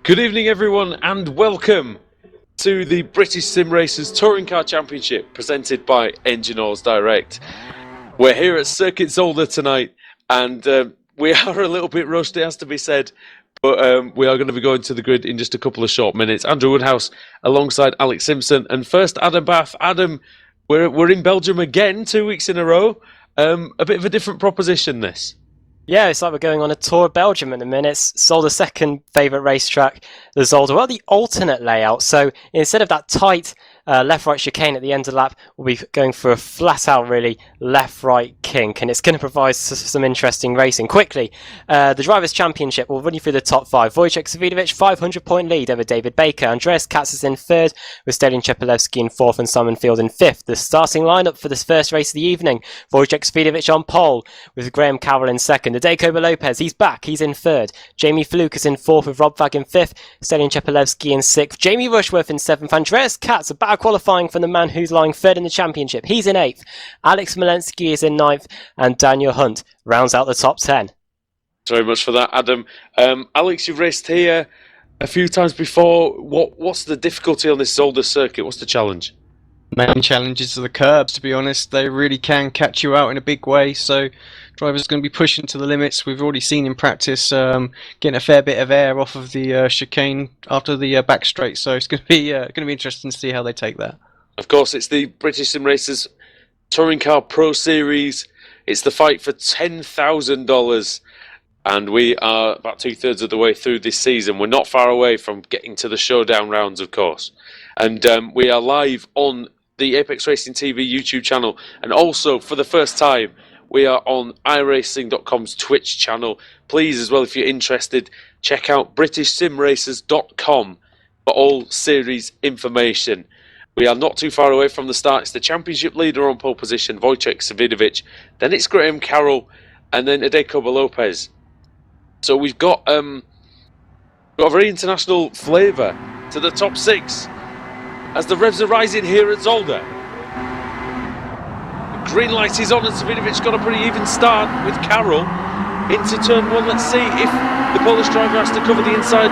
Good evening everyone and welcome to the British Sim Racers Touring Car Championship presented by Engine Oils Direct. We're here at Circuit Zolder tonight and we are a little bit rushed, it has to be said, but we are going to be going to the grid in just a couple of short minutes. Andrew Woodhouse alongside Alex Simpson and first Adam Bath. Adam, we're in Belgium again 2 weeks in a row. A bit of a different proposition this. Yeah, it's like we're going on a tour of Belgium at the minute. It's Zolder's second favourite racetrack, the Zolder. Well, the alternate layout. So instead of that tight left-right chicane at the end of the lap, we'll be going for a flat-out, really, left-right kink. And it's going to provide some interesting racing. Quickly, the Drivers' Championship, we'll run you through the top five. Wojciech Savidovic, 500-point lead over David Baker. Andreas Katz is in third, with Stelian Chepelevsky in fourth and Simon Field in fifth. The starting lineup for this first race of the evening, Wojciech Savidovic on pole, with Graham Carroll in second. Adeko Lopez, he's back, he's in third. Jamie Fluke is in fourth, with Rob Vag in fifth. Stelian Chepelevsky in sixth. Jamie Rushworth in seventh. Andreas Katz, about qualifying from the man who's lying third in the championship. He's in eighth. Alex Malensky is in ninth, and Daniel Hunt rounds out the top 10. Thanks very much for that, Adam. Alex, you've raced here a few times before. What's the difficulty on this Zolder circuit? What's the challenge? Main challenges are the curbs, to be honest. They really can catch you out in a big way, so drivers are going to be pushing to the limits. We've already seen in practice getting a fair bit of air off of the chicane after the back straight, so it's going to be interesting to see how they take that. Of course, it's the British Sim Racers Touring Car Pro Series. It's the fight for $10,000, and we are about 2/3 of the way through this season. We're not far away from getting to the showdown rounds, of course, and we are live on the Apex Racing TV YouTube channel, and also for the first time we are on iRacing.com's Twitch channel. Please, as well, if you're interested, check out BritishSimRacers.com for all series information. We are not too far away from the start. It's the championship leader on pole position, Wojciech Savidovic. Then it's Graham Carroll, and then Adeko Lopez. So we've got a very international flavour to the top six as the revs are rising here at Zolder. The green light is on and Savidovic's got a pretty even start with Carroll into turn one. Let's see if the Polish driver has to cover the inside,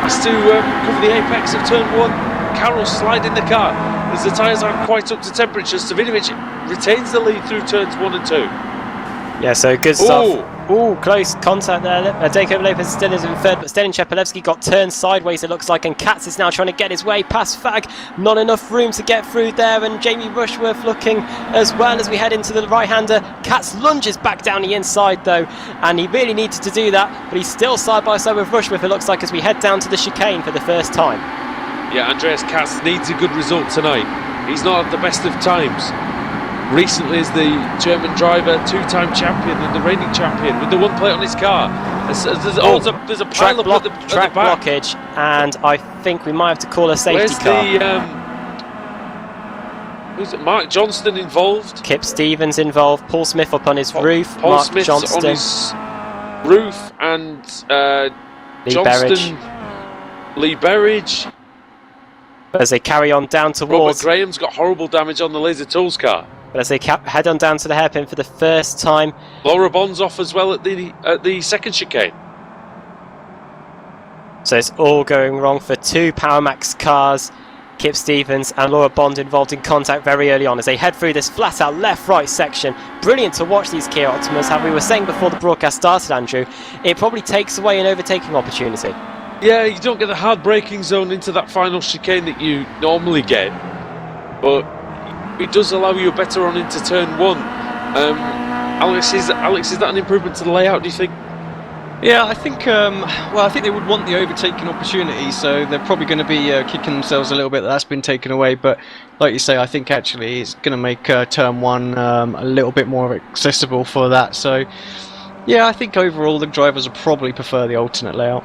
has to cover the apex of turn one. Carroll sliding the car as the tyres aren't quite up to temperature. Savidovic retains the lead through turns 1 and 2. Yeah, so good stuff. Ooh, close contact there. Adeko Lopez still is in third, but Stelian Chepelevsky got turned sideways, it looks like, and Katz is now trying to get his way past Fag. Not enough room to get through there, and Jamie Rushworth looking as well as we head into the right-hander. Katz lunges back down the inside, though, and he really needed to do that, but he's still side-by-side with Rushworth, it looks like, as we head down to the chicane for the first time. Yeah, Andreas Katz needs a good result tonight. He's not at the best of times. Recently as the German driver, two-time champion and the reigning champion with the one plate on his car. There's a pile up at the back. Blockage, and I think we might have to call a safety car. Who's it? Mark Johnston involved? Kip Stevens involved. Paul Smith up on his roof. Paul Mark Smith's Johnston on his roof, and Lee Johnston, Lee Berridge. As they carry on down towards... Robert Graham's got horrible damage on the Laser Tools car. But as they head on down to the hairpin for the first time. Laura Bond's off as well at the second chicane. So it's all going wrong for two Powermax cars. Kip Stevens and Laura Bond involved in contact very early on as they head through this flat-out left-right section. brilliant to watch these Kia Optimas. How we were saying before the broadcast started, Andrew, it probably takes away an overtaking opportunity. Yeah, you don't get the hard braking zone into that final chicane that you normally get, but it does allow you a better run into turn 1. Alex, is that an improvement to the layout, do you think? Yeah, I think. I think they would want the overtaking opportunity, so they're probably going to be kicking themselves a little bit that that's been taken away. But like you say, I think actually it's going to make turn 1 a little bit more accessible for that. So yeah, I think overall the drivers will probably prefer the alternate layout.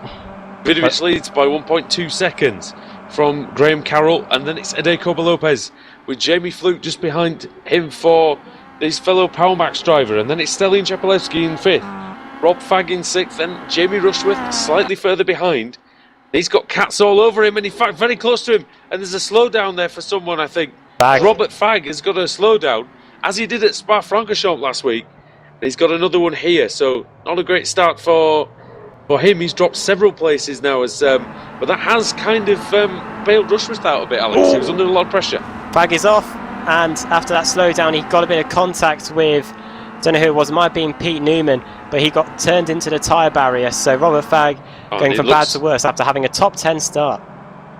Vidovic leads by 1.2 seconds from Graham Carroll, and then it's Hideko Lopez with Jamie Fluke just behind him for his fellow Powermax driver, and then it's Stalin Chepelewski in 5th. Rob Fagg in 6th, and Jamie Rushworth slightly further behind. He's got cats all over him, and in fact very close to him, and there's a slowdown there for someone, I think. Fagg. Robert Fagg has got a slowdown, as he did at Spa-Francorchamps last week. He's got another one here, so not a great start for him. He's dropped several places now, but that has kind of bailed Rushworth out a bit, Alex. He was under a lot of pressure. Fagg is off, and after that slowdown he got a bit of contact with, don't know who it was, it might have been Pete Newman, but he got turned into the tyre barrier. So Robert Fagg going from bad to worse after having a top 10 start.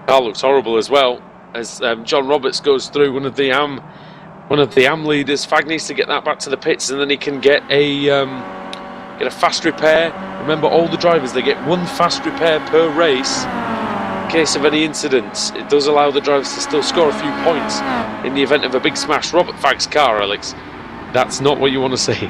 That looks horrible as well, as John Roberts goes through one of the AM leaders. Fagg needs to get that back to the pits, and then he can get a fast repair. Remember, all the drivers, they get 1 fast repair per race. In case of any incidents, it does allow the drivers to still score a few points in the event of a big smash. Robert Fagg's car, Alex, that's not what you want to see.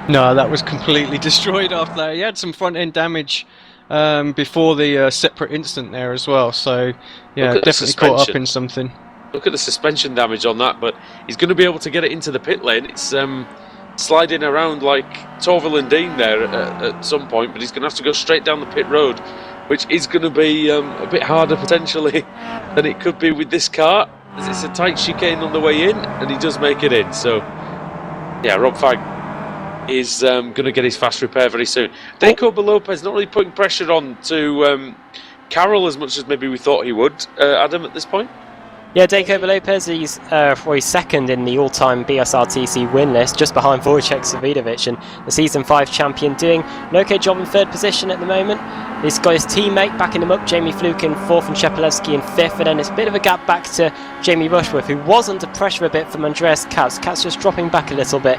No, that was completely destroyed after that. He had some front end damage before the separate incident there as well, so yeah, definitely caught up in something. Look at the suspension damage on that, but he's going to be able to get it into the pit lane. It's sliding around like Torvill and Dean there at some point, but he's going to have to go straight down the pit road, which is going to be a bit harder potentially than it could be with this car, as it's a tight chicane on the way in, and he does make it in. So yeah, Rob Fagg is going to get his fast repair very soon. Hideko Lopez not really putting pressure on to Carroll as much as maybe we thought he would, Adam, at this point. Yeah, Hideko Lopez, he's second in the all-time BSRTC win list, just behind Wojciech Savidovic, and the Season 5 champion doing an okay job in 3rd position at the moment. He's got his teammate backing him up, Jamie Fluke in 4th and Chepelewski in 5th, and then it's a bit of a gap back to Jamie Rushworth, who was under pressure a bit from Andreas Katz. Katz just dropping back a little bit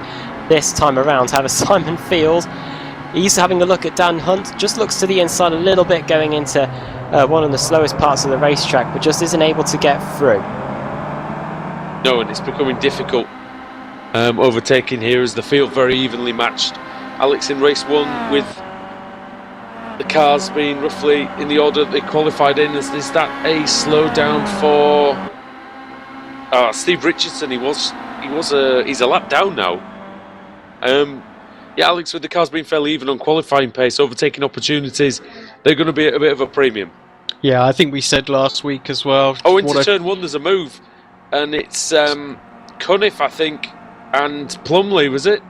this time around. However, Simon Field, he's having a look at Dan Hunt, just looks to the inside a little bit going into one of the slowest parts of the racetrack, but just isn't able to get through. No, and it's becoming difficult overtaking here as the field very evenly matched. Alex in race 1 with the cars being roughly in the order that they qualified in. Is that a slowdown for Steve Richardson? He's a lap down now. Yeah, Alex, with the cars being fairly even on qualifying pace, overtaking opportunities, they're going to be at a bit of a premium. Yeah, I think we said last week as well. Oh, into turn 1 there's a move, and it's Cunniff, I think, and Plumley, was it?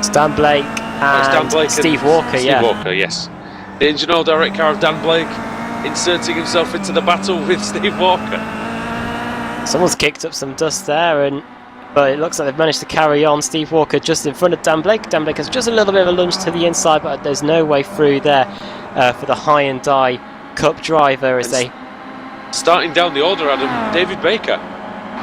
Stan Blake and Steve Walker, Steve Walker, yes. The engine oil direct car of Dan Blake inserting himself into the battle with Steve Walker. Someone's kicked up some dust there, but it looks like they've managed to carry on. Steve Walker just in front of Dan Blake. Dan Blake has just a little bit of a lunge to the inside, but there's no way through there for the High and Die Cup driver as they... Starting down the order, Adam, David Baker.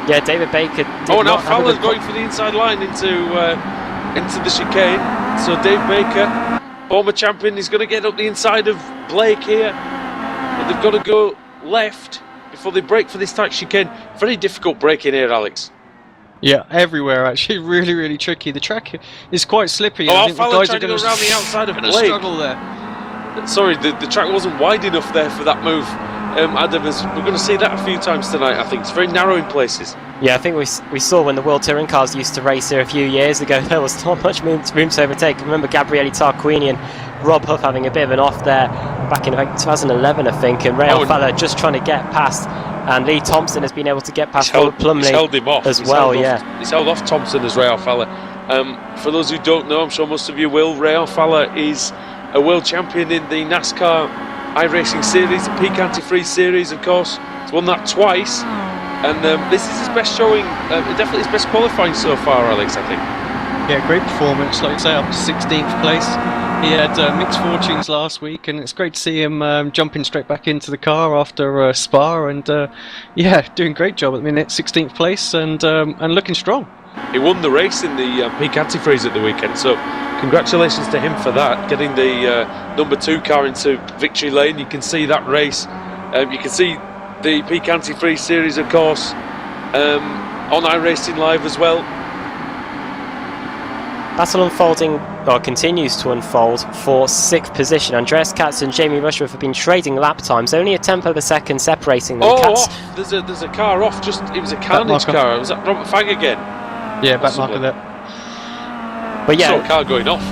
Yeah, David Baker. Now Fowler's going for the inside line into the chicane. So Dave Baker, former champion, is going to get up the inside of Blake here. But they've got to go left before they brake for this tight chicane. Very difficult braking here, Alex. Yeah, everywhere actually, really, really tricky. The track is quite slippy. I think think the guys are going to go around the outside of Blake. Struggle there. Sorry, the track wasn't wide enough there for that move. Adam, we're going to see that a few times tonight. I think it's very narrow in places. Yeah, I think we saw when the World Touring Cars used to race here a few years ago, there was not much room to overtake. I remember Gabriele Tarquini and Rob Huff having a bit of an off there back in 2011, I think, and Ray Alfalla just trying to get past. And Lee Thompson has been able to get past Robert Plumley. He's held him off as well. He's held off Thompson as Ray Alfalla. For those who don't know, I'm sure most of you will, Ray Alfalla is a world champion in the NASCAR iRacing Series, the Peak Anti-Freeze Series, of course. He's won that twice, and this is his best showing, definitely his best qualifying so far, Alex, I think. Yeah, great performance. Like you say, up to 16th place. He had mixed fortunes last week, and it's great to see him jumping straight back into the car after Spa, and yeah, doing a great job at the minute. 16th place and looking strong. He won the race in the peak antifreeze at the weekend, so congratulations to him for that, getting the number 2 car into victory lane. You can see that race. You can see the peak antifreeze series, of course, on iRacing Live as well. Battle unfolding, or continues to unfold, for 6th position. Andreas Katz and Jamie Rushworth have been trading lap times, only a tenth of a second separating them. Katz, off. There's a car off. It was a carnage car. Was that Robert Fagg again? Yeah, back marker there. But yeah, I saw a car going off.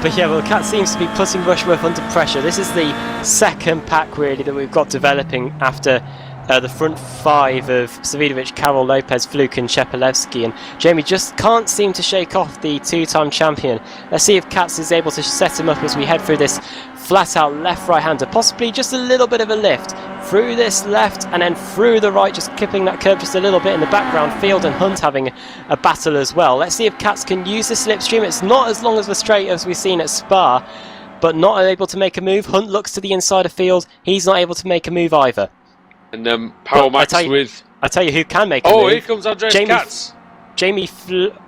but yeah, well, Katz seems to be putting Rushworth under pressure. This is the second pack really that we've got developing after the front 5 of Savidovic, Carroll, Lopez, Fluke and Shepelevsky, and Jamie just can't seem to shake off the 2-time champion. Let's see if Katz is able to set him up as we head through this flat out left right hander, possibly just a little bit of a lift through this left and then through the right, just clipping that curve just a little bit in the background. Field and Hunt having a battle as well. Let's see if Katz can use the slipstream. It's not as long as the straight as we've seen at Spa, but not able to make a move. Hunt looks to the inside of Field, he's not able to make a move either. And Power Max with... I tell you who can make a move. Oh, here comes Andreas Katz.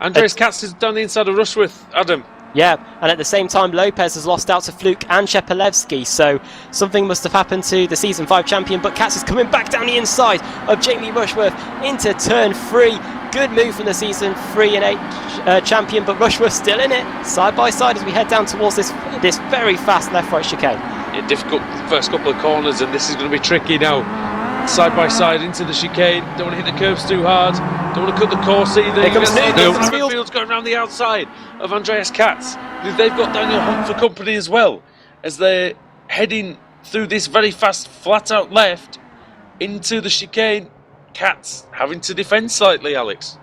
Andreas Katz is down the inside of Rushworth, Adam. Yeah, and at the same time Lopez has lost out to Fluke and Shepelevsky, so something must have happened to the Season 5 champion, but Katz is coming back down the inside of Jamie Rushworth into turn 3. Good move from the Season 3 and 8 champion, but Rushworth still in it, side by side as we head down towards this very fast left-right chicane. Yeah, difficult first couple of corners, and this is going to be tricky now. Side by side into the chicane. Don't want to hit the curves too hard. Don't want to cut the course either. Here comes Field. Field's going around the outside of Andreas Katz. They've got Daniel Hunt for company as well, as they're heading through this very fast flat out left into the chicane. Katz having to defend slightly, Alex.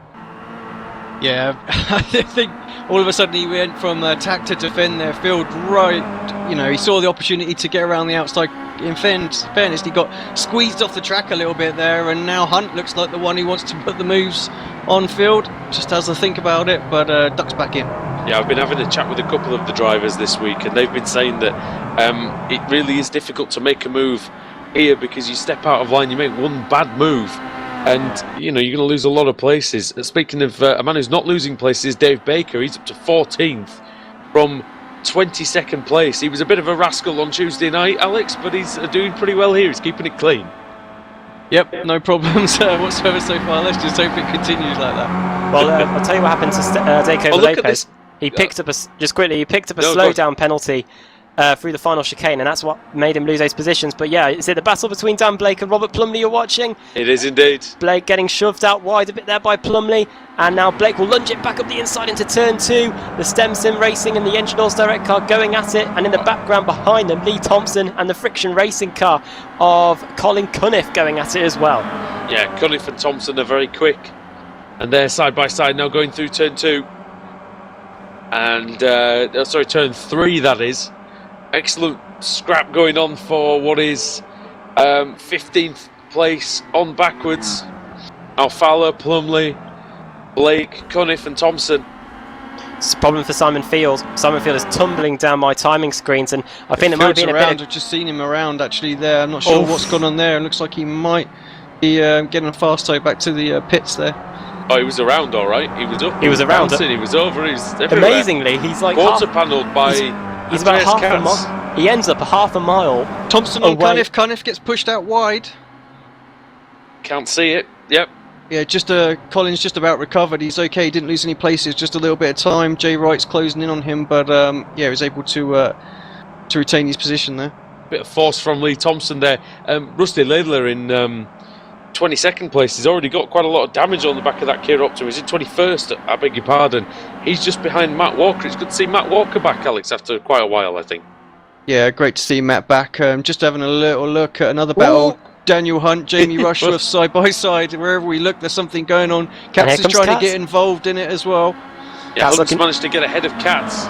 Yeah, I think all of a sudden he went from attack to defend their Field right. You know, he saw the opportunity to get around the outside. In fairness, he got squeezed off the track a little bit there, and now Hunt looks like the one who wants to put the moves on Field. Just has to think about it, but ducks back in. Yeah, I've been having a chat with a couple of the drivers this week, and they've been saying that it really is difficult to make a move here because you step out of line, you make one bad move, and you know you're going to lose a lot of places. Speaking of a man who's not losing places, Dave Baker. He's up to 14th from 22nd place. He was a bit of a rascal on Tuesday night, Alex, but he's doing pretty well here. He's keeping it clean. Yep, no problems whatsoever so far. Let's just hope it continues like that. Well, I'll tell you what happened to Deco Lopez. He picked up a slowdown penalty through the final chicane, and that's what made him lose those positions. But yeah, is it the battle between Dan Blake and Robert Plumley you're watching? It is indeed. Blake getting shoved out wide a bit there by Plumley, and now Blake will lunge it back up the inside into turn 2. The Simpson Racing and the Engine Oils Direct car going at it, and in the background behind them, Lee Thompson and the Friction Racing car of Colin Cunniff going at it as well. Yeah, Cunniff and Thompson are very quick, and they're side by side now going through turn 2. And, turn 3 that is. Excellent scrap going on for what is 15th place on backwards. Alfala, Plumley, Blake, Cunniff and Thompson. It's a problem for Simon Field. Simon Field is tumbling down my timing screens, and I think there might be a bit I've just seen him around actually there. I'm not sure what's gone on there. It looks like he might be getting a fast toe back to the pits there. Oh, he was around all right. He was up. He was around. Bouncing, he was over. He was everywhere. Amazingly, he's like quarter panelled by. He's about half a mile. He ends up a half a mile. Thompson and Cunniff gets pushed out wide. Can't see it. Yep. Yeah, Colin's just about recovered. He's okay. He didn't lose any places. Just a little bit of time. Jay Wright's closing in on him, but yeah, he was able to retain his position there. Bit of force from Lee Thompson there. Rusty Laidler in 22nd place. He's already got quite a lot of damage on the back of that Kia Optima. He's in 21st, I beg your pardon. He's just behind Matt Walker. It's good to see Matt Walker back, Alex, after quite a while, I think. Yeah, great to see Matt back. Just having a little look at another battle. Daniel Hunt, Jamie Rushworth side by side. Wherever we look, there's something going on. Katz is trying to get involved in it as well. Yeah, Hunt's managed to get ahead of Katz.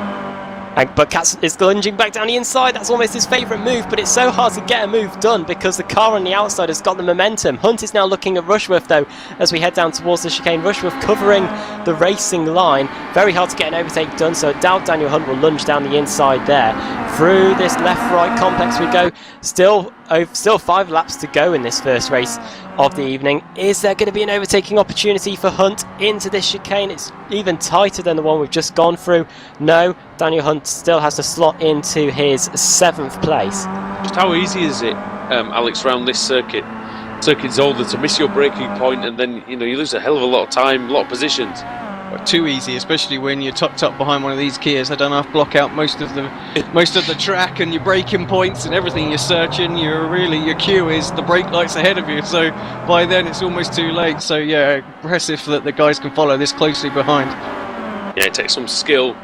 But Katz is lunging back down the inside. That's almost his favourite move, but it's so hard to get a move done because the car on the outside has got the momentum. Hunt is now looking at Rushworth, though, as we head down towards the chicane. Rushworth covering the racing line. Very hard to get an overtake done, so I doubt Daniel Hunt will lunge down the inside there. Through this left-right complex we go. Still 5 laps to go in this first race of the evening. Is there going to be an overtaking opportunity for Hunt into this chicane? It's even tighter than the one we've just gone through. No, Daniel Hunt still has to slot into his 7th place. Just how easy is it, Alex, around this circuit Zolder, to miss your braking point, and then you lose a hell of a lot of time, a lot of positions. Too easy, especially when you're tucked up behind one of these Kias. They don't have to block out most of the track and your braking points and everything you're searching. Your cue is the brake lights ahead of you, so by then it's almost too late. So yeah, impressive that the guys can follow this closely behind. Yeah, it takes some skill.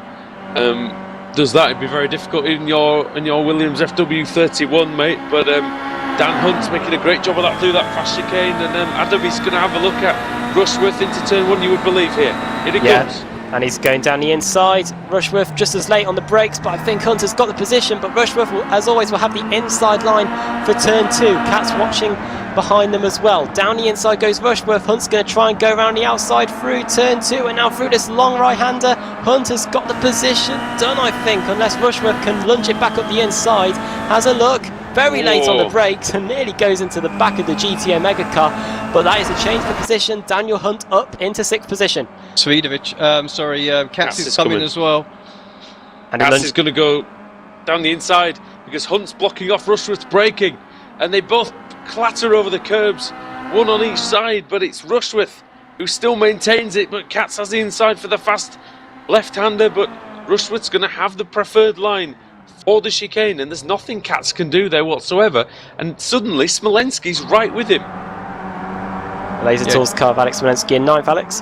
Does that? It'd be very difficult in your Williams FW31, mate. But Dan Hunt's making a great job of that through that fast chicane, and Adam is going to have a look at Rushworth into turn 1, you would believe here. Here it comes. And he's going down the inside. Rushworth just as late on the brakes, but I think Hunter's got the position. But Rushworth, as always, will have the inside line for turn 2. Cat's watching behind them as well. Down the inside goes Rushworth. Hunt's going to try and go around the outside through turn 2, and now through this long right-hander. Hunter's got the position done, I think, unless Rushworth can lunge it back up the inside. Has a look. Very late on the brakes and nearly goes into the back of the GTO Megacar, but that is a change for position. Daniel Hunt up into 6th position. Katz is coming as well. And Katz is going to go down the inside because Hunt's blocking off Rushworth's braking, and they both clatter over the curbs, one on each side, but it's Rushworth who still maintains it, but Katz has the inside for the fast left-hander, but Rushworth's going to have the preferred line for the chicane, and there's nothing Katz can do there whatsoever, and suddenly Smolensky's right with him. Laser Tools car of Alex Smolensky in 9th, Alex.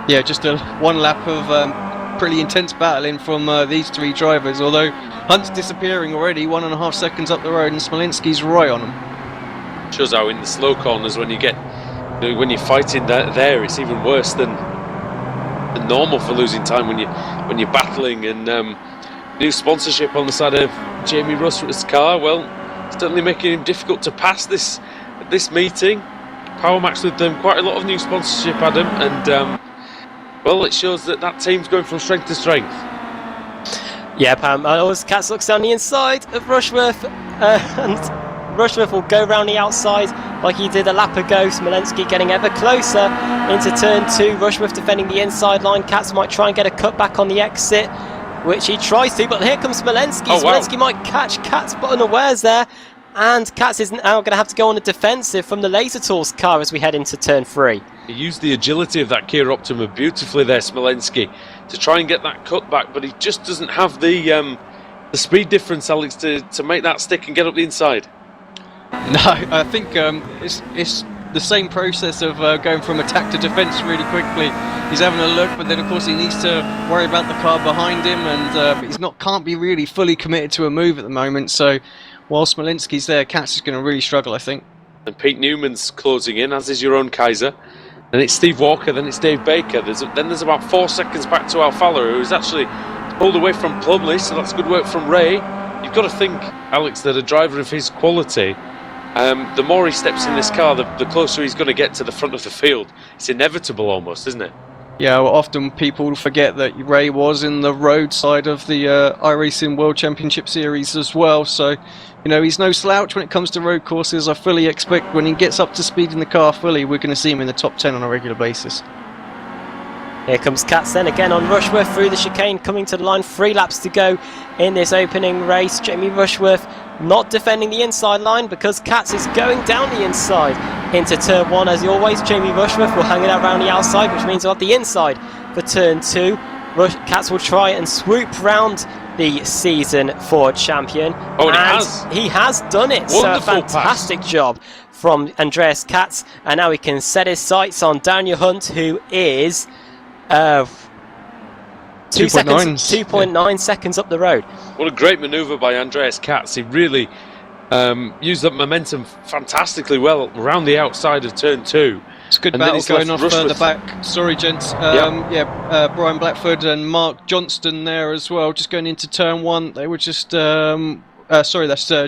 Yeah, just one lap of pretty intense battling from these 3 drivers, although Hunt's disappearing already 1.5 seconds up the road and Smolensky's right on him. Shows how in the slow corners when you're fighting there it's even worse than normal for losing time when you're battling. And new sponsorship on the side of Jamie Rushworth's car, well, certainly making him difficult to pass this meeting. Power Max with them, quite a lot of new sponsorship, Adam, and well, it shows that team's going from strength to strength. Yeah, Pam, as Katz looks down the inside of Rushworth, and Rushworth will go round the outside like he did a lap ago. Smolensky getting ever closer into turn 2. Rushworth defending the inside line. Katz might try and get a cut back on the exit, which he tries to, but here comes Smolensky. Smolensky might catch Katz, but unawares there. And Katz is now going to have to go on the defensive from the Laser Tools car as we head into turn 3. He used the agility of that Kia Optima beautifully there, Smolensky, to try and get that cut back, but he just doesn't have the speed difference, Alex, to make that stick and get up the inside. No, I think it's the same process of going from attack to defence really quickly. He's having a look, but then of course he needs to worry about the car behind him, and he's can't be really fully committed to a move at the moment. So while Smolensky's there, Katz is going to really struggle, I think. And Pete Newman's closing in, as is your own Kaiser. Then it's Steve Walker, then it's Dave Baker. Then there's about 4 seconds back to Alfala, who's actually pulled away from Plumley, so that's good work from Ray. You've got to think, Alex, that a driver of his quality, the more he steps in this car, the closer he's going to get to the front of the field. It's inevitable almost, isn't it? Yeah, well, often people forget that Ray was in the road side of the iRacing World Championship Series as well, so he's no slouch when it comes to road courses. I fully expect when he gets up to speed in the car fully, we're going to see him in the top 10 on a regular basis. Here comes Katz then again on Rushworth through the chicane, coming to the line. 3 laps to go in this opening race. Jamie Rushworth not defending the inside line because Katz is going down the inside into turn 1 as always. Jamie Rushworth will hang it out around the outside, which means he'll have the inside for turn 2. Katz will try and swoop round the season Ford champion. Oh, and he has done it. Wonderful so a fantastic job from Andreas Katz, and now he can set his sights on Daniel Hunt, who is 2.9 seconds up the road. What a great manoeuvre by Andreas Katz. He really used that momentum fantastically well around the outside of turn 2. It's a good And then battle he's going left off the Rushworth. back. Sorry, gents. Brian Blackford and Mark Johnston there as well. Just going into turn one. They were just... that's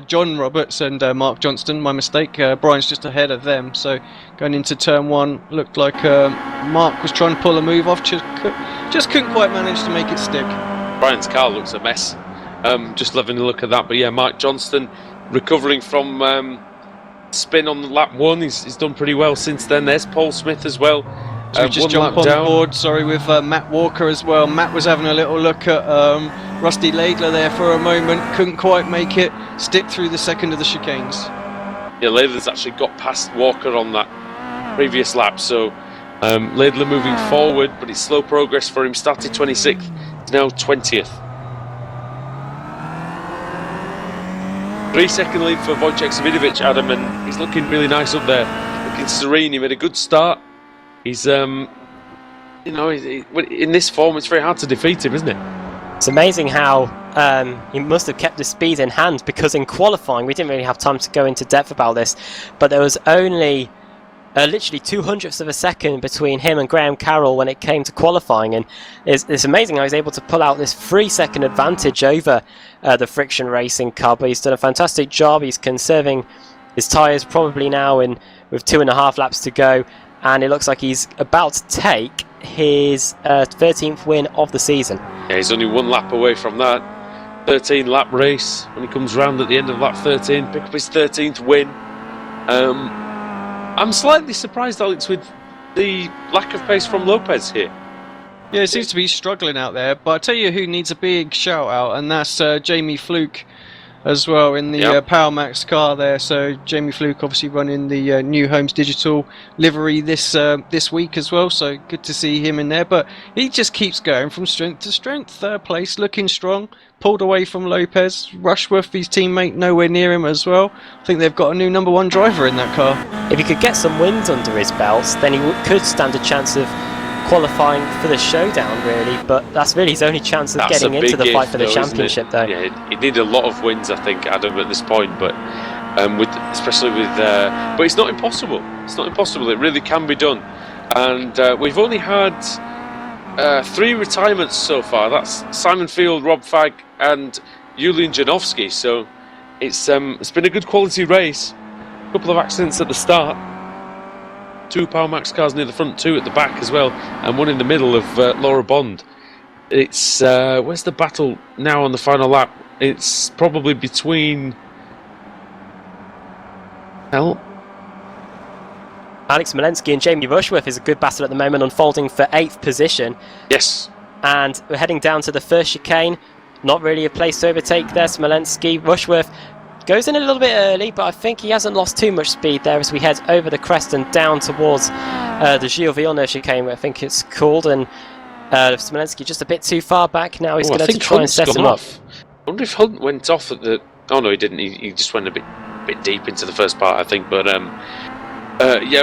John Roberts and Mark Johnston. My mistake. Brian's just ahead of them. So going into turn one, looked like Mark was trying to pull a move off. Just couldn't quite manage to make it stick. Brian's car looks a mess. Just loving the look of that. But yeah, Mark Johnston recovering from spin on lap one. He's done pretty well since then. There's Paul Smith as well. So we just jump on board, with Matt Walker as well. Matt was having a little look at Rusty Laidler there for a moment. Couldn't quite make it stick through the second of the chicanes. Yeah, Laidler's actually got past Walker on that previous lap. So Laidler moving forward, but it's slow progress for him. Started 26th, is now 20th. 3-second lead for Wojciech Svidovic, Adam, and he's looking really nice up there. Looking serene. He made a good start. He's, in this form, it's very hard to defeat him, isn't it? It's amazing how he must have kept the speed in hand, because in qualifying we didn't really have time to go into depth about this, but there was only literally 0.02 of a second between him and Graham Carroll when it came to qualifying, and it's amazing how he's able to pull out this 3-second advantage over the friction racing car. But he's done a fantastic job. He's conserving his tyres probably now with 2.5 laps to go, and it looks like he's about to take his 13th win of the season. Yeah, he's only 1 lap away from that. 13-lap race. When he comes round at the end of lap 13, pick up his 13th win. I'm slightly surprised, Alex, with the lack of pace from Lopez here. Yeah, it seems to be struggling out there, but I tell you who needs a big shout out, and that's Jamie Fluke as well in the Power Max car there. So Jamie Fluke obviously running the New Homes Digital livery this week as well, so good to see him in there. But he just keeps going from strength to strength. Third place, looking strong, pulled away from Lopez. Rushworth, his teammate, nowhere near him as well. I think they've got a new number 1 driver in that car. If he could get some wins under his belt, then he could stand a chance of qualifying for the showdown, really, but that's really his only chance of getting into the fight for the championship, though. Yeah, he needed a lot of wins, I think, Adam, at this point, but but it's not impossible. It's not impossible. It really can be done, and we've only had 3 retirements so far. That's Simon Field, Rob Fagg, and Julian Janowski. So it's been a good quality race. A couple of accidents at the start. 2 Power Max cars near the front, 2 at the back as well, and 1 in the middle of Laura Bond. It's where's the battle now on the final lap? It's probably between Alex Malensky and Jamie Rushworth is a good battle at the moment, unfolding for 8th position. Yes. And we're heading down to the first chicane. Not really a place to overtake there. Smolenski, Rushworth goes in a little bit early, but I think he hasn't lost too much speed there as we head over the crest and down towards the Gilles Villeneuve chicane, I think it's called, and Smolenski just a bit too far back now. He's going to have to try and set him off. I wonder if Hunt went off at the... Oh no, he didn't. He just went a bit deep into the first part, I think. But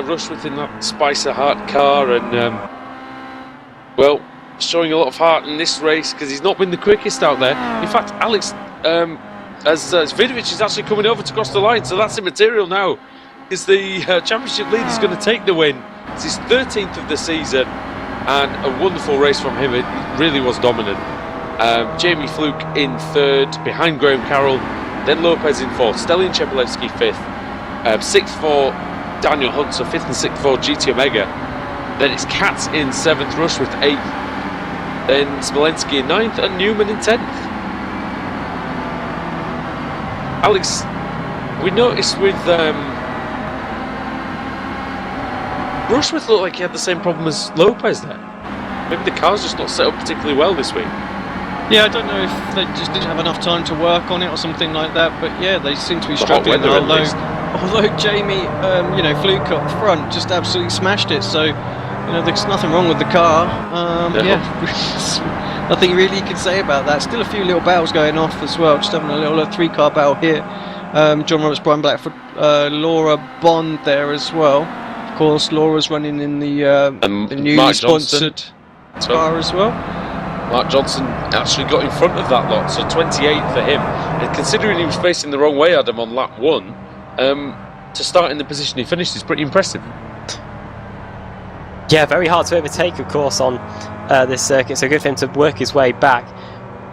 Rushworth in that Spicer Heart car, and showing a lot of heart in this race because he's not been the quickest out there. In fact, Alex, as Svidovic is actually coming over to cross the line, so that's immaterial now, because the championship lead is going to take the win. It's his 13th of the season, and a wonderful race from him. It really was dominant. Jamie Fluke in 3rd, behind Graham Carroll, then Lopez in 4th, Stelian Chepelevsky 5th, 6th for Daniel Hunt, so 5th and 6th for GT Omega. Then it's Katz in 7th, Rushworth 8th, then Smolenski in 9th, and Newman in 10th. Alex, we noticed with Rushworth looked like he had the same problem as Lopez there. Maybe the car's just not set up particularly well this week. Yeah, I don't know if they just didn't have enough time to work on it or something like that, but yeah, they seem to be struggling. Although Jamie, Fluke up front just absolutely smashed it, so there's nothing wrong with the car. Nothing really you can say about that. Still a few little battles going off as well. Just having a little 3-car battle here. John Roberts, Brian Blackford, Laura Bond there as well. Of course, Laura's running in the new sponsored car as well. Mark Johnson actually got in front of that lot, so 28 for him. And considering he was facing the wrong way, Adam, on lap 1, to start in the position he finished is pretty impressive. Yeah, very hard to overtake, of course, on this circuit, so good for him to work his way back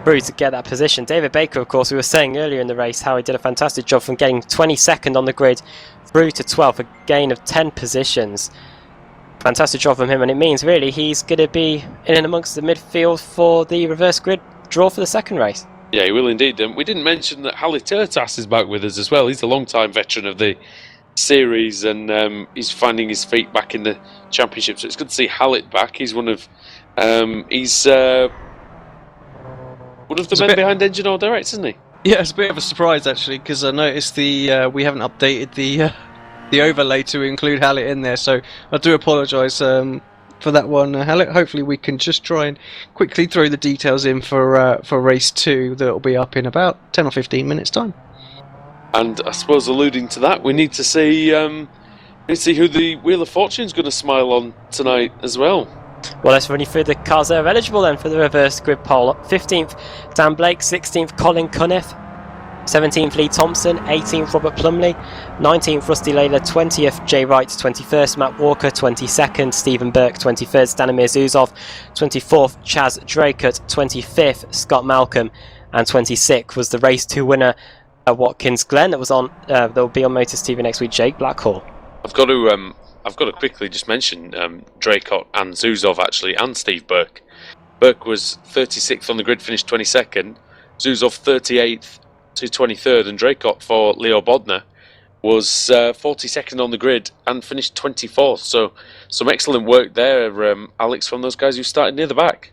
through to get that position. David Baker, of course, we were saying earlier in the race how he did a fantastic job from getting 22nd on the grid through to 12th, a gain of 10 positions. Fantastic job from him, and it means really he's going to be in and amongst the midfield for the reverse grid draw for the second race. Yeah, he will indeed. We didn't mention that Hallie Turtas is back with us as well. He's a long-time veteran of the series, and he's finding his feet back in the championship. So it's good to see Hallett back. He's one of the men behind Engine All Direct, isn't he? Yeah, it's a bit of a surprise actually, because I noticed we haven't updated the overlay to include Hallett in there. So I do apologise for that one, Hallett. Hopefully we can just try and quickly throw the details in for race 2 that will be up in about 10 or 15 minutes time. And I suppose alluding to that, we need to see who the Wheel of Fortune is going to smile on tonight as well. Well, let's run you through the cars that are eligible then for the reverse grid poll. 15th, Dan Blake. 16th, Colin Cunniff. 17th, Lee Thompson. 18th, Robert Plumley. 19th, Rusty Layla. 20th, Jay Wright. 21st, Matt Walker. 22nd, Stephen Burke. 23rd, Stanimir Zuzov. 24th, Chaz Draycott. 25th, Scott Malcolm. And 26th was the race 2 winner, Watkins Glen, that was on. That will be on Motors TV next week. Jake Blackhall. I've got to quickly just mention Draycott and Zuzov actually, and Steve Burke. Burke was 36th on the grid, finished 22nd. Zuzov 38th to 23rd, and Draycott for Leo Bodner was 42nd on the grid and finished 24th. So some excellent work there, Alex, from those guys who started near the back.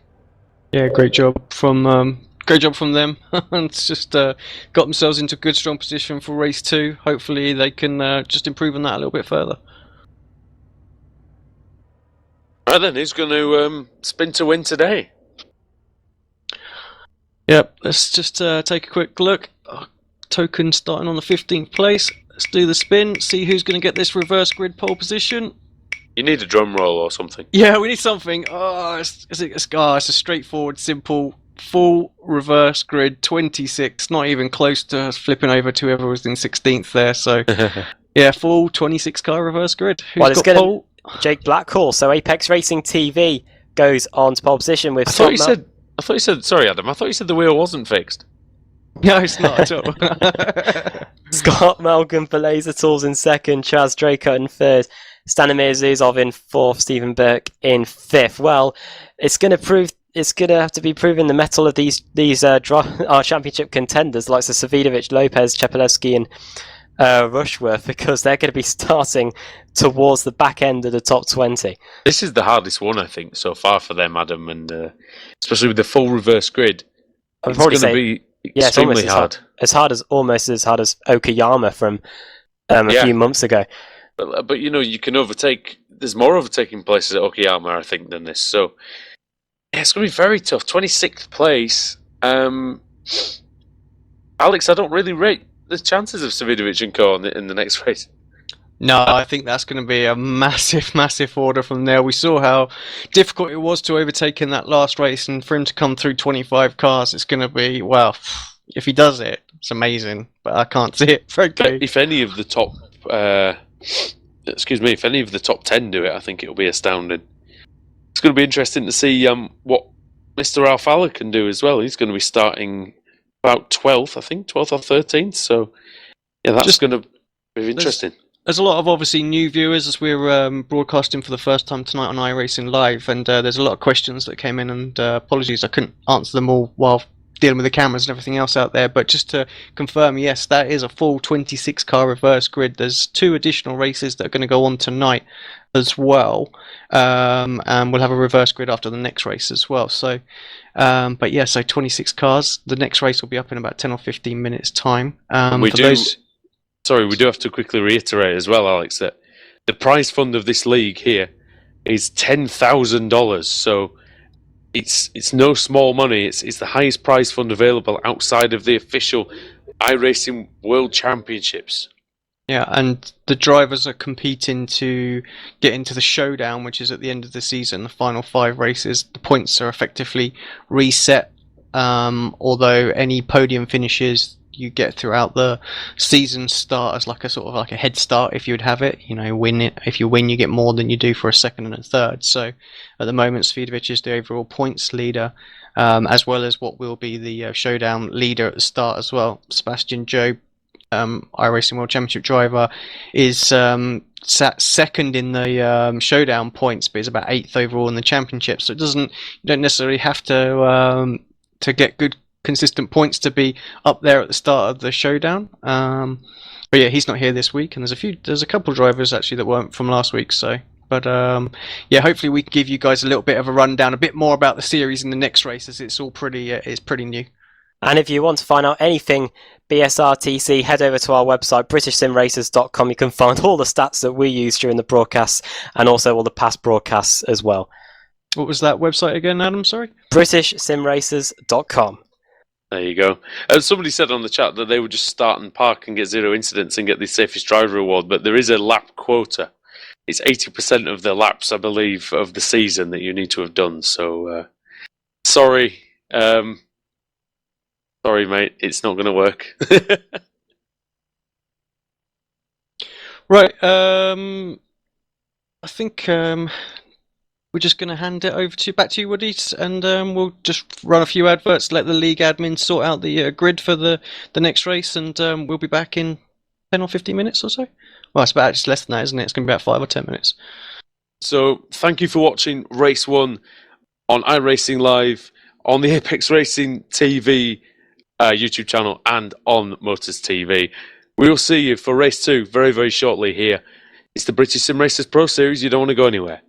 Yeah, great job from them. And it's just got themselves into a good, strong position for race 2. Hopefully they can just improve on that a little bit further. Right then, who's going to spin to win today? Yep, let's just take a quick look. Token starting on the 15th place. Let's do the spin, see who's going to get this reverse grid pole position. You need a drum roll or something. Yeah, we need something. It's a straightforward, simple, full reverse grid 26. Not even close to us flipping over to whoever was in 16th there. So, yeah, full 26 car reverse grid. Who's got pole? Jake Blackhall. So Apex Racing TV goes on to pole position with. I thought you said. Sorry, Adam. I thought you said the wheel wasn't fixed. No, it's not at all. Scott Malcolm for Laser Tools in second. Chaz Draycott in third. Stanimir Zuzov in fourth. Stephen Burke in fifth. Well, it's going to have to be proving the mettle of these our championship contenders, like Savidovic, Lopez, Chepelevsky, and Rushworth, because they're going to be starting towards the back end of the top 20. This is the hardest one, I think, so far for them, Adam, and especially with the full reverse grid. It's going to be extremely hard. Almost as hard as Okayama from a few months ago. But you know, you can overtake. There's more overtaking places at Okayama, I think, than this. So yeah, it's going to be very tough. 26th place. Alex, I don't really rate the chances of Savidovic and Co in the next race. No, I think that's going to be a massive, massive order from there. We saw how difficult it was to overtake in that last race, and for him to come through 25 cars, it's going to be, well, if he does it, it's amazing, but I can't see it, frankly. If any of the top, if any of the top 10 do it, I think it'll be astounding. It's going to be interesting to see what Mr. Alfala can do as well. He's going to be starting about 12th, I think, 12th or 13th, so yeah, that's going to be interesting. There's a lot of obviously new viewers as we're broadcasting for the first time tonight on iRacing Live, and there's a lot of questions that came in, and apologies I couldn't answer them all while dealing with the cameras and everything else out there, but just to confirm, yes, that is a full 26 car reverse grid. There's 2 additional races that are going to go on tonight as well, and we'll have a reverse grid after the next race as well. So, but yeah, so 26 cars. The next race will be up in about 10 or 15 minutes time. We do have to quickly reiterate as well, Alex, that the prize fund of this league here is $10,000. So it's no small money. It's the highest prize fund available outside of the official iRacing World Championships. Yeah, and the drivers are competing to get into the showdown, which is at the end of the season, the final 5 races. The points are effectively reset, although any podium finishes you get throughout the season start as like a sort of like a head start if you would have it. You know, if you win, you get more than you do for a second and a third. So at the moment, Svidovic is the overall points leader, as well as what will be the showdown leader at the start as well. Sebastian Joe, iRacing World Championship driver, is sat second in the showdown points, but is about 8th overall in the championship. So you don't necessarily have to get good consistent points to be up there at the start of the showdown. But yeah, he's not here this week, and there's a couple of drivers actually that weren't from last week. So, but yeah, hopefully we can give you guys a little bit of a rundown, a bit more about the series in the next races. It's all it's pretty new. And if you want to find out anything BSRTC, head over to our website, BritishSimRacers.com. You can find all the stats that we use during the broadcasts and also all the past broadcasts as well. What was that website again, Adam? Sorry? BritishSimRacers.com. There you go. Somebody said on the chat that they would just start and park and get 0 incidents and get the safest driver award, but there is a lap quota. It's 80% of the laps, I believe, of the season that you need to have done. So, sorry. Sorry, mate. It's not going to work. Right. I think we're just going to hand it over back to you, Woody, and we'll just run a few adverts, let the league admin sort out the grid for the next race, and we'll be back in 10 or 15 minutes or so. Well, it's less than that, isn't it? It's going to be about 5 or 10 minutes. So, thank you for watching Race 1 on iRacing Live, on the Apex Racing TV YouTube channel, and on Motors TV. We will see you for Race 2 very, very shortly here. It's the British Sim Racers Pro Series. You don't want to go anywhere.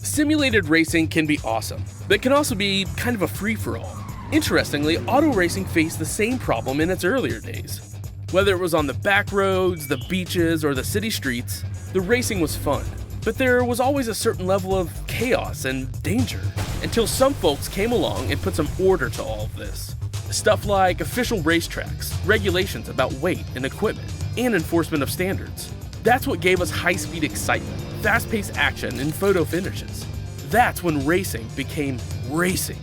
Simulated racing can be awesome, but it can also be kind of a free-for-all. Interestingly, auto racing faced the same problem in its earlier days. Whether it was on the back roads, the beaches, or the city streets, the racing was fun. But there was always a certain level of chaos and danger, until some folks came along and put some order to all of this. Stuff like official racetracks, regulations about weight and equipment, and enforcement of standards. That's what gave us high-speed excitement, fast-paced action, and photo finishes. That's when racing became racing.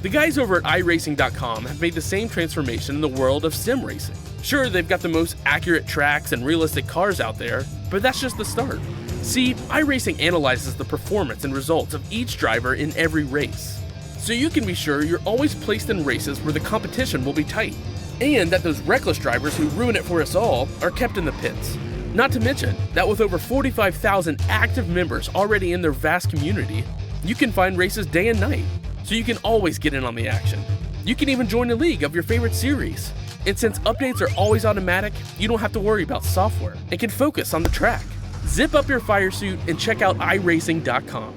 The guys over at iRacing.com have made the same transformation in the world of sim racing. Sure, they've got the most accurate tracks and realistic cars out there, but that's just the start. See, iRacing analyzes the performance and results of each driver in every race, so you can be sure you're always placed in races where the competition will be tight, and that those reckless drivers who ruin it for us all are kept in the pits. Not to mention that with over 45,000 active members already in their vast community, you can find races day and night, so you can always get in on the action. You can even join a league of your favorite series. And since updates are always automatic, you don't have to worry about software and can focus on the track. Zip up your fire suit and check out iRacing.com.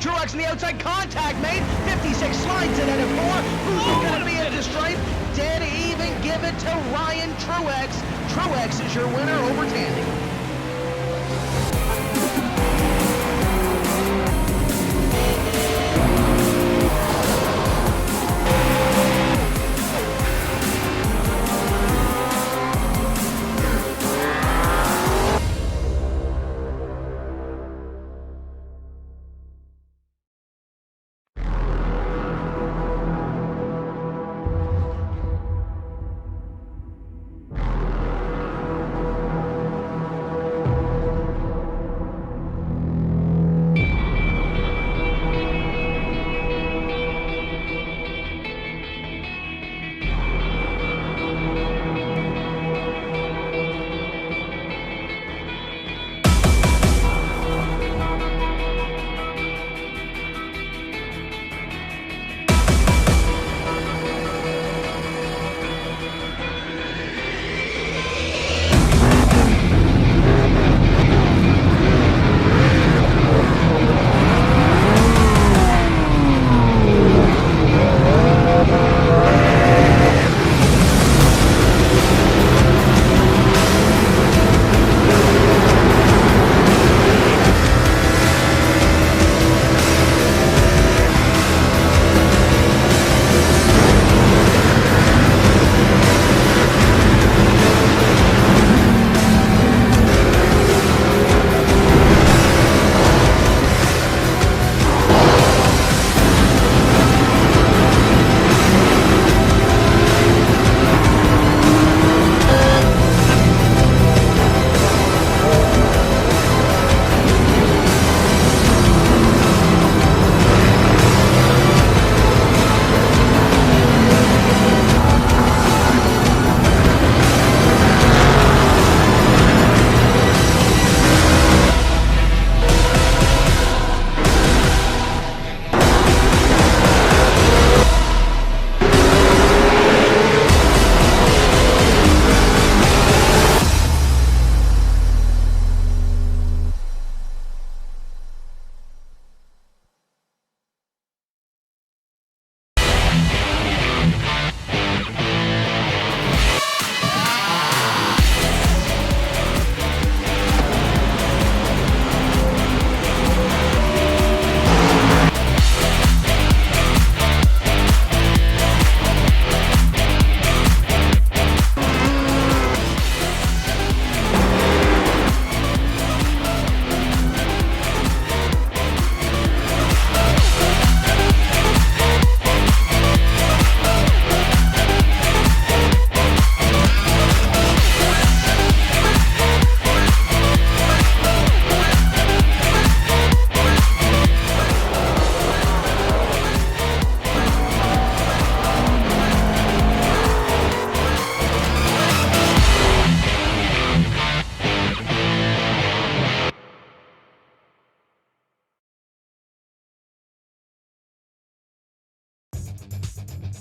Truex in the outside contact, mate. 56 slides it at a 4. Who's going to be at the stripe? Dead even. Give it to Ryan Truex. Truex is your winner over Tandy.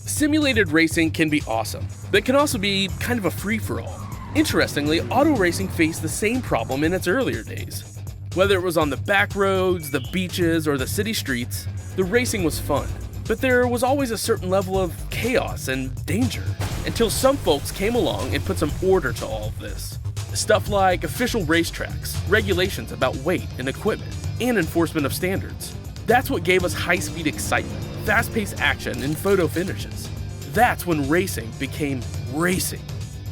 Simulated racing can be awesome, but it can also be kind of a free-for-all. Interestingly, auto racing faced the same problem in its earlier days. Whether it was on the back roads, the beaches, or the city streets, the racing was fun. But there was always a certain level of chaos and danger, until some folks came along and put some order to all of this. Stuff like official racetracks, regulations about weight and equipment, and enforcement of standards. That's what gave us high-speed excitement, fast-paced action, and photo finishes. That's when racing became racing.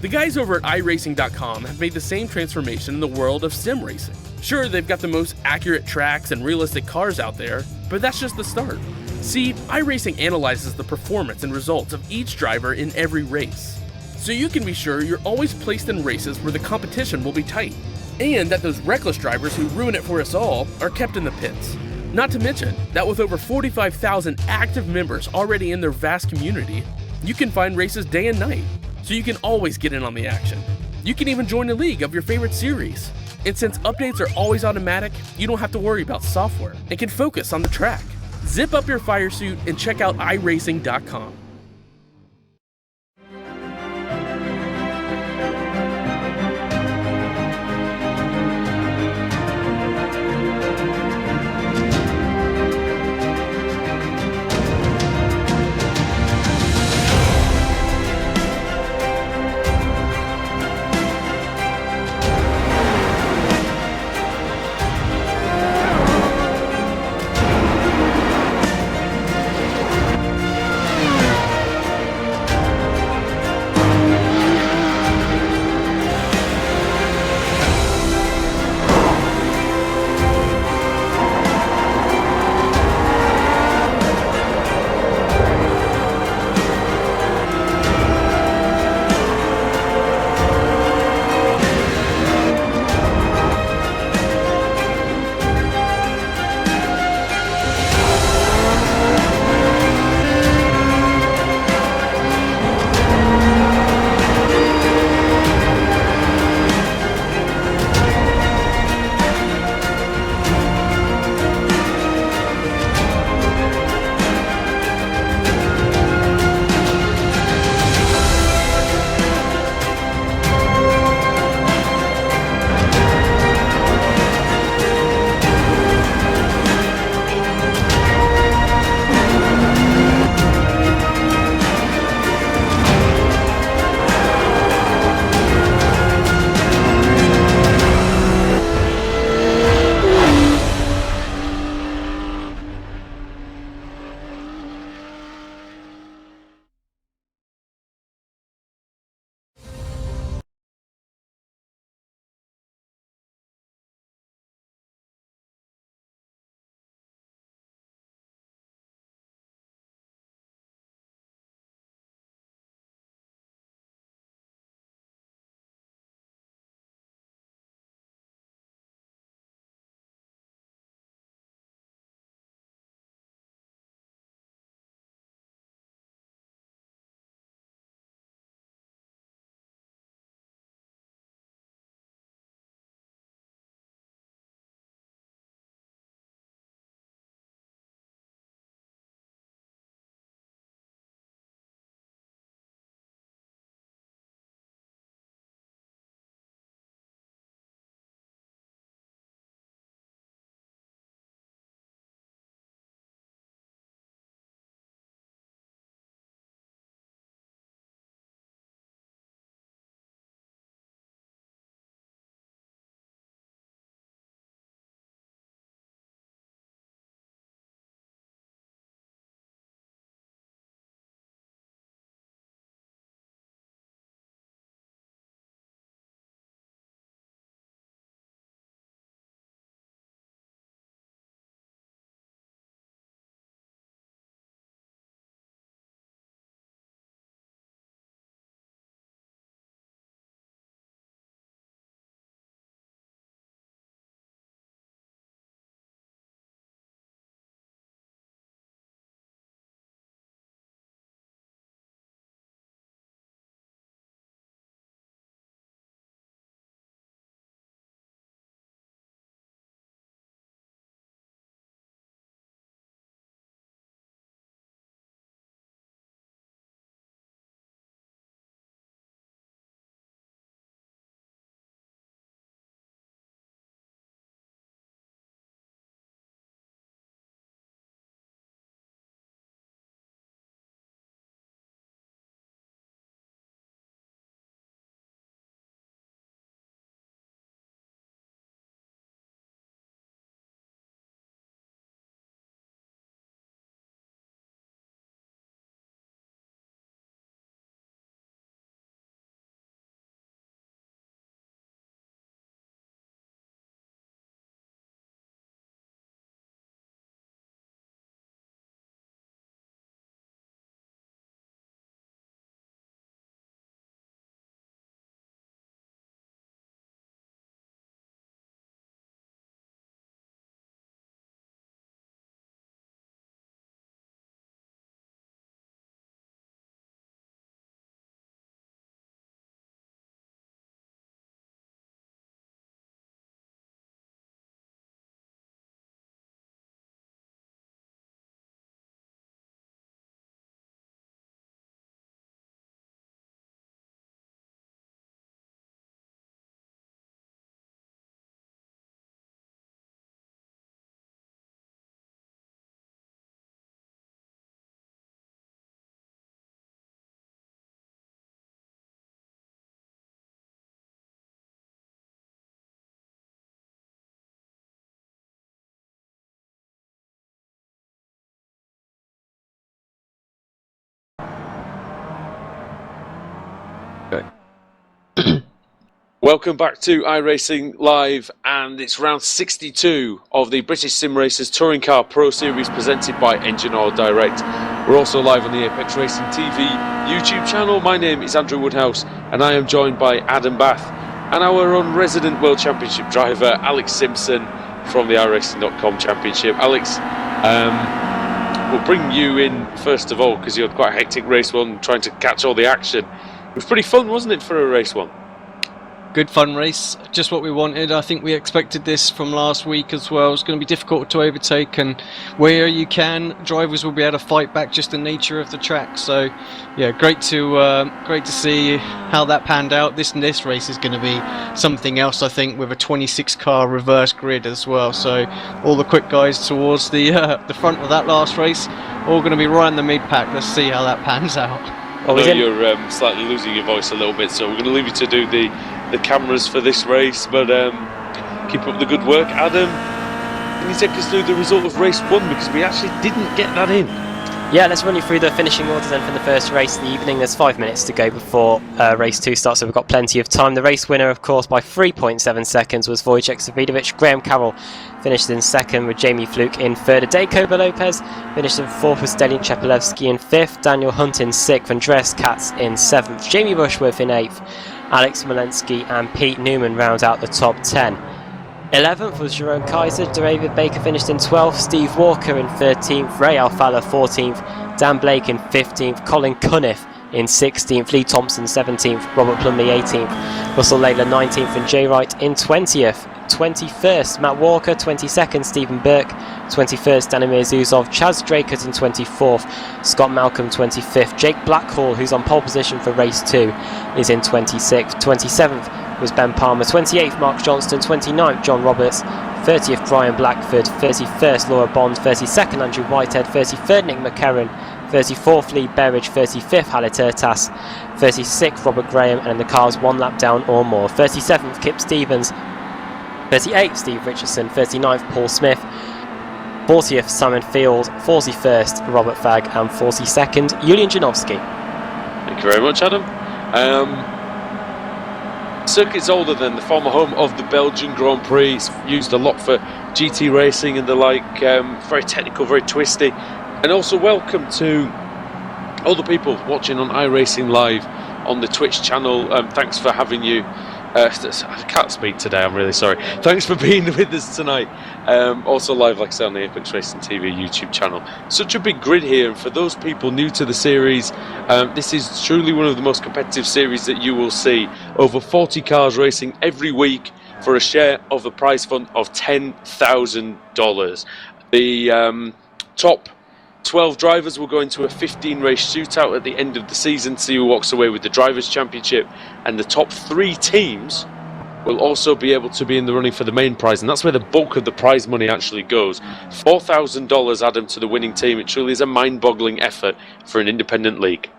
The guys over at iRacing.com have made the same transformation in the world of sim racing. Sure, they've got the most accurate tracks and realistic cars out there, but that's just the start. See, iRacing analyzes the performance and results of each driver in every race, so you can be sure you're always placed in races where the competition will be tight, and that those reckless drivers who ruin it for us all are kept in the pits. Not to mention that with over 45,000 active members already in their vast community, you can find races day and night, so you can always get in on the action. You can even join a league of your favorite series. And since updates are always automatic, you don't have to worry about software and can focus on the track. Zip up your fire suit and check out iRacing.com. Welcome back to iRacing Live, and it's round 62 of the British Sim Racers Touring Car Pro Series presented by Engine Oil Direct. We're also live on the Apex Racing TV YouTube channel. My name is Andrew Woodhouse, and I am joined by Adam Bath and our own resident World Championship driver, Alex Simpson, from the iRacing.com Championship. Alex, we'll bring you in first of all because you had quite a hectic race one, trying to catch all the action. It was pretty fun, wasn't it, for a race one? Good fun race, just what we wanted. I think we expected this from last week as well. It's going to be difficult to overtake, and where you can, drivers will be able to fight back, just the nature of the track. So yeah, great to see how that panned out. This race is going to be something else, I think, with a 26 car reverse grid as well. So all the quick guys towards the front of that last race, all going to be right in the mid pack. Let's see how that pans out. I know you're slightly losing your voice a little bit, so we're going to leave you to do the cameras for this race, but keep up the good work. Adam, can you take us through the result of race one, because we actually didn't get that in? Yeah, let's run you through the finishing order then for the first race of the evening. There's 5 minutes to go before race 2 starts, so we've got plenty of time. The race winner, of course, by 3.7 seconds was Wojciech Zawidovic. Graham Carroll finished in second, with Jamie Fluke in third. Jacobo Lopez finished in fourth, with Stelian Czepelewski in fifth. Daniel Hunt in sixth, Andreas Katz in seventh. Jamie Bushworth in eighth. Alex Malensky and Pete Newman round out the top 10. 11th was Jerome Kaiser. David Baker finished in 12th. Steve Walker in 13th. Ray Alfala 14th. Dan Blake in 15th. Colin Cunniff in 16th. Lee Thompson 17th. Robert Plumley 18th. Russell Layler 19th. And Jay Wright in 20th. 21st, Matt Walker. 22nd, Stephen Burke. 21st, Danimir Zuzov. Chaz Drakert in 24th. Scott Malcolm 25th. Jake Blackhall, who's on pole position for race 2, is in 26th. 27th was Ben Palmer. 28th, Mark Johnston. 29th, John Roberts. 30th, Brian Blackford. 31st, Laura Bond. 32nd, Andrew Whitehead. 33rd, Nick McCarron. 34th, Lee Berridge. 35th, Halit Ertas. 36th, Robert Graham, and the cars 1 lap down or more. 37th, Kip Stevens. 38th, Steve Richardson. 39th, Paul Smith. 40th, Simon Field. 41st, Robert Fagg. And 42nd, Julian Janowski. Thank you very much, Adam. Circuit Zolder, then, the former home of the Belgian Grand Prix, used a lot for GT racing and the like. Very technical, very twisty. And also welcome to all the people watching on iRacing Live on the Twitch channel. Thanks for having you. I can't speak today, I'm really sorry. Thanks for being with us tonight. Also live, like I said, on the Apex Racing TV YouTube channel. Such a big grid here, and for those people new to the series, this is truly one of the most competitive series that you will see. Over 40 cars racing every week for a share of the prize fund of $10,000. The top 12 drivers will go into a 15-race shootout at the end of the season to see who walks away with the Drivers' Championship, and the top 3 teams will also be able to be in the running for the main prize, and that's where the bulk of the prize money actually goes. $4,000, Adam, to the winning team. It truly is a mind-boggling effort for an independent league.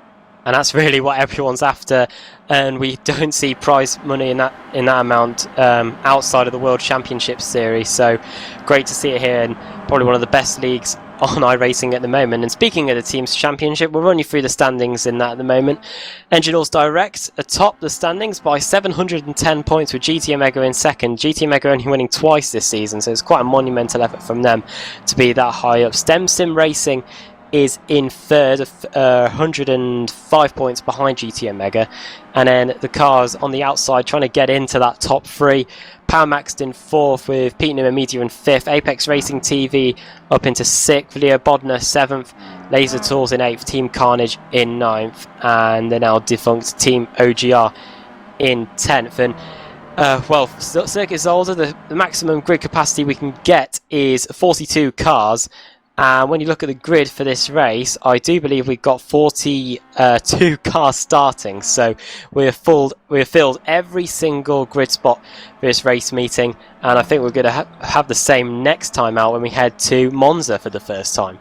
And that's really what everyone's after, and we don't see prize money in that amount outside of the World Championship Series, so great to see it here, and probably one of the best leagues on iRacing at the moment. And speaking of the Teams Championship, we'll run you through the standings in that at the moment. Engine Oils Direct atop the standings by 710 points, with GT Omega in second. GT Omega only winning twice this season, so it's quite a monumental effort from them to be that high up. Stem Sim Racing is in third, 105 points behind GT Omega, and then the cars on the outside trying to get into that top 3. Power Maxed in fourth, with Pete Newman Media in fifth. Apex Racing TV up into sixth. Leo Bodner 7th. Laser Tools in 8th. Team Carnage in 9th. And the now defunct Team OGR in 10th. And Circuit Zolder, the maximum grid capacity we can get is 42 cars. And when you look at the grid for this race, I do believe we've got 42 cars starting. So we've filled every single grid spot for this race meeting. And I think we're going to have the same next time out when we head to Monza for the first time.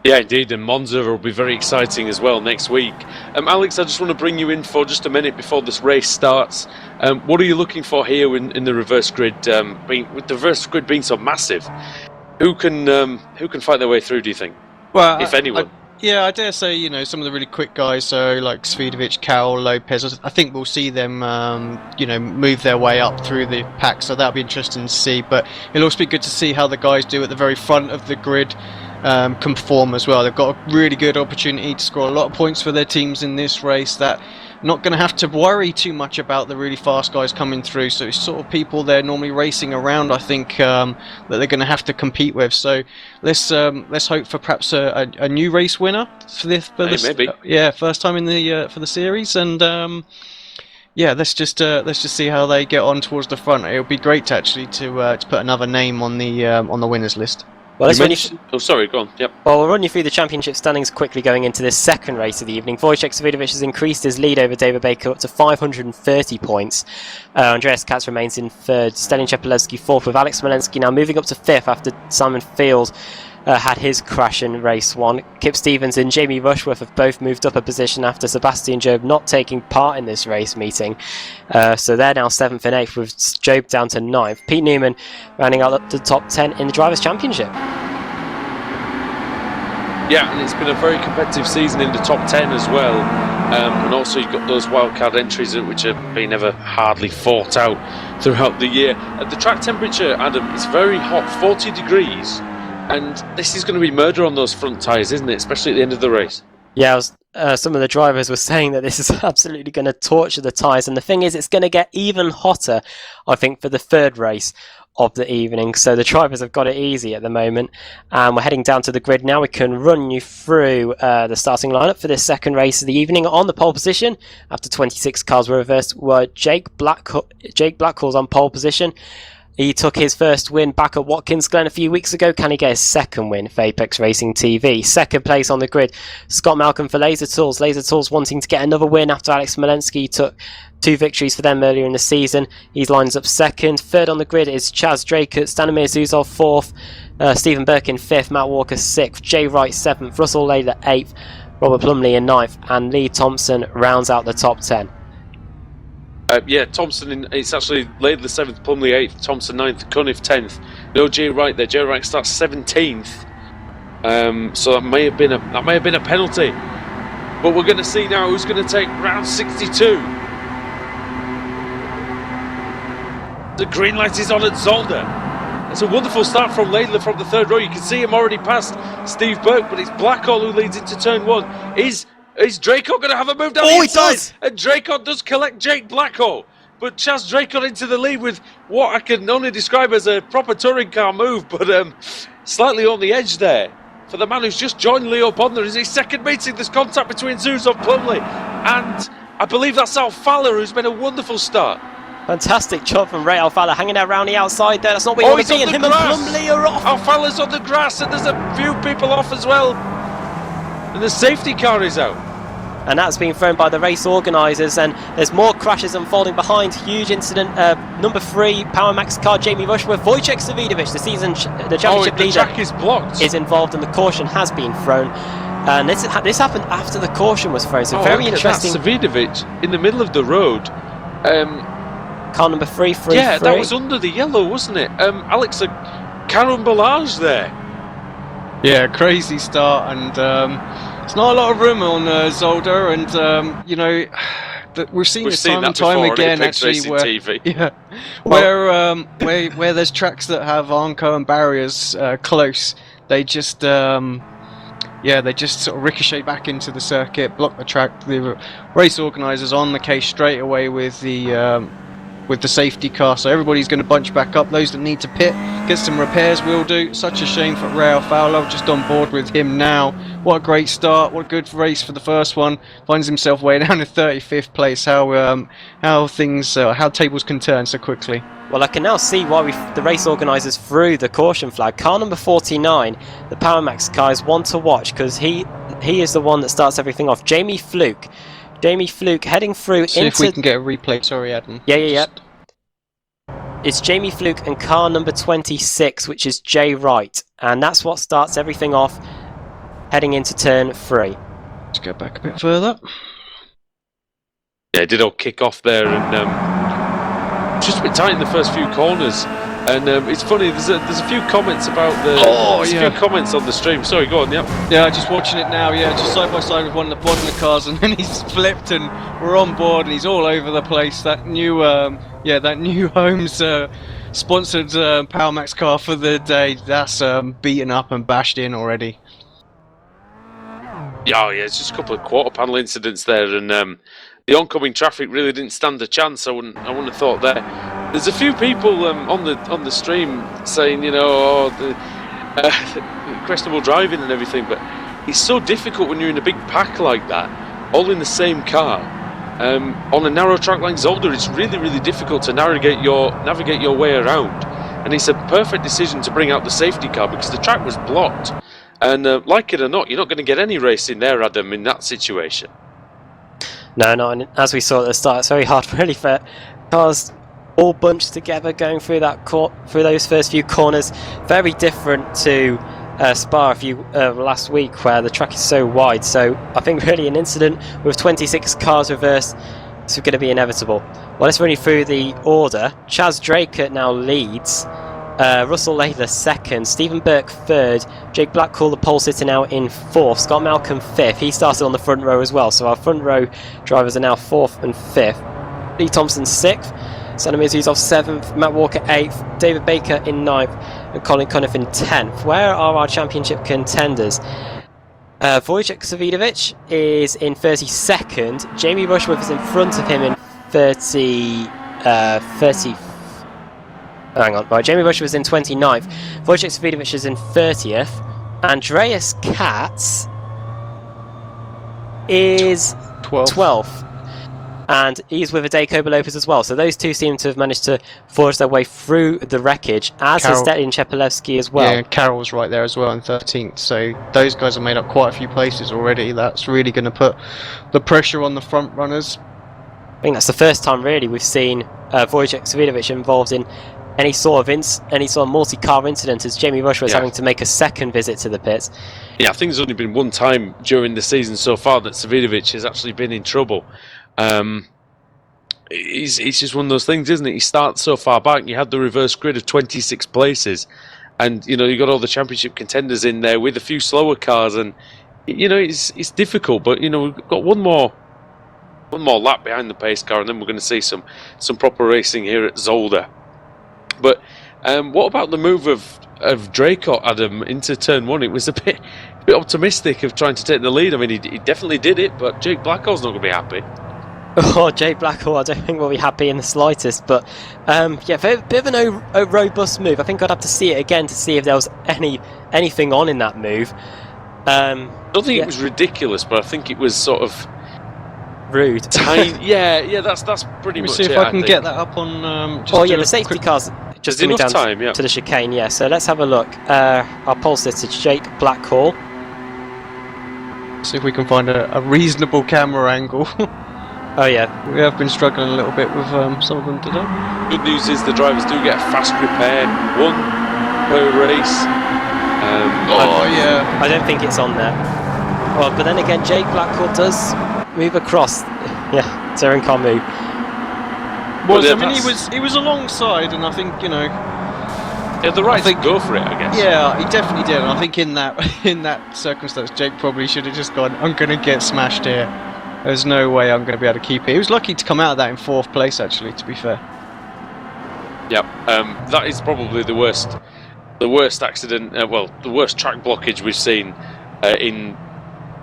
Yeah, indeed, and Monza will be very exciting as well next week. Alex, I just want to bring you in for just a minute before this race starts. What are you looking for here in the reverse grid, with the reverse grid being so massive? Who can fight their way through, do you think? Well, if anyone. Yeah, I dare say, some of the really quick guys, so like Svidovic, Carroll, Lopez, I think we'll see them, move their way up through the pack, so that'll be interesting to see. But it'll also be good to see how the guys do at the very front of the grid can perform as well. They've got a really good opportunity to score a lot of points for their teams in this race, that not going to have to worry too much about the really fast guys coming through. So it's sort of people they're normally racing around, I think, that they're going to have to compete with. So let's hope for perhaps a new race winner for this. Maybe. First time in the for the series, and let's just see how they get on towards the front. It'll be great to actually to put another name on the winners list. Well, sorry, go on. Yep. Well, we'll run you through the championship standings quickly going into this second race of the evening. Wojciech Svidovic has increased his lead over David Baker up to 530 points. Andreas Katz remains in third. Stelin Chepelevsky fourth, with Alex Smolensky now moving up to fifth after Simon Field had his crash in race one. Kip Stevens and Jamie Rushworth have both moved up a position after Sebastian Job not taking part in this race meeting. So they're now 7th and 8th, with Job down to 9th. Pete Newman rounding out the top 10 in the Drivers' Championship. Yeah, and it's been a very competitive season in the top 10 as well. And also you've got those wildcard entries which have been ever hardly fought out throughout the year. The track temperature, Adam, is very hot, 40 degrees. And this is going to be murder on those front tyres, isn't it? Especially at the end of the race. Yeah, some of the drivers were saying that this is absolutely going to torture the tyres. And the thing is, it's going to get even hotter, I think, for the third race of the evening. So the drivers have got it easy at the moment. And we're heading down to the grid now. We can run you through the starting lineup for this second race of the evening. On the pole position, after 26 cars were reversed, were Jake Blackhall's on pole position. He took his first win back at Watkins Glen a few weeks ago. Can he get his second win for Apex Racing TV? Second place on the grid, Scott Malcolm for Laser Tools. Laser Tools wanting to get another win after Alex Smolensky took 2 victories for them earlier in the season. He lines up second. Third on the grid is Chaz Drake, Stanimir Zuzov fourth, Stephen Birkin fifth, Matt Walker sixth, Jay Wright seventh, Russell Layler eighth, Robert Plumley in ninth, and Lee Thompson rounds out the top 10. Thompson, it's actually Laidler 7th, Plumley 8th, Thompson 9th, Cunniff 10th. No Jay Wright there. Jay Wright starts 17th. So that may have been a penalty. But we're going to see now who's going to take round 62. The green light is on at Zolder. It's a wonderful start from Laidler from the third row. You can see him already past Steve Burke, but it's Blackhall who leads into turn 1. Is Draco going to have a move down the inside? Does. And Draco does collect Jake Blackhall. But Chaz Draco into the lead with what I can only describe as a proper touring car move, but slightly on the edge there. For the man who's just joined Leo Bodner, is his second meeting. There's contact between Zuzov and Plumley. And I believe that's Alfala, who's been a wonderful start. Fantastic job from Ray Alfala, hanging out around the outside there. That's not where you want to be, and him and Plumley are off. Alfala's on the grass, and there's a few people off as well. And the safety car is out. And that's been thrown by the race organisers, and there's more crashes unfolding behind. Huge incident. Number 3 Power Max car, Jamie Rushworth. Wojciech Svidovic, the championship the leader, track is blocked. is involved, and the caution has been thrown. And this happened after the caution was thrown. So very interesting. That's Svidovic in the middle of the road. Car number 3. Yeah, that was under the yellow, wasn't it? Alex, a carambolage there. Yeah, crazy start, and there's not a lot of room on Zolder, and we've seen this time and time again, actually, where there's tracks that have Armco and barriers close, they just sort of ricochet back into the circuit, block the track. The race organisers on the case straight away with the safety car, so everybody's going to bunch back up. Those that need to pit, get some repairs, will do. Such a shame for Rael Fowler, just on board with him now. What a great start, what a good race for the first one. Finds himself way down in 35th place. How tables can turn so quickly. Well, I can now see why the race organisers threw the caution flag. Car number 49, the Power Max car, is one to watch, because he is the one that starts everything off. Jamie Fluke heading through See if we can get a replay. Sorry, Adam. Yeah. It's Jamie Fluke and car number 26, which is Jay Wright. And that's what starts everything off heading into turn 3. Let's go back a bit further. Yeah, it did all kick off there, and just a bit tight in the first few corners. And it's funny. There's a few comments about the. There's a few comments on the stream. Sorry, go on. Yep. Yeah, just watching it now. Yeah, just side by side with one of the cars, and then he's flipped, and we're on board, and he's all over the place. That new, that new Holmes sponsored Power Max car for the day. That's beaten up and bashed in already. Yeah, it's just a couple of quarter panel incidents there, and the oncoming traffic really didn't stand a chance. I wouldn't have thought there. There's a few people on the stream saying, the questionable driving and everything, but it's so difficult when you're in a big pack like that, all in the same car. On a narrow track like Zolder, it's really, really difficult to navigate your way around, and it's a perfect decision to bring out the safety car because the track was blocked. And like it or not, you're not going to get any racing there, Adam, in that situation. No, and as we saw at the start, it's very hard really for cars all bunched together going through through those first few corners. Very different to Spa last week, where the track is so wide. So I think really an incident with 26 cars reversed is going to be inevitable. Well, let's run you through the order. Chaz Draker now leads. Russell Laidler second, Stephen Burke third, Jake Blackhall the pole sitter now in fourth, Scott Malcolm fifth. He started on the front row as well, so our front row drivers are now fourth and fifth. Lee Thompson sixth, Sanna Mizuzov seventh, Matt Walker eighth, David Baker in ninth, and Colin Cuniff in 10th. Where are our championship contenders? Wojciech Savidovic is in 32nd, Jamie Rushworth is in front of him in 30. Hang on, right, Jamie Rushworth is in 29th, Wojciech Savidovic is in 30th, Andreas Katz is 12th. And he's with Adeko Lopez as well. So those two seem to have managed to forge their way through the wreckage, as has Detlin Chepelevsky as well. Yeah, Carroll's right there as well in 13th. So those guys have made up quite a few places already. That's really going to put the pressure on the front runners. I think that's the first time really we've seen Wojciech Savidovic involved in any sort of multi-car incident, as Jamie Rushworth having to make a second visit to the pits. Yeah, I think there's only been one time during the season so far that Savidovic has actually been in trouble. It's just one of those things, isn't it? He starts so far back. You had the reverse grid of 26 places, and you got all the championship contenders in there with a few slower cars, and it's difficult. But we've got one more lap behind the pace car, and then we're going to see some proper racing here at Zolder. But what about the move of Dracot, Adam, into turn one? It was a bit optimistic of trying to take the lead. I mean, he definitely did it, but Jake Blackhall's not going to be happy. Oh, Jake Blackhall, I don't think will be happy in the slightest. But bit of a robust move. I think I'd have to see it again to see if there was anything on in that move. I don't think it was ridiculous, but I think it was sort of rude. Tiny. Yeah, that's pretty much it. See if I can get that up on. The safety car's just coming down time, to the chicane. Yeah, so let's have a look. Our pole sitter, Jake Blackhall. See if we can find a reasonable camera angle. Oh yeah, we have been struggling a little bit with some of them today. Good news is the drivers do get a fast repair, one per race. I don't think it's on there. Well, but then again, Jake Blackhall does move across. Yeah, Darren can't move. Well, he was alongside, and I think he had the right to go for it, I guess. Yeah, he definitely did. And I think in that circumstance, Jake probably should have just gone, I'm going to get smashed here. There's no way I'm going to be able to keep it. He was lucky to come out of that in 4th place, actually, to be fair. Yeah, that is probably the worst accident, the worst track blockage we've seen in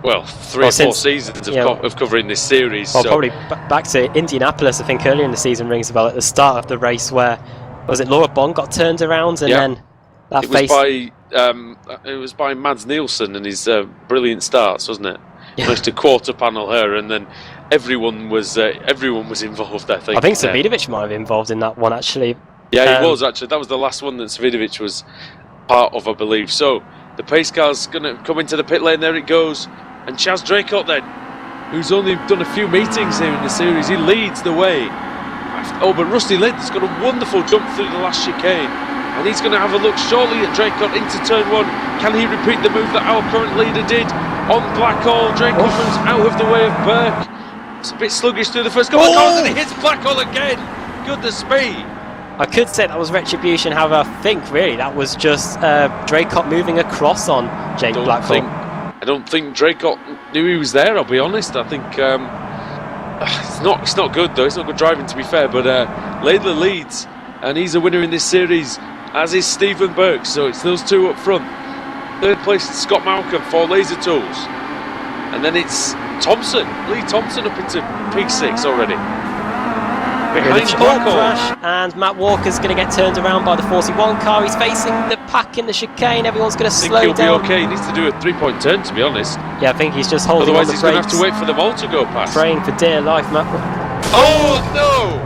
3 or 4 seasons of covering this series. Well, probably back to Indianapolis, I think earlier in the season rings a bell at the start of the race where, was it Laura Bond got turned around and then that it was by Mads Nielsen and his brilliant starts, wasn't it? Managed to quarter panel her, and then everyone was involved. I think Savidovic might have been involved in that one actually. Yeah, he was actually. That was the last one that Savidovic was part of, I believe. So the pace car's going to come into the pit lane. There it goes, and Chaz Dracot then, who's only done a few meetings here in the series, he leads the way. But Rusty Linton's got a wonderful jump through the last chicane, and he's going to have a look surely at Dracot into turn 1. Can he repeat the move that our current leader did on Blackhall? Dracot moves out of the way of Burke. It's a bit sluggish through the first couple of corners, and he hits Blackhall again. Goodness me. I could say that was retribution, however, I think really that was just Draycott moving across on Jake Blackwell. I don't think Draycott knew he was there, I'll be honest. I think it's not good though, it's not good driving to be fair, but Laidler leads and he's a winner in this series, as is Stephen Burke, so it's those two up front. Third place is Scott Malcolm for Laser Tools, and then it's Lee Thompson up into P6 already. Behind Blackwell. Crash, and Matt Walker's going to get turned around by the 41 car. He's facing the pack in the chicane. Everyone's going to slow down. I think he'll be okay. He needs to do a 3-point turn, to be honest. Yeah, I think he's just holding Otherwise on the he's brakes. going to have to wait for them all to go past. Praying for dear life, Matt. Oh no!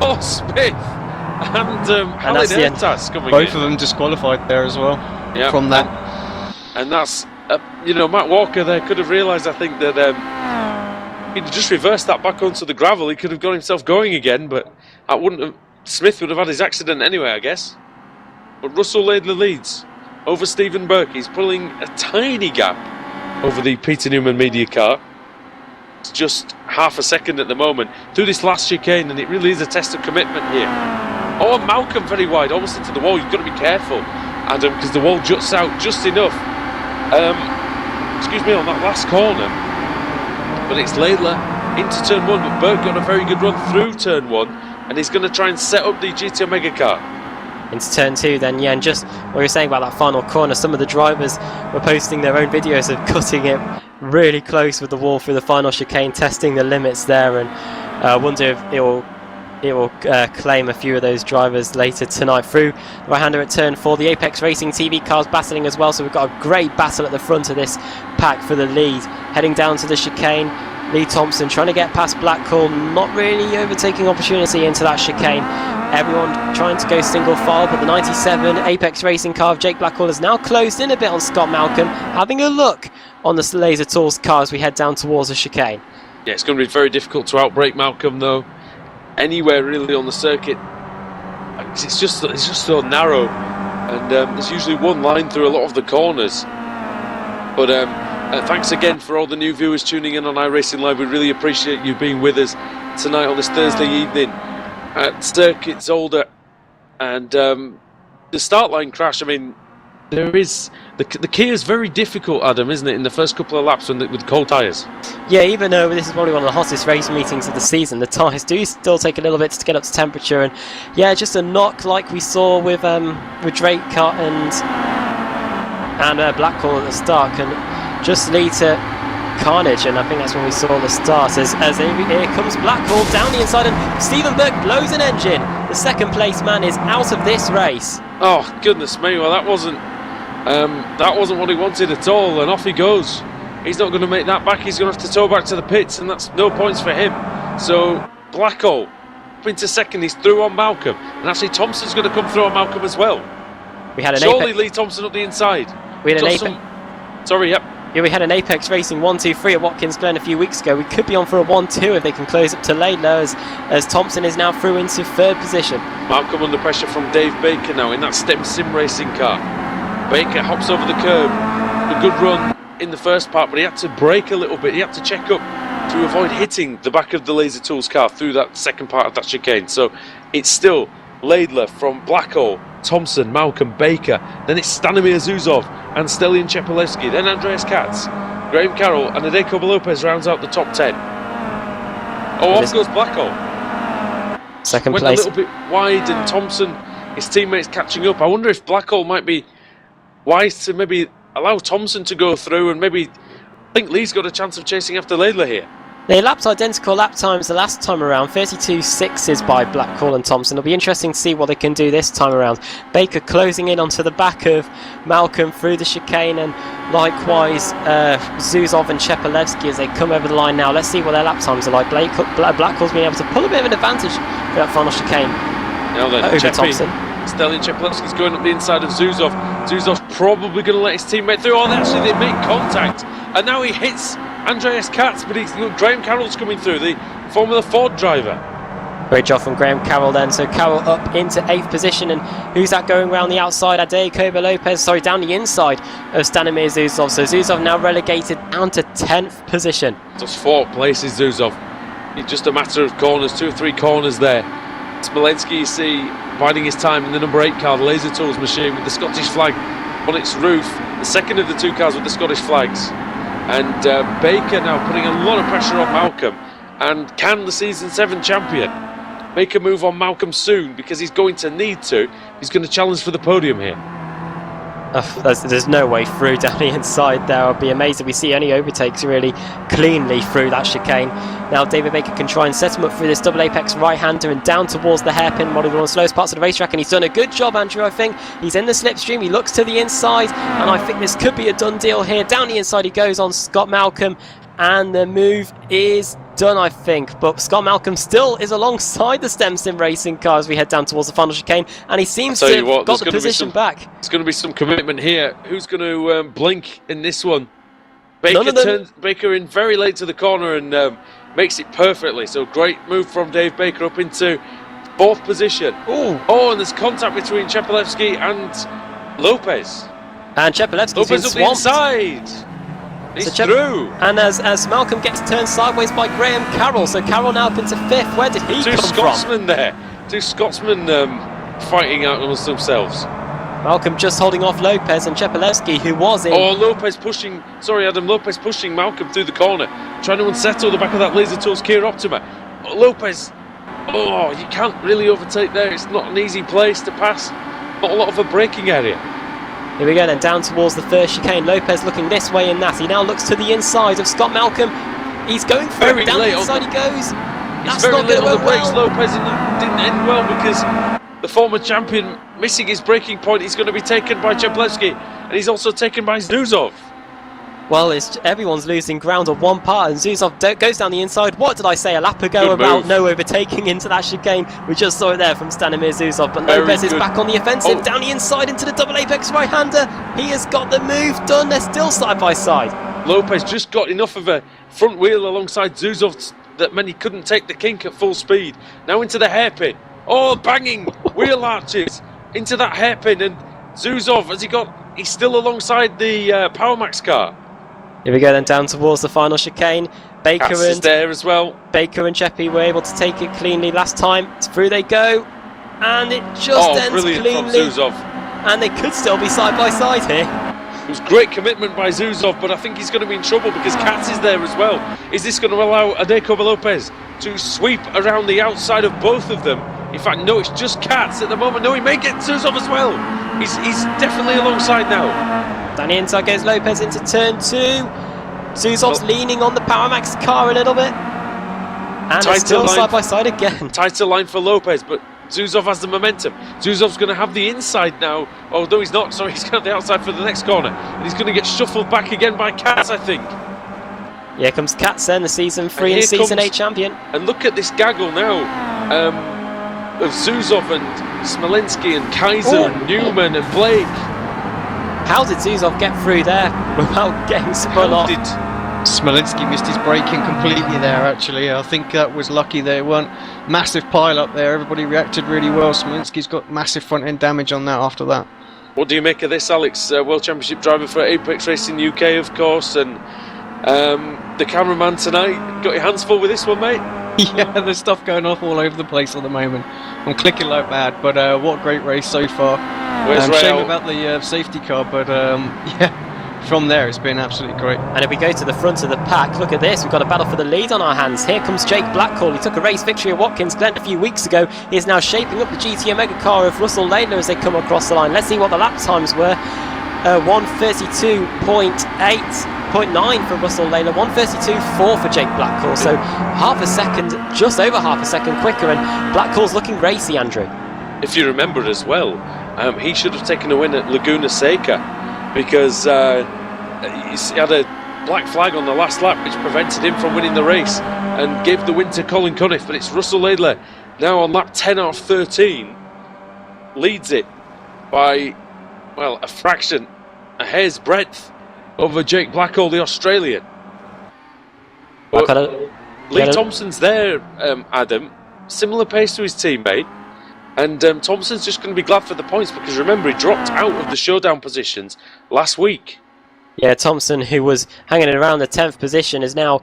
Oh, Smith and that's the end. Hurtas coming Both in. of them disqualified there as well. Yeah, from that. And that's Matt Walker there could have realised, I think, that he'd just reversed that back onto the gravel. He could have got himself going again, but that wouldn't have. Smith would have had his accident anyway, I guess. But Russell Laidler leads over Stephen Burke. He's pulling a tiny gap over the Peter Newman media car. It's just half a second at the moment through this last chicane, and it really is a test of commitment here. Oh, and Malcolm very wide, almost into the wall. You've got to be careful, Adam, because the wall juts out just enough. Excuse me, on that last corner. But it's Laidler into turn 1, but Burke got a very good run through turn 1, and he's going to try and set up the GT Omega car. Into turn 2 then, yeah, and just what you were saying about that final corner, some of the drivers were posting their own videos of cutting it really close with the wall through the final chicane, testing the limits there, and I wonder if it will claim a few of those drivers later tonight. Through the right-hander at turn 4, the Apex Racing TV cars battling as well, so we've got a great battle at the front of this pack for the lead. Heading down to the chicane, Lee Thompson trying to get past Blackwell, not really overtaking opportunity into that chicane. Everyone trying to go single file, but the 97 Apex Racing car of Jake Blackwell has now closed in a bit on Scott Malcolm, having a look on the Laser Tools car as we head down towards the chicane. Yeah, it's going to be very difficult to outbrake Malcolm though, anywhere really on the circuit. It's just so narrow, and there's usually one line through a lot of the corners. But thanks again for all the new viewers tuning in on iRacing Live. We really appreciate you being with us tonight on this Thursday evening at Circuit Zolder. And the start line crash, I mean, there is the key is very difficult, Adam, isn't it, in the first couple of laps with cold tyres? Yeah, even though this is probably one of the hottest race meetings of the season, the tyres do still take a little bit to get up to temperature, and yeah, just a knock like we saw with Draycott and Blackwell at the start can just lead to carnage, and I think that's when we saw the start as here comes Blackwell down the inside, and Stephen Burke blows an engine. The second place man is out of this race. Oh goodness me! Well, that wasn't what he wanted at all, and off he goes. He's not going to make that back. He's going to have to tow back to the pits, and that's no points for him. So Blackwell up into second. He's through on Malcolm, and actually Thompson's going to come through on Malcolm as well. We had an surely Lee Thompson up the inside. We had we had an Apex Racing 1-2-3 at Watkins Glen a few weeks ago. We could be on for a 1-2 if they can close up to Laidler, as Thompson is now through into third position. Malcolm under pressure from Dave Baker now in that Stem Sim Racing car. Baker hops over the curb. A good run in the first part, but he had to brake a little bit. He had to check up to avoid hitting the back of the Laser Tools car through that second part of that chicane. So it's still Laidler from Blackwell, Thompson, Malcolm, Baker. Then it's Stanimir Zuzov and Stelian Chepelevsky. Then Andreas Katz, Graham Carroll and Adeko Lopez rounds out the top 10. Oh, off goes Blackwell. Second Went place. a little bit wide, and Thompson, his teammates catching up. I wonder if Blackwell might be wise to maybe allow Thompson to go through, and maybe I think Lee's got a chance of chasing after Laidler here. They lapped identical lap times the last time around, 32.6s by Blackwell and Thompson. It'll be interesting to see what they can do this time around. Baker closing in onto the back of Malcolm through the chicane, and likewise Zuzov and Chepelevsky as they come over the line now. Let's see what their lap times are like. Blackwell's been able to pull a bit of an advantage for that final chicane. Now then, over Thompson. Stelian Chepelevsky's going up the inside of Zuzov. Zuzov's probably going to let his teammate through. Oh, actually they make contact, and now he hits Andreas Katz, but Graham Carroll's coming through, the Formula Ford driver. Great job from Graham Carroll then. So Carroll up into 8th position, and who's that going around the outside? Adeko Lopez, down the inside of Stanimir Zuzov. So Zuzov now relegated down to 10th position. Just 4 places, Zuzov. It's just a matter of corners, 2 or 3 corners there Smolenski, you see, biding his time in the number 8 car, the Laser Tools machine with the Scottish flag on its roof. The second of the 2 cars with the Scottish flags. And Baker now putting a lot of pressure on Malcolm. And can the Season 7 champion make a move on Malcolm soon? Because he's going to need to. He's going to challenge for the podium here. There's no way through down the inside there. I'll be amazed if we see any overtakes really cleanly through that chicane. Now David Baker can try and set him up through this double apex right-hander and down towards the hairpin, one of the slowest parts of the racetrack, and he's done a good job, Andrew, I think. He's in the slipstream, he looks to the inside, and I think this could be a done deal here. Down the inside he goes on Scott Malcolm, and the move is done, I think. But Scott Malcolm still is alongside the Simpson racing car as we head down towards the final chicane, and he seems to have got the position back. There's going to be some commitment here. Who's going to blink in this one? Baker turns Baker in very late to the corner and makes it perfectly. So great move from Dave Baker up into 4th position. Ooh. Oh, and there's contact between Chepelevsky and Lopez. And Chepelevsky's Lopez been up the swamped. inside. He's through. And as Malcolm gets turned sideways by Graham Carroll, so Carroll now up into 5th. Where did he come from? 2 Scotsmen there. 2 Scotsmen fighting out amongst themselves. Malcolm just holding off Lopez and Chepelevsky, who was in... Oh, Lopez pushing... Sorry, Adam. Lopez pushing Malcolm through the corner, trying to unsettle the back of that Laser Tools Kia Optima. Lopez... Oh, you can't really overtake there. It's not an easy place to pass. Not a lot of a braking area. Here we go then, down towards the first chicane. Lopez looking this way and that. He now looks to the inside of Scott Malcolm. He's going through. Down the inside he goes. He's very late on the brakes, Lopez, and that didn't end well because the former champion missing his braking point. He's going to be taken by Chepelevsky, and he's also taken by Zuzov. Well, everyone's losing ground on one part, and Zuzov goes down the inside. What did I say a lap ago about no overtaking into that chicane? We just saw it there from Stanimir Zuzov, but Lopez is back on the offensive, down the inside into the double apex right-hander. He has got the move done. They're still side by side. Lopez just got enough of a front wheel alongside Zuzov that meant he couldn't take the kink at full speed. Now into the hairpin. Oh, banging wheel arches into that hairpin, and Zuzov, he's still alongside the Powermax car. Here we go then, down towards the final chicane. Baker is there as well. Baker and Cheppy were able to take it cleanly last time. Through they go, and it just ends cleanly. From Zuzov. And they could still be side by side here. It was great commitment by Zuzov, but I think he's going to be in trouble because Katz is there as well. Is this going to allow Adeko Lopez to sweep around the outside of both of them? In fact, no, it's just Katz at the moment. No, he may get Zuzov as well. He's definitely alongside now. Down the inside goes Lopez into turn 2. Zuzov's leaning on the Powermax car a little bit. And they're still side by side again. Tighter line for Lopez, but Zuzov has the momentum. Zuzov's going to have the inside now. Although he's not, sorry, he's got the outside for the next corner. And he's going to get shuffled back again by Katz, I think. Here comes Katz then, the Season 3 and Season 8 champion. And look at this gaggle now of Zuzov and Smolenski and Kaiser and Newman and Blake. How did Zuzov get through there without getting spun off? Smolenski missed his braking completely there, actually. I think that was lucky. There weren't massive pile up there. Everybody reacted really well. Smolenski's got massive front end damage on that after that. What do you make of this, Alex? World Championship driver for Apex Racing UK, of course, and the cameraman tonight. Got your hands full with this one, mate? Yeah, there's stuff going off all over the place at the moment. I'm clicking like mad, but what a great race so far. Shame about the safety car, but yeah, from there it's been absolutely great. And if we go to the front of the pack, look at this, we've got a battle for the lead on our hands. Here comes Jake Blackhall. He took a race victory at Watkins Glen a few weeks ago. He is now shaping up the GT Omega car of Russell Laidler as they come across the line. Let's see what the lap times were. 1:32.8.9 for Russell Laidler, 1:32.4 for Jake Blackhall, so half a second, just over half a second quicker, and Blackhall's looking racy, Andrew. If you remember as well, he should have taken a win at Laguna Seca because he had a black flag on the last lap which prevented him from winning the race and gave the win to Colin Cunniff, but it's Russell Laidler now on lap 10 out of 13, leads it by, well, a fraction, a hair's breadth over Jake Blackhall, the Australian. Lee Thompson's there, Adam, similar pace to his teammate, and Thompson's just going to be glad for the points because remember, he dropped out of the showdown positions last week. Yeah, Thompson, who was hanging around the 10th position, is now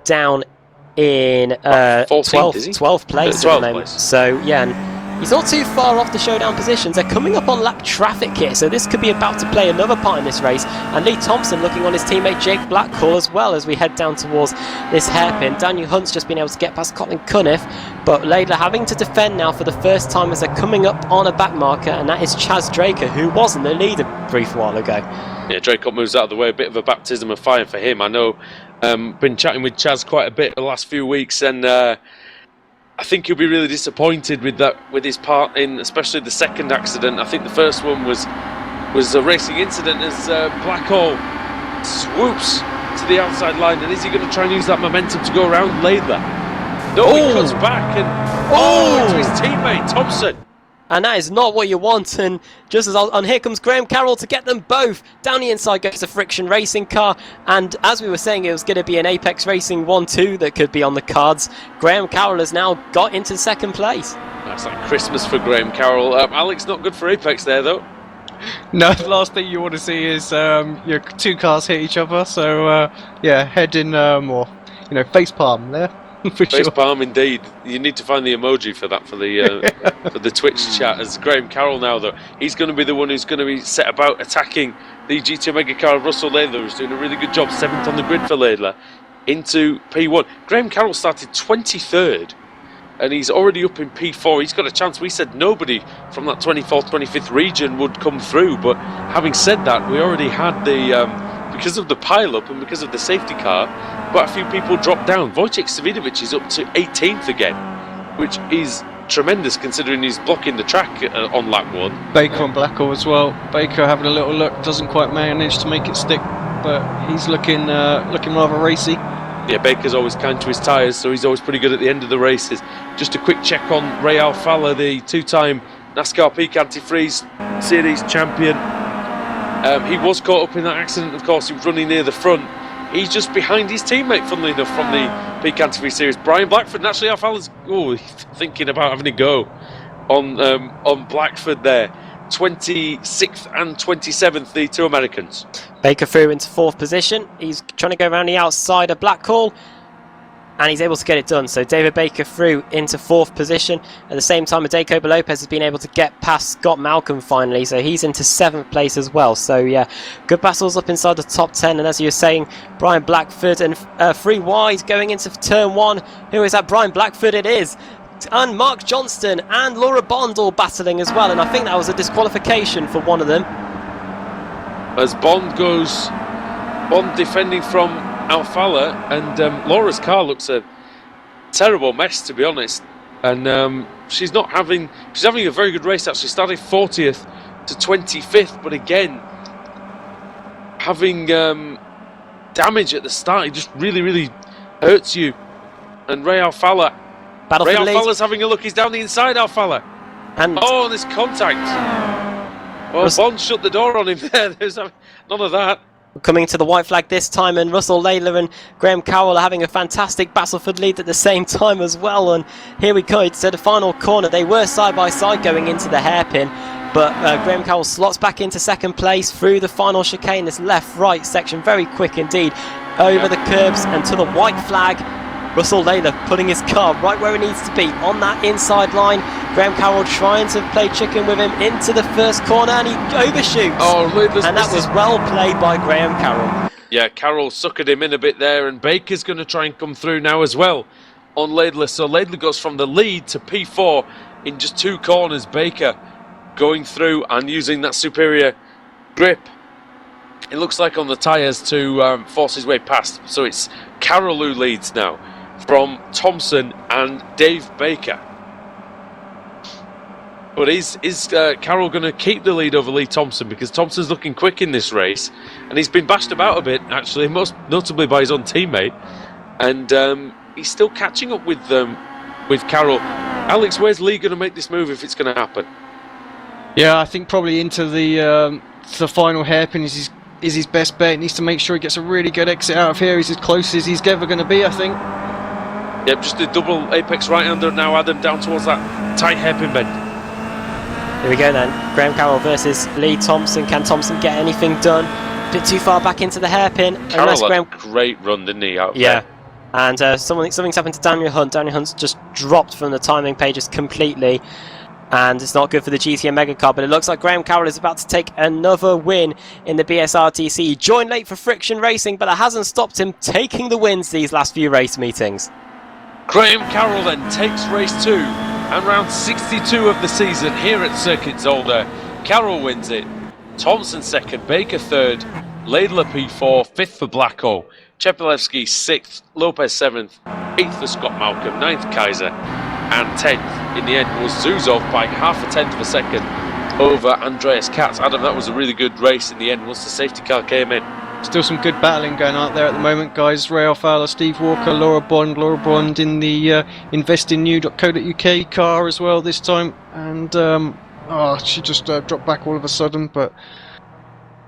down in 14th, is he? 12th place at 12th the moment. place. So, yeah, and he's not too far off the showdown positions. They're coming up on lap traffic here, so this could be about to play another part in this race. And Lee Thompson looking on his teammate Jake Blackhall as well as we head down towards this hairpin. Daniel Hunt's just been able to get past Colin Cunniff, but Laidler having to defend now for the first time as they're coming up on a back marker, and that is Chaz Draker, who was in the lead a brief while ago. Yeah, Drake moves out of the way, a bit of a baptism of fire for him. I know, been chatting with Chaz quite a bit the last few weeks, and I think he'll be really disappointed with his part in, especially the second accident. I think the first one was a racing incident as Blackhall swoops to the outside line, and is he going to try and use that momentum to go around Laidler? No, he cuts back and into his teammate Thompson. And that is not what you want, and just as and here comes Graham Carroll to get them both. Down the inside goes the Friction Racing car, and as we were saying, it was going to be an Apex Racing 1-2 that could be on the cards. Graham Carroll has now got into second place. That's like Christmas for Graham Carroll. Alex, not good for Apex there, though. No, the last thing you want to see is your two cars hit each other. So yeah, head in or face palm there. For Face sure. palm, indeed. You need to find the emoji for that for the Twitch chat. As Graham Carroll now, though, he's going to be the one who's going to be set about attacking the GT Omega car of Russell Laidler, who's doing a really good job, 7th on the grid for Laidler, into P1. Graham Carroll started 23rd, and he's already up in P4. He's got a chance. We said nobody from that 24th, 25th region would come through, but having said that, we already had the because of the pile-up and because of the safety car, quite a few people dropped down. Wojciech Savidovic is up to 18th again, which is tremendous considering he's blocking the track on lap 1. Baker on Blackhall as well. Baker having a little look, doesn't quite manage to make it stick, but he's looking rather racy. Yeah, Baker's always kind to his tyres, so he's always pretty good at the end of the races. Just a quick check on Ray Alfala, the two-time NASCAR Peak Anti-Freeze Series champion. He was caught up in that accident, of course. He was running near the front. He's just behind his teammate, funnily enough, from the Peak Anti-Freeze Series, Brian Blackford. And actually, Alfala's thinking about having a go on Blackford there. 26th and 27th, the two Americans. Baker through into 4th position. He's trying to go around the outside of Blackhall, and he's able to get it done. So David Baker through into 4th position. At the same time, Adeko Lopez has been able to get past Scott Malcolm finally, so he's into 7th place as well. So yeah, good battles up inside the top 10. And as you were saying, Brian Blackford and 3 wide going into turn 1. Who is that? Brian Blackford it is. And Mark Johnston and Laura Bond all battling as well. And I think that was a disqualification for one of them. As Bond defending from Alfala, and Laura's car looks a terrible mess, to be honest. And she's having a very good race actually, starting 40th to 25th, but again having damage at the start. It just really hurts you. And Ray Alfala's having a look. He's down the inside, Alfala. And this contact. Well, Bond shut the door on him there. There's none of that. Coming to the white flag this time, and Russell Laidler and Graham Carroll are having a fantastic battle for the lead at the same time as well. And here we go to the final corner. They were side by side going into the hairpin, but Graham Carroll slots back into second place through the final chicane, this left-right section, very quick indeed, over the curbs and to the white flag. Russell Laidler putting his car right where it needs to be on that inside line. Graham Carroll trying to play chicken with him into the first corner, and he overshoots. And that was well played by Graham Carroll. Yeah, Carroll suckered him in a bit there, and Baker's going to try and come through now as well on Laidler. So Laidler goes from the lead to P4 in just 2 corners. Baker going through and using that superior grip, it looks like, on the tyres to force his way past. So it's Carroll who leads now from Thompson and Dave Baker. But is Carroll going to keep the lead over Lee Thompson? Because Thompson's looking quick in this race, and he's been bashed about a bit, actually, most notably by his own teammate. And he's still catching up with Carroll. Alex, where's Lee going to make this move if it's going to happen? Yeah, I think probably into the final hairpin is his best bet. He needs to make sure he gets a really good exit out of here. He's as close as he's ever going to be, I think. Yep, just a double apex right-hander now, Adam, down towards that tight hairpin bend. Here we go then. Graham Carroll versus Lee Thompson. Can Thompson get anything done? A bit too far back into the hairpin. Carroll had a great run, didn't he? Out there? And something's happened to Daniel Hunt. Daniel Hunt's just dropped from the timing pages completely. And it's not good for the GTM Mega Car, but it looks like Graham Carroll is about to take another win in the BSRTC. He joined late for Friction Racing, but that hasn't stopped him taking the wins these last few race meetings. Graham Carroll then takes race 2 and round 62 of the season here at Circuit Zolder. Carroll wins it. Thompson second, Baker third, Laidler P4, fifth for Blacko, Chepelevsky sixth, Lopez seventh, eighth for Scott Malcolm, ninth Kaiser, and 10th in the end was Zuzov by half a tenth of a second over Andreas Katz. Adam, that was a really good race in the end once the safety car came in. Still some good battling going on out there at the moment, guys. Rail Fowler, Steve Walker, Laura Bond in the investinnew.co.uk car as well this time. And she just dropped back all of a sudden, but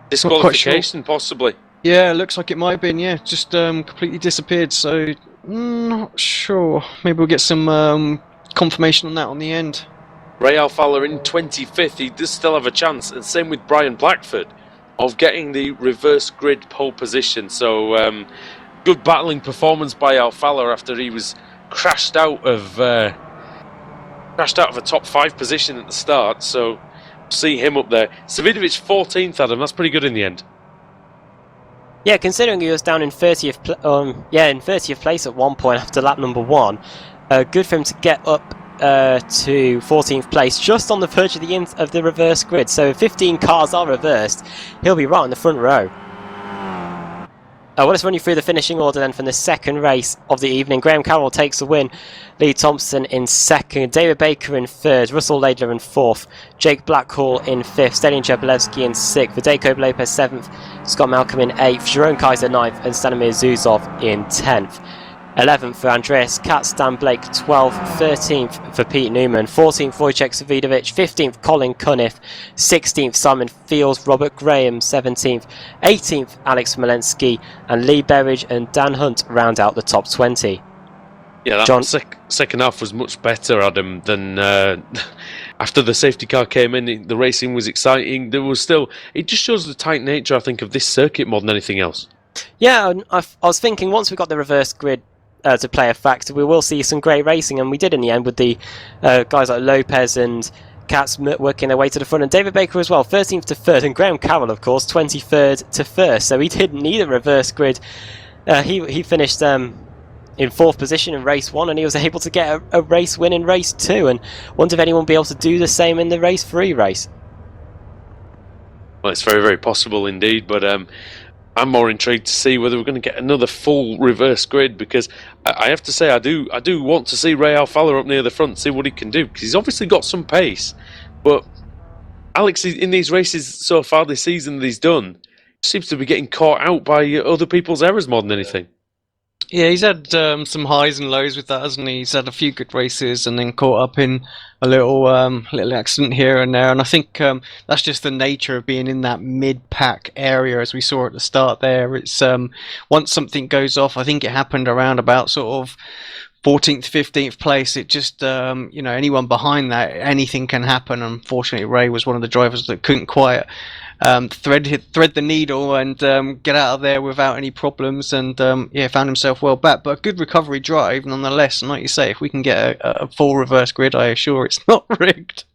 disqualification possibly. Yeah, looks like it might have been. Yeah, just completely disappeared. So not sure. Maybe we'll get some confirmation on that on the end. Ray Alfala in 25th, he does still have a chance, and same with Brian Blackford of getting the reverse grid pole position. So good battling performance by Alfala after he was crashed out of a top 5 position at the start. So see him up there. Savidovic 14th, Adam. That's pretty good in the end. Yeah, considering he was down in 30th, in 30th place at one point after lap number 1. Good for him to get up to 14th place, just on the verge of the reverse grid. So if 15 cars are reversed, he'll be right in the front row. Let's run you through the finishing order then from the second race of the evening. Graham Carroll takes the win, Lee Thompson in second, David Baker in third, Russell Laidler in fourth, Jake Blackhall in fifth, Stelian Chepelevsky in sixth, Vadeko Lopez seventh, Scott Malcolm in eighth, Jerome Kaiser ninth, and Stanimir Zuzov in 10th. 11th for Andreas Katz, Dan Blake 12th, 13th for Pete Newman, 14th Wojciech Savidovic, 15th Colin Cunniff, 16th Simon Fields, Robert Graham 17th, 18th Alex Smolensky, and Lee Berridge and Dan Hunt round out the top 20. Yeah, that second half was much better, Adam, than after the safety car came in. The racing was exciting. There was still, it just shows the tight nature, I think, of this circuit more than anything else. Yeah, I was thinking once we got the reverse grid to play a factor, we will see some great racing, and we did in the end with the guys like Lopez and Katz working their way to the front, and David Baker as well, 13th to 3rd, and Graham Carroll, of course, 23rd to 1st, so he didn't need a reverse grid. He finished in 4th position in race 1, and he was able to get a race win in race 2, and wonder if anyone will be able to do the same in the race 3 race. Well, it's very, very possible indeed, but I'm more intrigued to see whether we're going to get another full reverse grid, because I have to say I do want to see Ray Alfala up near the front, see what he can do, because he's obviously got some pace. But Alex, in these races so far this season that he's done, seems to be getting caught out by other people's errors more than anything. Yeah, he's had some highs and lows with that, hasn't he? He's had a few good races and then caught up in a little accident here and there. And I think that's just the nature of being in that mid-pack area, as we saw at the start there. It's once something goes off, I think it happened around about sort of 14th, 15th place. It just, anyone behind that, anything can happen. Unfortunately, Ray was one of the drivers that couldn't quite thread the needle and get out of there without any problems, and found himself well back. But a good recovery drive nonetheless, and like you say, if we can get a full reverse grid, I assure it's not rigged,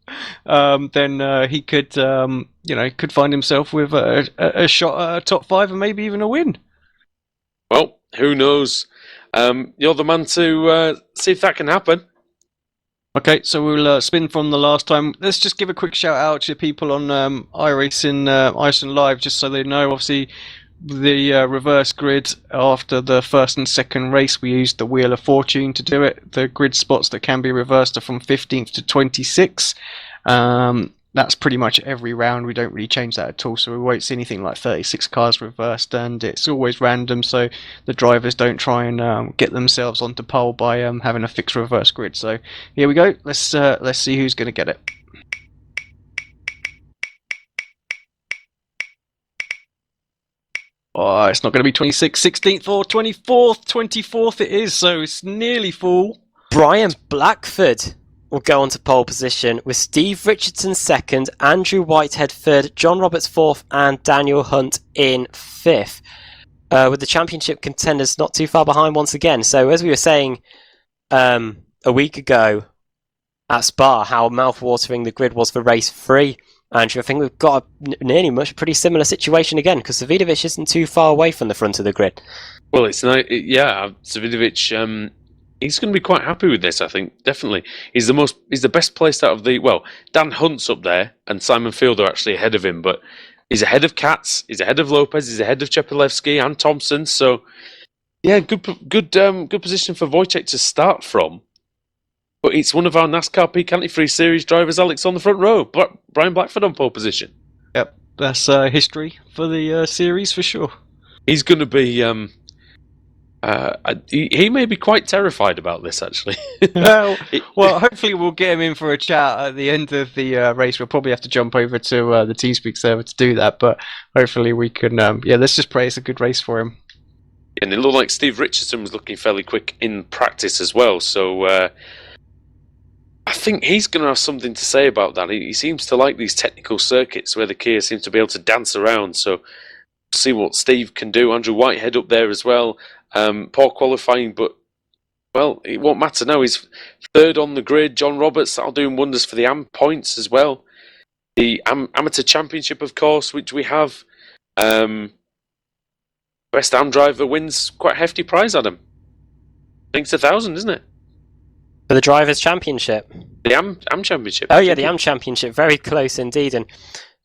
then he could could find himself with a shot at a top 5 and maybe even a win. Well, who knows? You're the man to see if that can happen. Okay, so we'll spin from the last time. Let's just give a quick shout out to people on iRacing Iceland Live, just so they know. Obviously, the reverse grid after the first and second race, we used the Wheel of Fortune to do it. The grid spots that can be reversed are from 15th to 26. That's pretty much every round. We don't really change that at all, so we won't see anything like 36 cars reversed, and it's always random, so the drivers don't try and get themselves onto pole by having a fixed reverse grid. So here we go. Let's see who's going to get it. Oh, it's not going to be 26th, 16th, or 24th. 24th it is, so it's nearly full. Brian Blackford will go on to pole position with Steve Richardson second, Andrew Whitehead third, John Roberts fourth, and Daniel Hunt in fifth. with the championship contenders not too far behind once again. So as we were saying a week ago at Spa, how mouth-watering the grid was for race 3, Andrew, I think we've got a pretty similar situation again, because Davidovich isn't too far away from the front of the grid. Well, it's nice. Yeah, Davidovich. He's going to be quite happy with this, I think. Definitely, he's the best placed out of the. Well, Dan Hunt's up there, and Simon Field are actually ahead of him, but he's ahead of Katz, he's ahead of Lopez, he's ahead of Chepelevsky and Thompson. So, yeah, good position for Wojciech to start from. But it's one of our NASCAR Peak Antifreeze Series drivers, Alex, on the front row. Brian Blackford on pole position. Yep, that's history for the series for sure. He's going to be. He may be quite terrified about this, actually. well, hopefully we'll get him in for a chat at the end of the race. We'll probably have to jump over to the TeamSpeak server to do that, but hopefully we can. Let's just pray it's a good race for him. And it looked like Steve Richardson was looking fairly quick in practice as well, so I think he's going to have something to say about that. He seems to like these technical circuits where the Kia seems to be able to dance around, so see what Steve can do. Andrew Whitehead up there as well. Poor qualifying, but well, it won't matter now. He's third on the grid. John Roberts, that'll do him wonders for the AM points as well. The Amateur Championship, of course, which we have. Best AM driver wins quite a hefty prize, Adam. I think it's 1,000, isn't it? For the Drivers' Championship. The AM Championship. Oh yeah, the AM Championship. Very close indeed. And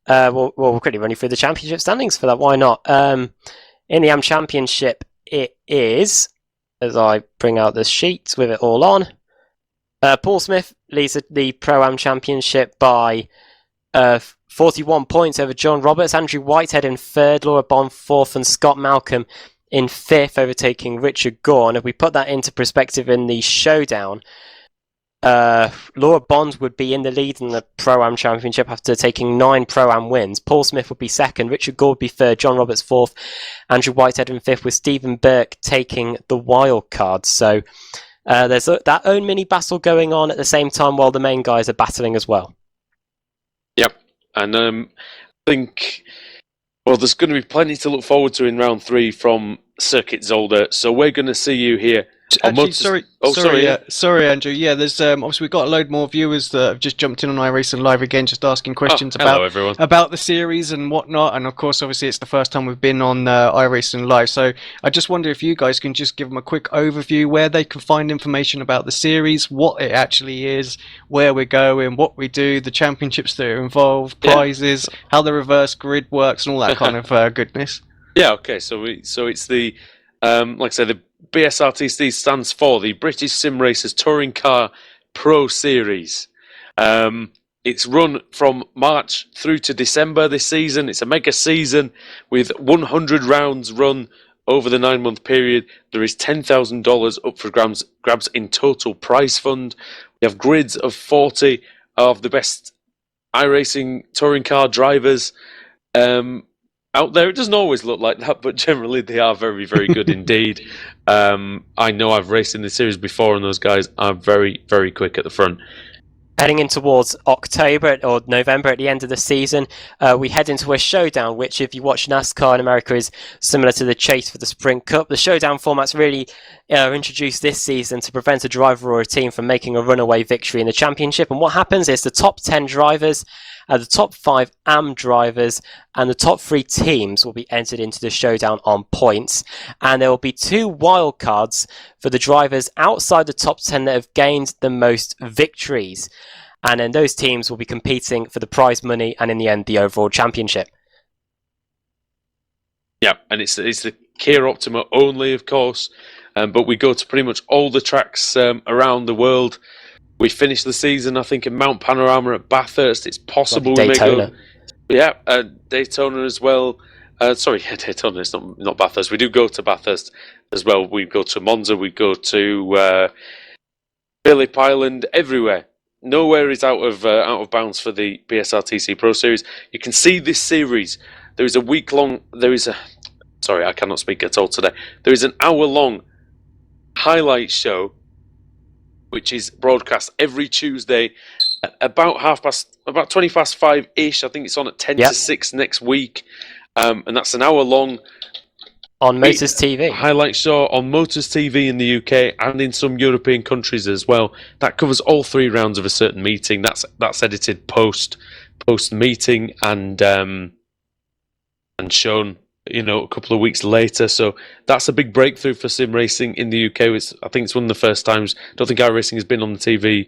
we'll quickly run you through the championship standings for that. Why not? In the AM Championship, it is, as I bring out the sheets with it all on, Paul Smith leads the Pro-Am Championship by 41 points over John Roberts. Andrew Whitehead in third, Laura Bond fourth, and Scott Malcolm in fifth, overtaking Richard Gore. And if we put that into perspective in the showdown, Laura Bond would be in the lead in the Pro-Am Championship after taking 9 Pro-Am wins. Paul Smith would be second, Richard Gore would be third, John Roberts fourth, Andrew Whitehead in fifth, with Stephen Burke taking the wild card. So there's that own mini battle going on at the same time while the main guys are battling as well. Yep, and I think, well, there's going to be plenty to look forward to in round 3 from Circuit Zolder, so we're going to see you here. Actually, sorry, Andrew. Yeah, there's obviously we've got a load more viewers that have just jumped in on iRacing Live again, just asking questions about the series and whatnot. And of course, obviously, it's the first time we've been on iRacing Live, so I just wonder if you guys can just give them a quick overview where they can find information about the series, what it actually is, where we're going, what we do, the championships that are involved, prizes, how the reverse grid works, and all that kind of goodness. Yeah. Okay. So it's the like I said, the BSRTC stands for the British Sim Racers Touring Car Pro Series. It's run from March through to December this season. It's a mega season with 100 rounds run over the 9-month period. There is $10,000 up for grabs in total prize fund. We have grids of 40 of the best iRacing touring car drivers out there. It doesn't always look like that, but generally they are very, very good indeed. I know I've raced in the series before, and those guys are very, very quick at the front. Heading in towards October or November at the end of the season, we head into a showdown, which, if you watch NASCAR in America, is similar to the chase for the Sprint Cup. The showdown format's really introduced this season to prevent a driver or a team from making a runaway victory in the championship. And what happens is the top 10 drivers, the top 5 AM drivers, and the top 3 teams will be entered into the showdown on points. And there will be 2 wildcards for the drivers outside the top 10 that have gained the most victories. And then those teams will be competing for the prize money and, in the end, the overall championship. Yeah, and it's the Kia Optima only, of course. But we go to pretty much all the tracks around the world. We finish the season, I think, in Mount Panorama at Bathurst. It's possible we may go. Yeah, Daytona as well. Daytona, it's not Bathurst. We do go to Bathurst as well. We go to Monza. We go to Phillip Island. Everywhere. Nowhere is out of bounds for the BSRTC Pro Series. You can see this series. There is a week-long. Sorry, I cannot speak at all today. There is an hour-long highlight show, which is broadcast every Tuesday at about 20 past 5-ish. I think it's on at 10 to 6 next week. And that's an hour long On Motors TV. Highlight show on Motors TV in the UK and in some European countries as well. That covers all 3 rounds of a certain meeting. That's edited post meeting and shown, a couple of weeks later. So that's a big breakthrough for sim racing in the UK. I think it's one of the first times. I don't think iRacing has been on the TV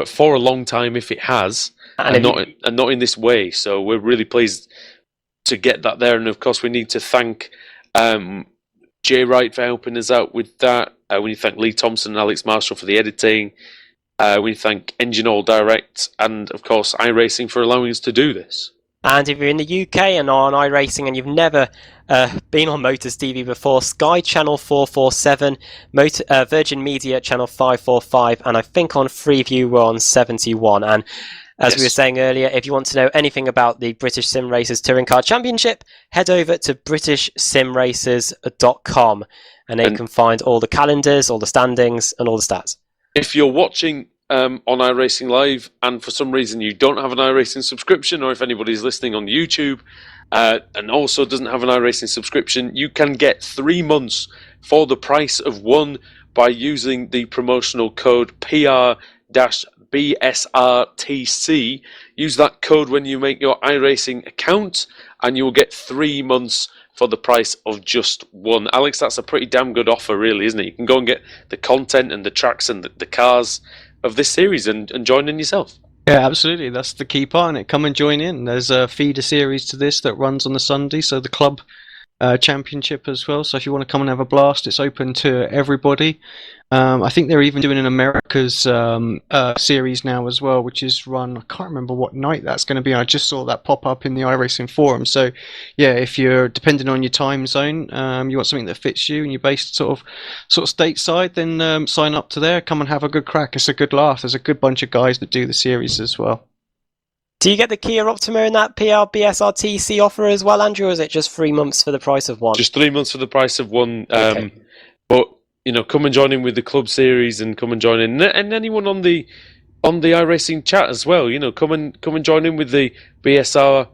for a long time, if it has, and not in this way. So we're really pleased to get that there. And of course, we need to thank Jay Wright for helping us out with that. We need to thank Lee Thompson and Alex Marshall for the editing. We need to thank Engine All Direct and, of course, iRacing for allowing us to do this. And if you're in the UK and are on iRacing and you've never been on Motors TV before, Sky Channel 447, Virgin Media Channel 545, and I think on Freeview we're on 71. And as we were saying earlier, if you want to know anything about the British Sim Racers Touring Car Championship, head over to BritishSimRacers.com and you can find all the calendars, all the standings, and all the stats. If you're watching on iRacing Live and for some reason you don't have an iRacing subscription, or if anybody's listening on YouTube and also doesn't have an iRacing subscription, you can get 3 months for the price of 1 by using the promotional code PR-BSRTC. Use that code when you make your iRacing account and you will get 3 months for the price of just 1. Alex, that's a pretty damn good offer, really, isn't it? You can go and get the content and the tracks and the cars of this series and join in yourself. Yeah, absolutely. That's the key part in it. Come and join in. There's a feeder series to this that runs on the Sunday, so the club championship as well. So if you want to come and have a blast, it's open to everybody. I think they're even doing an America's series now as well, which is run, I can't remember what night that's going to be. I just saw that pop up in the iRacing forum. So yeah, if you're depending on your time zone, you want something that fits you and you're based sort of stateside, then sign up to there. Come and have a good crack. It's a good laugh. There's a good bunch of guys that do the series as well. Do you get the Kia Optima in that PRBSRTC offer as well, Andrew, or is it just 3 months for the price of 1? Just 3 months for the price of 1. Okay. But come and join in with the club series, and come and join in, and anyone on the iRacing chat as well. Come and join in with the BSR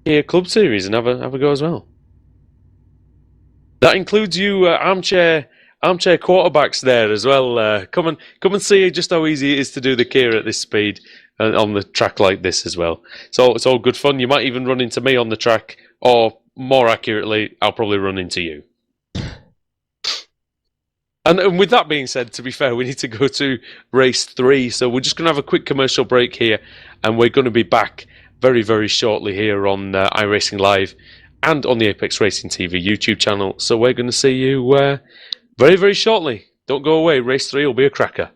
Kia Club series and have a go as well. That includes you, armchair quarterbacks there as well. Come and see just how easy it is to do the Kia at this speed on the track like this as well. So it's all good fun. You might even run into me on the track, or more accurately, I'll probably run into you. And with that being said, to be fair, we need to go to race 3. So we're just going to have a quick commercial break here, and we're going to be back very, very shortly here on iRacing Live and on the Apex Racing TV YouTube channel. So we're going to see you very, very shortly. Don't go away. Race 3 will be a cracker.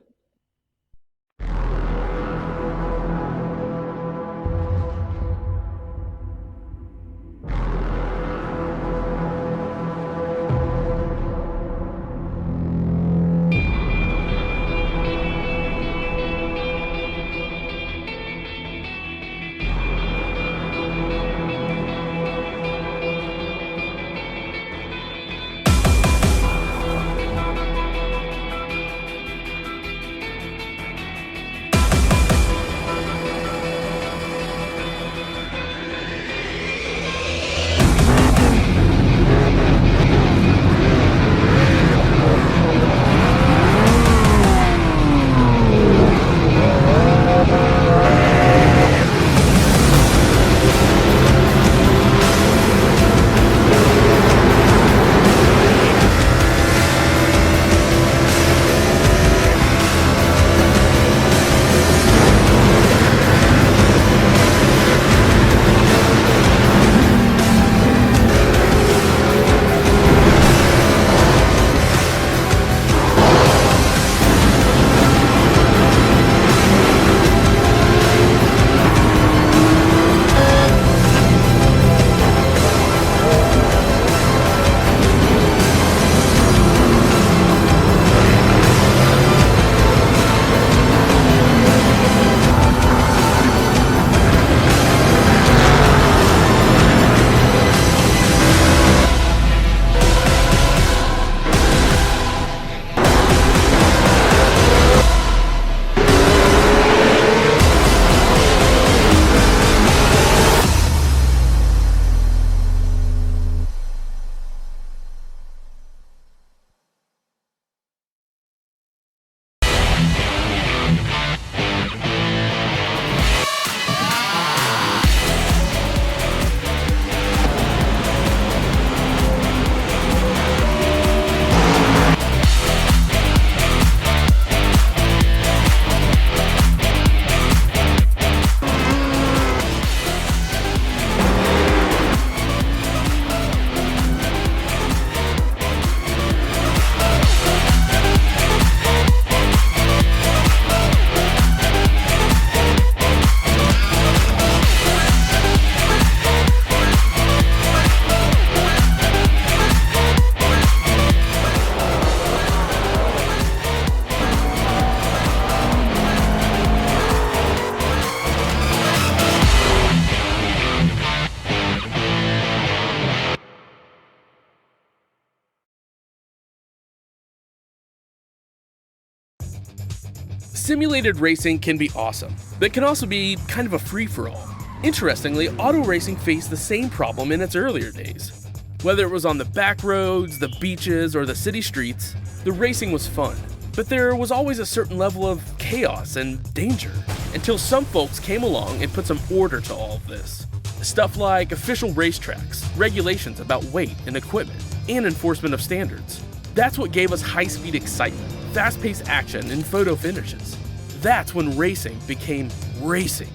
Simulated racing can be awesome, but it can also be kind of a free-for-all. Interestingly, auto racing faced the same problem in its earlier days. Whether it was on the back roads, the beaches, or the city streets, the racing was fun. But there was always a certain level of chaos and danger, until some folks came along and put some order to all of this. Stuff like official racetracks, regulations about weight and equipment, and enforcement of standards. That's what gave us high-speed excitement, fast-paced action, and photo finishes. That's when racing became racing.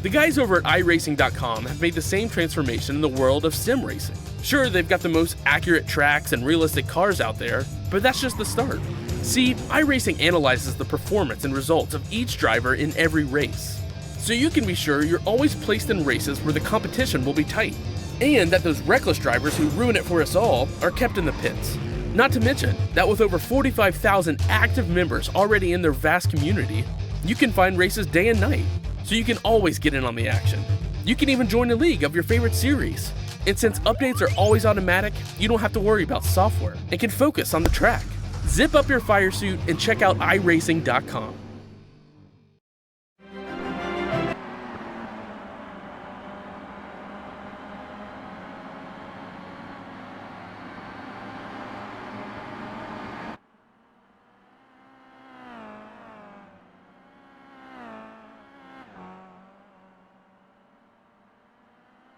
The guys over at iRacing.com have made the same transformation in the world of sim racing. Sure, they've got the most accurate tracks and realistic cars out there, but that's just the start. See, iRacing analyzes the performance and results of each driver in every race, so you can be sure you're always placed in races where the competition will be tight, and that those reckless drivers who ruin it for us all are kept in the pits. Not to mention that with over 45,000 active members already in their vast community, you can find races day and night, so you can always get in on the action. You can even join a league of your favorite series. And since updates are always automatic, you don't have to worry about software and can focus on the track. Zip up your fire suit and check out iRacing.com.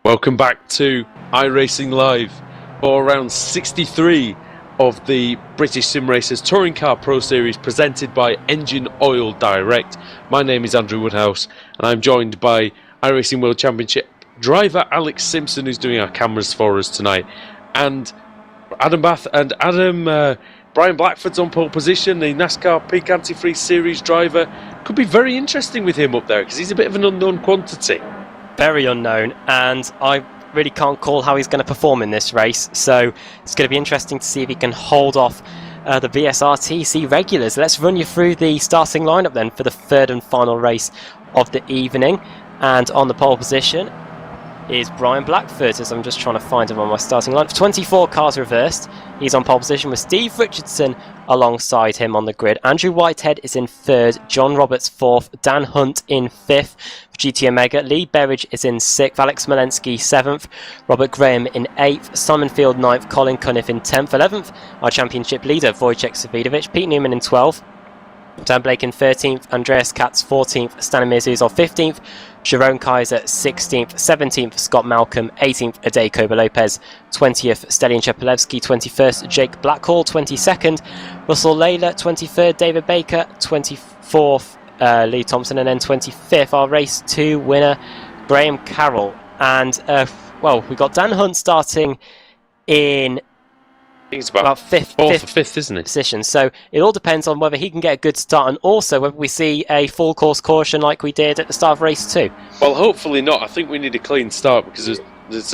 Welcome back to iRacing Live for round 63 of the British Sim Racers Touring Car Pro Series presented by Engine Oil Direct. My name is Andrew Woodhouse and I'm joined by iRacing World Championship driver Alex Simpson, who's doing our cameras for us tonight, and Adam Bath and Brian Blackford's on pole position, the NASCAR Peak Anti-Free Series driver. Could be very interesting with him up there because he's a bit of an unknown quantity. Very unknown, and I really can't call how he's going to perform in this race, so it's going to be interesting to see if he can hold off the BSRTC regulars. Let's run you through the starting lineup then for the third and final race of the evening. And on the pole position is Brian Blackford, as I'm just trying to find him on my starting lineup. 24 cars reversed. He's on pole position with Steve Richardson alongside him on the grid. Andrew Whitehead is in third, John Roberts fourth, Dan Hunt in fifth for GT Omega, Lee Berridge is in sixth, Alex Smolensky seventh, Robert Graham in eighth, Simon Field ninth, Colin Cunniff in 10th, 11th, our championship leader Wojciech Savidovic, Pete Newman in 12th, Dan Blake in 13th, Andreas Katz 14th, Stanimir Zuzov 15th, Jerome Kaiser 16th, 17th Scott Malcolm, 18th Adey Koba Lopez, 20th Stelian Chepelevsky, 21st Jake Blackhall, 22nd Russell Layla, 23rd David Baker, 24th Lee Thompson, and then 25th our race 2 winner Graham Carroll. And well, we got Dan Hunt starting in I think it's about fifth, fourth or fifth, isn't it? position. So it all depends on whether he can get a good start and also whether we see a full course caution like we did at the start of race 2. Well, hopefully not. I think we need a clean start because there's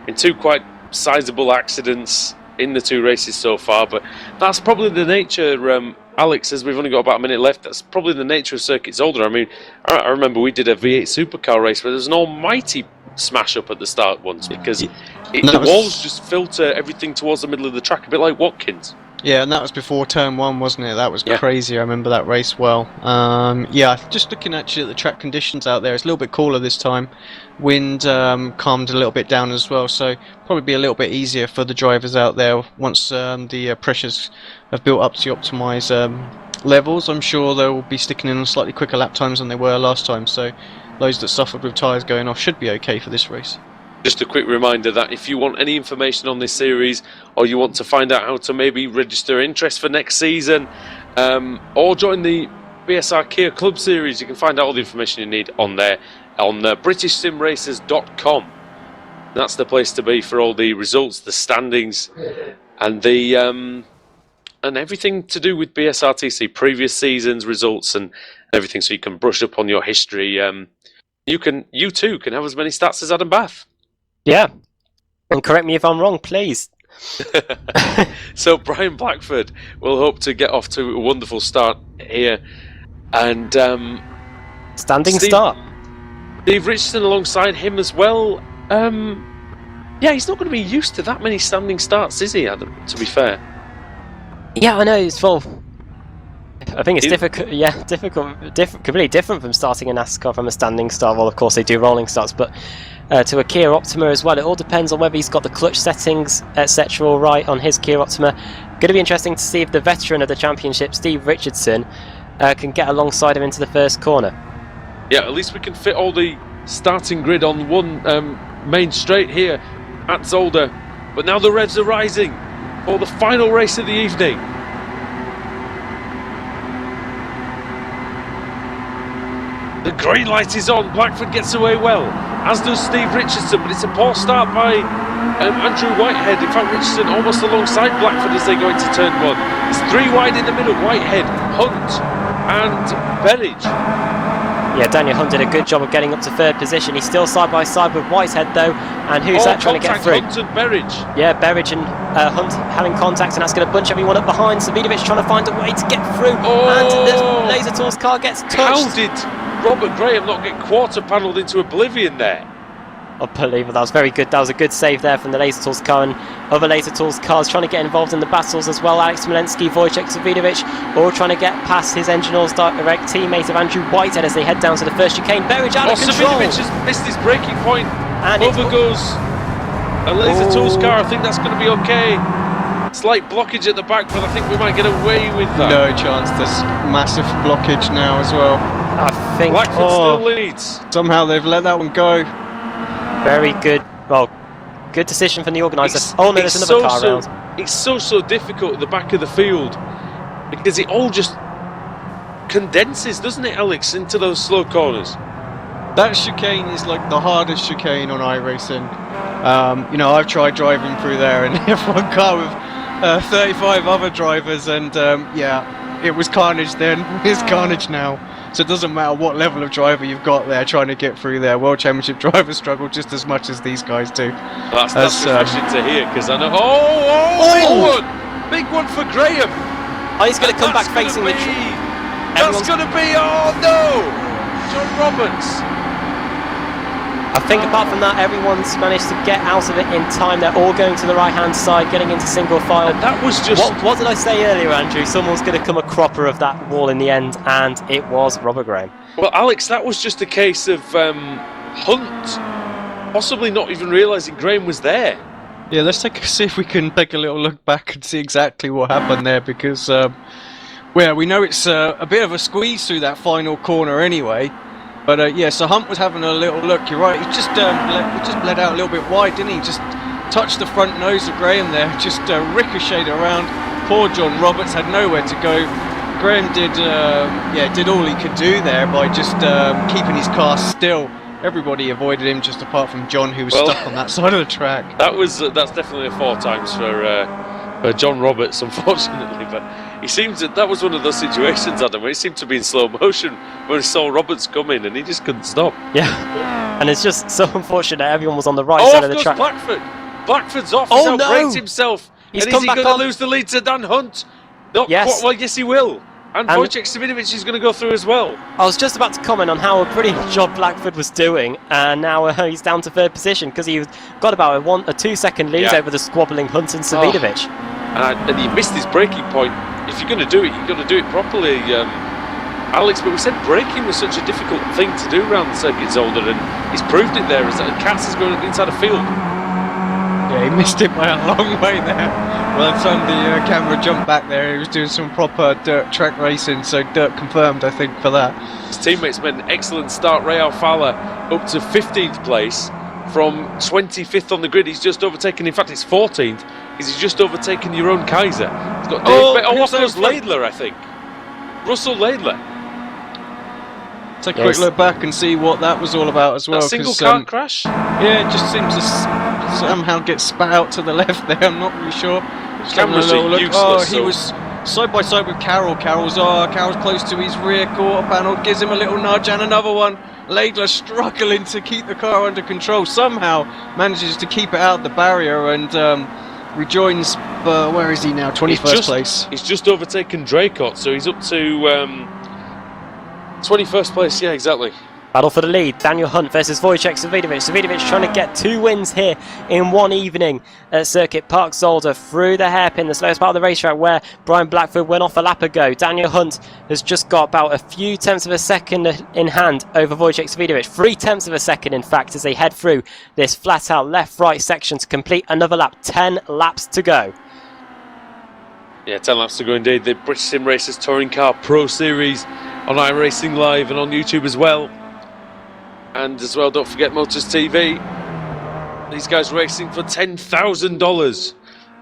been two quite sizable accidents in the two races so far. But that's probably the nature, Alex, as we've only got about a minute left, that's probably the nature of Circuit Zolder. I mean, I remember we did a V8 supercar race where there was an almighty smash up at the start once because the walls just filter everything towards the middle of the track, a bit like Watkins. Yeah, and that was before turn 1, wasn't it? That was crazy. I remember that race well. Yeah, just looking actually at the track conditions out there, it's a little bit cooler this time. Wind calmed a little bit down as well, so probably be a little bit easier for the drivers out there once the pressures have built up to optimise levels. I'm sure they'll be sticking in on slightly quicker lap times than they were last time, so those that suffered with tyres going off should be okay for this race. Just a quick reminder that if you want any information on this series, or you want to find out how to maybe register interest for next season, or join the BSR Kia Club Series, you can find out all the information you need on there on BritishSimRacers.com. That's the place to be for all the results, the standings, and the and everything to do with BSRTC, previous seasons, results, and everything, so you can brush up on your history. You too can have as many stats as Adam Bath. Yeah, and correct me if I'm wrong, please. So Brian Blackford will hope to get off to a wonderful start here, and start. Steve Richardson alongside him as well. Yeah, he's not going to be used to that many standing starts, is he, Adam? To be fair. Yeah, I know. It's full. I think it's difficult. Yeah, completely different from starting a NASCAR from a standing start. Well, of course they do rolling starts, but to a Kia Optima as well. It all depends on whether he's got the clutch settings, etc., all right on his Kia Optima. Going to be interesting to see if the veteran of the championship, Steve Richardson, can get alongside him into the first corner. Yeah, at least we can fit all the starting grid on one main straight here at Zolder. But now the revs are rising for the final race of the evening. The green light is on. Blackford gets away well, as does Steve Richardson, but it's a poor start by Andrew Whitehead. In fact, Richardson almost alongside Blackford as they go into turn one. It's 3 wide in the middle. Whitehead, Hunt and Berridge. Yeah, Daniel Hunt did a good job of getting up to third position. He's still side by side with Whitehead though, and who's that trying to get through? Hunt and Berridge. Yeah, Berridge and Hunt having contact, and that's going to bunch everyone up behind. Savidovic trying to find a way to get through, and the Laser Tools car gets touched. How did Robert Graham not get quarter panelled into oblivion there? Unbelievable, that was very good. That was a good save there from the Laser Tools car, and other Laser Tools cars trying to get involved in the battles as well. Alex Smolensky, Wojciech Savidovic all trying to get past his Engine All's direct teammate of Andrew Whitehead as they head down to the first chicane. Berridge out of control. Savidovic has missed his braking point, and over goes a Laser Tools car. I think that's going to be okay. Slight blockage at the back, but I think we might get away with that. No chance. There's massive blockage now as well. I think Blackford still leads. Somehow they've let that one go. Very good. Well, good decision from the organiser. Oh no, there's another car around. It's so difficult at the back of the field because it all just condenses, doesn't it, Alex, into those slow corners? That chicane is like the hardest chicane on iRacing. You know, I've tried driving through there in F1 car with 35 other drivers, and yeah, it was carnage then. It's carnage now. So it doesn't matter what level of driver you've got there trying to get through there. World Championship drivers struggle just as much as these guys do. That's refreshing to hear, because I know. Oh, big one for Graham. Oh, he's going to come back facing the tree. That's going to be. Oh no, John Roberts. I think apart from that, everyone's managed to get out of it in time. They're all going to the right-hand side, getting into single file. And that was just... What did I say earlier, Andrew? Someone's going to come a cropper of that wall in the end, and it was Robert Graham. Well, Alex, that was just a case of Hunt possibly not even realising Graham was there. Yeah, let's see if we can take a little look back and see exactly what happened there, because well, we know it's a bit of a squeeze through that final corner anyway. But yeah, so Hunt was having a little look. You're right. He just bled out a little bit wide, didn't he? Just touched the front nose of Graham there. Just ricocheted around. Poor John Roberts had nowhere to go. Graham did all he could do there by just keeping his car still. Everybody avoided him, just apart from John, who was stuck on that side of the track. That's definitely a 4 times for John Roberts, unfortunately. But he seemed that was one of those situations, Adam, where he seemed to be in slow motion when he saw Roberts come in, and he just couldn't stop. Yeah, and it's just so unfortunate everyone was on the right side of the track. Blackford's off. He's outbraked himself. He's and come is he back going to lose the lead to Dan Hunt? Yes. Well, yes, he will. And Wojciech Savidovic is going to go through as well. I was just about to comment on how a brilliant job Blackford was doing, and now he's down to third position because he got about a 2-second lead over the squabbling Hunt and Savidovic. And he missed his braking point. If you're going to do it, you've got to do it properly, Alex. But we said braking was such a difficult thing to do around the circuit, Zolder, and he's proved it there as Katz is going inside the field. Yeah, he missed it by a long way there. By the time the camera jumped back there, he was doing some proper dirt track racing, so dirt confirmed, I think, for that. His teammates made an excellent start. Ray Alfala up to 15th place from 25th on the grid. He's just overtaken, in fact, it's 14th. He's just overtaken your own Kaiser. He's got off goes Laidler, I think. Russell Laidler. Take a quick look back and see what that was all about as well. That single car crash? Yeah, it just seems to somehow get spat out to the left there. I'm not really sure. Just Cameras are useless. He was side by side with Carroll. Carroll's close to his rear quarter panel, gives him a little nudge, and another one. Laidler struggling to keep the car under control. Somehow manages to keep it out the barrier and rejoins. Where is he now? 21st place. He's just overtaken Draycott, so he's up to 21st place. Yeah, exactly. Battle for the lead. Daniel Hunt versus Wojciech Savidovic. Savidovic trying to get 2 wins here in one evening at Circuit Park Zolder through the hairpin, the slowest part of the racetrack where Brian Blackford went off a lap ago. Daniel Hunt has just got about a few tenths of a second in hand over Wojciech Savidovic. 3 tenths of a second, in fact, as they head through this flat-out left-right section to complete another lap. 10 laps to go. Yeah, 10 laps to go indeed. The British Sim Racers Touring Car Pro Series on iRacing Live and on YouTube as well. And as well, don't forget Motors TV. These guys racing for $10,000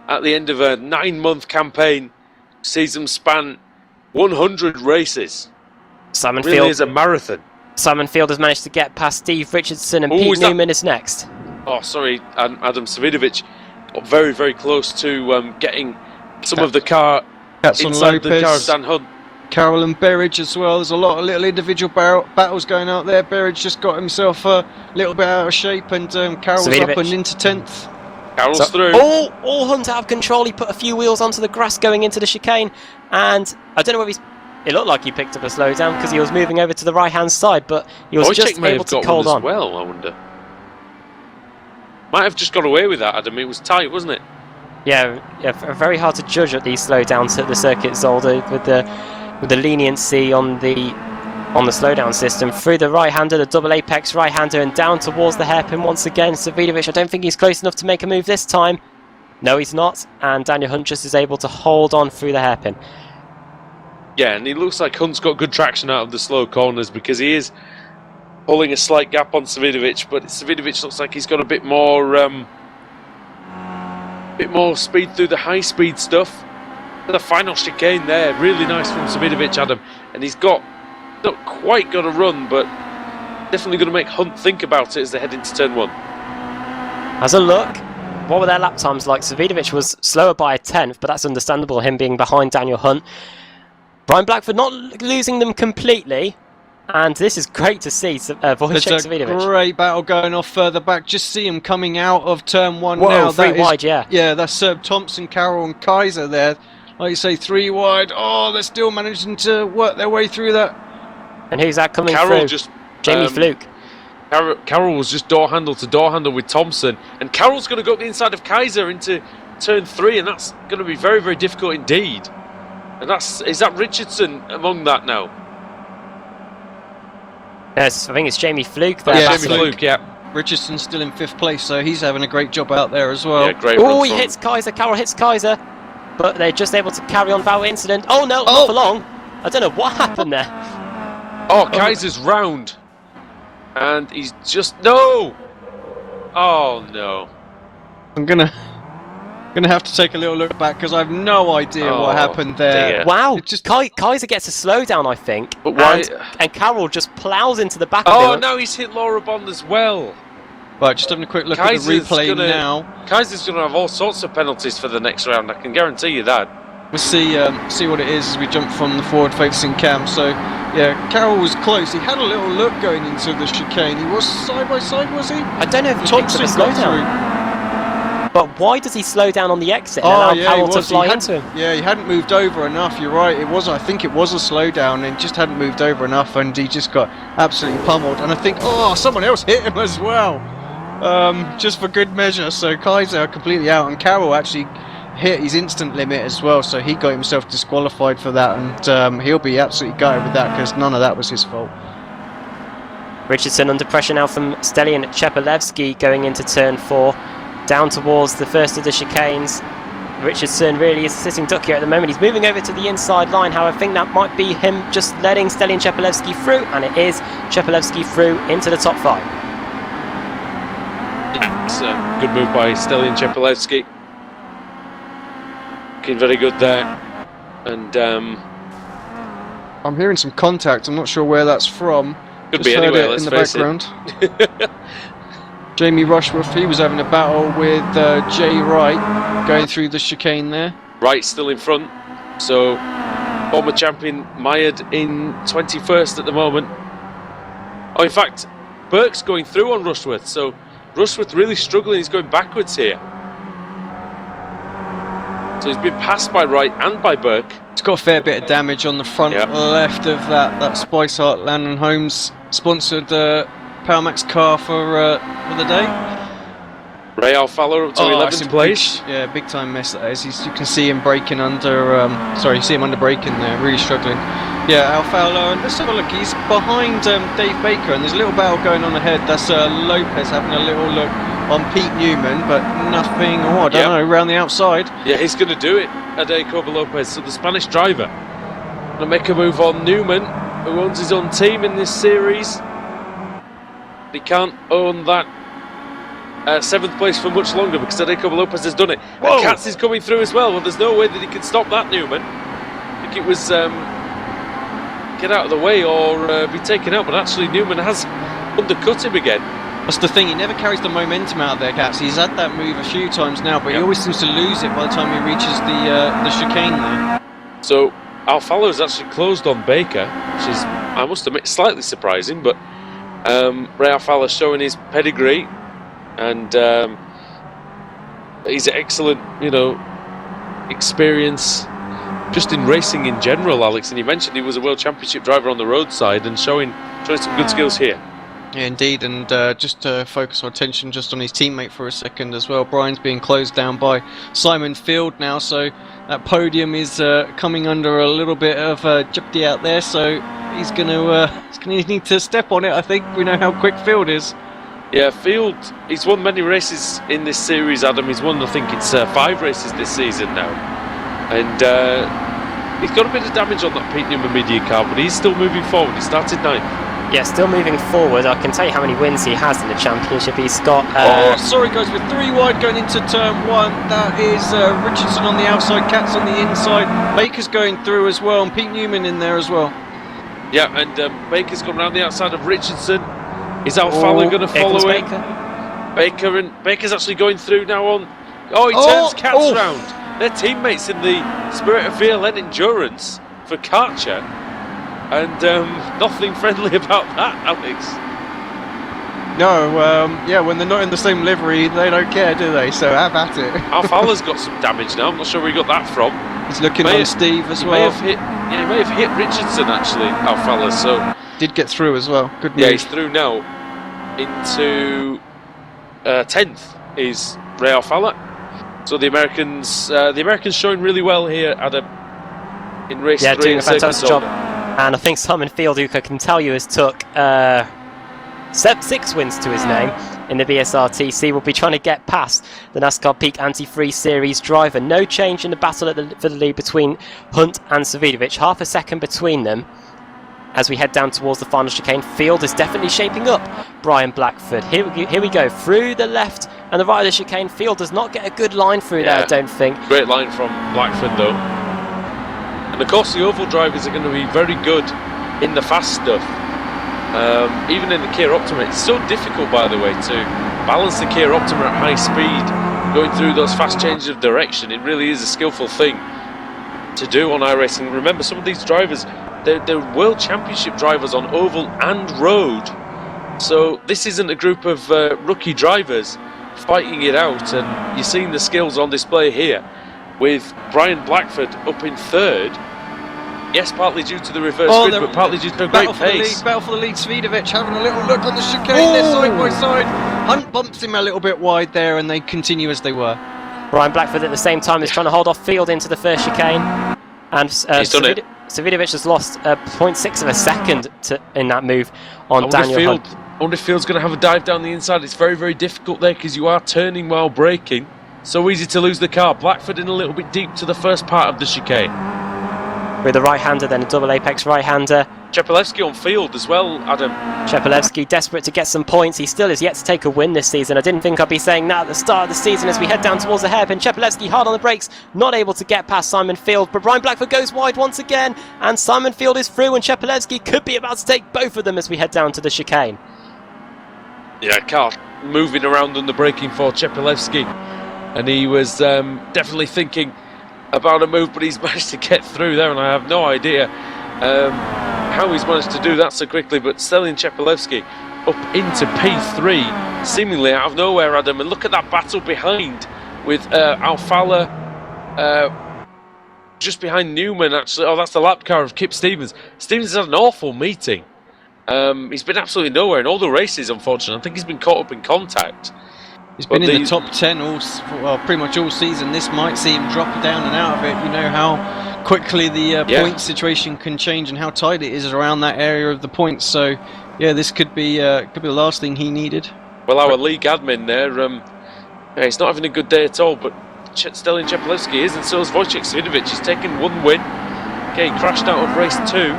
at the end of a 9-month campaign. Sees them span 100 races. Simon Really Field is a marathon. Simon Field has managed to get past Steve Richardson, and Pete Newman is next. Oh, sorry, Adam Savidovic got very, very close to getting some of the car Catson inside the car of Lopez, Dan Hunt. Carroll and Berridge as well. There's a lot of little individual battles going out there. Berridge just got himself a little bit out of shape, and Carroll's Savidovic up and into 10th. Carroll's through. All Hunt out of control. He put a few wheels onto the grass going into the chicane, and I don't know whether it looked like he picked up a slowdown because he was moving over to the right-hand side, but he was just may able have to got hold one on. as well, I wonder. Might have just got away with that, Adam. It was tight, wasn't it? Yeah, very hard to judge at these slowdowns at the Circuit Zolder with the leniency on the slowdown system. Through the right-hander, the double apex right-hander, and down towards the hairpin once again. Savidovic, I don't think he's close enough to make a move this time. No, he's not, and Daniel Hunt just is able to hold on through the hairpin. Yeah, and it looks like Hunt's got good traction out of the slow corners because he is pulling a slight gap on Savidovic, but Savidovic looks like he's got a bit more speed through the high-speed stuff. The final chicane there, really nice from Savidovic, Adam, and he's not quite got a run, but definitely going to make Hunt think about it as they head into turn 1. As a look, what were their lap times like? Savidovic was slower by a 10th, but that's understandable, him being behind Daniel Hunt. Brian Blackford not losing them completely, and this is great to see. Wojciech Savidovic. There's a great battle going off further back. Just see him coming out of turn 1 Whoa, now. 3 wide, yeah. Yeah, that's Seb Thompson, Carroll and Kaiser there. Like you say, 3 wide. Oh, they're still managing to work their way through that. And who's that coming Carroll through? just Jamie Fluke. Carroll was just door handle to door handle with Thompson, and Carroll's going to go up the inside of Kaiser into turn 3, and that's going to be very, very difficult indeed. And is that Richardson among that now? Yes, I think it's Jamie Fluke there. Yeah, Jamie Fluke, yeah. Richardson's still in 5th place, so he's having a great job out there as well. Yeah, great Oh, run he from- hits Kaiser. Carroll hits Kaiser, but they're just able to carry on without incident. Oh no, not for long. I don't know what happened there. Oh, Kaiser's round. And he's just... No! Oh, no. I'm gonna have to take a little look back because I have no idea what happened there. dear. Wow, It just- Kaiser gets a slowdown, I think. But why- And Carroll just plows into the back of Oh, him. no, he's hit Laura Bond as well. Right, just having a quick look at the Kaiser's replay gonna- now. Kaiser's going to have all sorts of penalties for the next round, I can guarantee you that. We'll see what it is as we jump from the forward-facing cam. So, yeah, Carroll was close. He had a little look going into the chicane. He was side by side, was he? I don't know if he picked up Thompson a got slowdown. through. But why does he slow down on the exit and allow Carroll to fly into him? Yeah, he hadn't moved over enough. You're right. I think it was a slowdown, and just hadn't moved over enough, and he just got absolutely pummeled. And I think, someone else hit him as well, just for good measure. So Kaiser completely out, and Carroll actually hit his instant limit as well. So he got himself disqualified for that, and he'll be absolutely gutted with that because none of that was his fault. Richardson under pressure now from Stelian Chepelevsky going into turn 4. Down towards the first of the chicanes. Richardson really is a sitting duck here at the moment. He's moving over to the inside line. However, I think that might be him just letting Stelian Chepelevsky through, and it is Chepelevsky through into the top 5. It's a good move by Stelian Chepelevsky. Looking very good there. And I'm hearing some contact. I'm not sure where that's from. could Just be heard anywhere, it let's in the face background. Jamie Rushworth, he was having a battle with Jay Wright going through the chicane there. Wright still in front. So, former champion mired in 21st at the moment. Oh, in fact, Burke's going through on Rushworth. So, Rushworth really struggling. He's going backwards here. So, he's been passed by Wright and by Burke. It's got a fair bit of damage on the front Yep. left of that Spice Heart Landon Holmes sponsored Power Max car for the day. Ray Alfalla up to 11th place. Big time mess that is. You can see him braking under. You see him under braking there, really struggling. Yeah, Alfalla, and let's have a look. He's behind Dave Baker, and there's a little battle going on ahead. That's Lopez having a little look on Pete Newman, but nothing. Oh, I don't know. Around the outside. Yeah, he's going to do it. Adecobo Lopez, so the Spanish driver, going to make a move on Newman, who owns his own team in this series. He can't own that 7th place for much longer because Adecobo Lopez has done it. Whoa. And Katz is coming through as well. Well, there's no way that he can stop that, Newman. I think it was get out of the way or be taken out, but actually Newman has undercut him again. That's the thing, he never carries the momentum out there, Caps. He's had that move a few times now, but he always seems to lose it by the time he reaches the chicane there. So Alfalla has actually closed on Baker, which is, I must admit, slightly surprising, but Ray Alfalla showing his pedigree, and he's an excellent, experience just in racing in general, Alex. And you mentioned he was a World Championship driver on the roadside and showing some good skills here. Yeah, indeed, and just to focus our attention just on his teammate for a second as well. Brian's being closed down by Simon Field now, so that podium is coming under a little bit of jeopardy out there. So he's going to need to step on it. I think we know how quick Field is. Yeah, Field, he's won many races in this series, Adam. He's won, I think it's 5 races this season now, and he's got a bit of damage on that Pete Newman media car, but he's still moving forward. He started 9th. Yeah, still moving forward. I can tell you how many wins he has in the championship. He's got... sorry guys, with 3 wide going into turn 1. That is Richardson on the outside, Katz on the inside. Baker's going through as well, and Pete Newman in there as well. Yeah, and Baker's gone round the outside of Richardson. Is Alfalla going to follow him? Baker's actually going through now on... Oh, he turns Katz round. They're teammates in the Spirit of VLN Endurance for Karcher. And nothing friendly about that, Alex. No, when they're not in the same livery, they don't care, do they? So have at it. Alfalla's got some damage now. I'm not sure where he got that from. He's looking on Steve as well. He may have hit Richardson actually, Alfalla. So did get through as well. Good move. Yeah, he's through now into 10th is Ray Alfalla. So the Americans showing really well here, Adam, in race 3. Yeah, doing a fantastic job. And I think Simon Field, who I can tell you has took 6 wins to his name in the BSRTC, will be trying to get past the NASCAR Peak Anti-Free Series driver. No change in the battle for the lead between Hunt and Savidovic. Half a second between them as we head down towards the final chicane. Field is definitely shaping up Brian Blackford. Here we go, through the left and the right of the chicane. Field does not get a good line through there, I don't think. Great line from Blackford though. And of course the oval drivers are going to be very good in the fast stuff, even in the Kia Optima. It's so difficult, by the way, to balance the Kia Optima at high speed, going through those fast changes of direction. It really is a skillful thing to do on iRacing. Remember, some of these drivers, they're World Championship drivers on oval and road, so this isn't a group of rookie drivers fighting it out, and you're seeing the skills on display here with Brian Blackford up in 3rd. Yes, partly due to the reverse grid, but partly due to a great pace. Battle for the lead. Svidovic having a little look on the chicane. They're side by side. Hunt bumps him a little bit wide there, and they continue as they were. Brian Blackford at the same time is trying to hold off Field into the first chicane, and he's done it. Savidovic has lost 0.6 of a second in that move on Daniel Hunt. I wonder if Field's going to have a dive down the inside. It's very, very difficult there because you are turning while braking. So easy to lose the car. Blackford in a little bit deep to the first part of the chicane. With a right-hander, then a double apex right-hander. Chepelevsky on Field as well, Adam. Chepelevsky desperate to get some points. He still is yet to take a win this season. I didn't think I'd be saying that at the start of the season as we head down towards the hairpin. Chepelevsky hard on the brakes, not able to get past Simon Field, but Brian Blackford goes wide once again, and Simon Field is through, and Chepelevsky could be about to take both of them as we head down to the chicane. Yeah, car moving around on the braking for Chepelevsky, and he was definitely thinking about a move, but he's managed to get through there, and I have no idea how he's managed to do that so quickly. But Stelin Chepelevsky up into P3 seemingly out of nowhere, Adam, and look at that battle behind with Alfalla just behind Newman actually. Oh, that's the lap car of Kip Stevens. Stevens had an awful meeting He's been absolutely nowhere in all the races, unfortunately. I think he's been caught up in contact. He's been in the top 10 pretty much all season. This might see him drop down and out of it. You know how quickly the point situation can change and how tight it is around that area of the points. So, yeah, this could be the last thing he needed. Well, our league admin there, he's not having a good day at all, but Stelin Chepelevsky is, and so is Wojciech Svidovic. He's taken one win. Okay, he crashed out of race 2.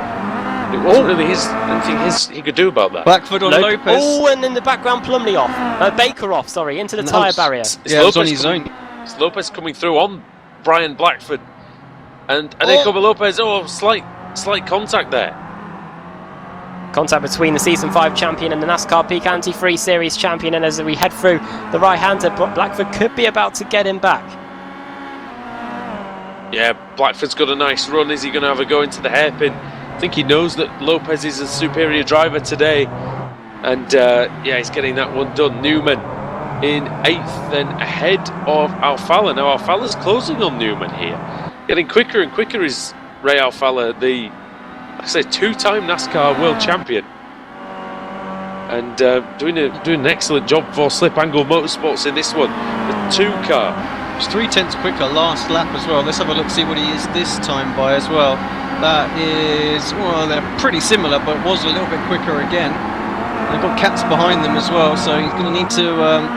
It wasn't really anything he could do about that. Backfoot on Lopez. Oh, and in the background, Plumley off. Baker off, sorry, into the tyre barrier. It's Lopez on his own. It's Lopez coming through on Brian Blackford. And Adekoba Lopez, slight contact there. Contact between the Season 5 champion and the NASCAR Peak Anti-Free Series champion, and as we head through the right-hander, Blackford could be about to get him back. Yeah, Blackford's got a nice run. Is he going to have a go into the hairpin? I think he knows that Lopez is a superior driver today, and he's getting that one done. Newman in 8th, then ahead of Alfala. Now Alfala's closing on Newman here, getting quicker and quicker is Ray Alfala, the two-time NASCAR world champion, and doing an excellent job for Slip Angle Motorsports in this one. The 2 car. It's 0.3 quicker last lap as well. Let's have a look, see what he is this time by as well. That is, well, they're pretty similar, but was a little bit quicker again. They've got cats behind them as well, so he's going to need to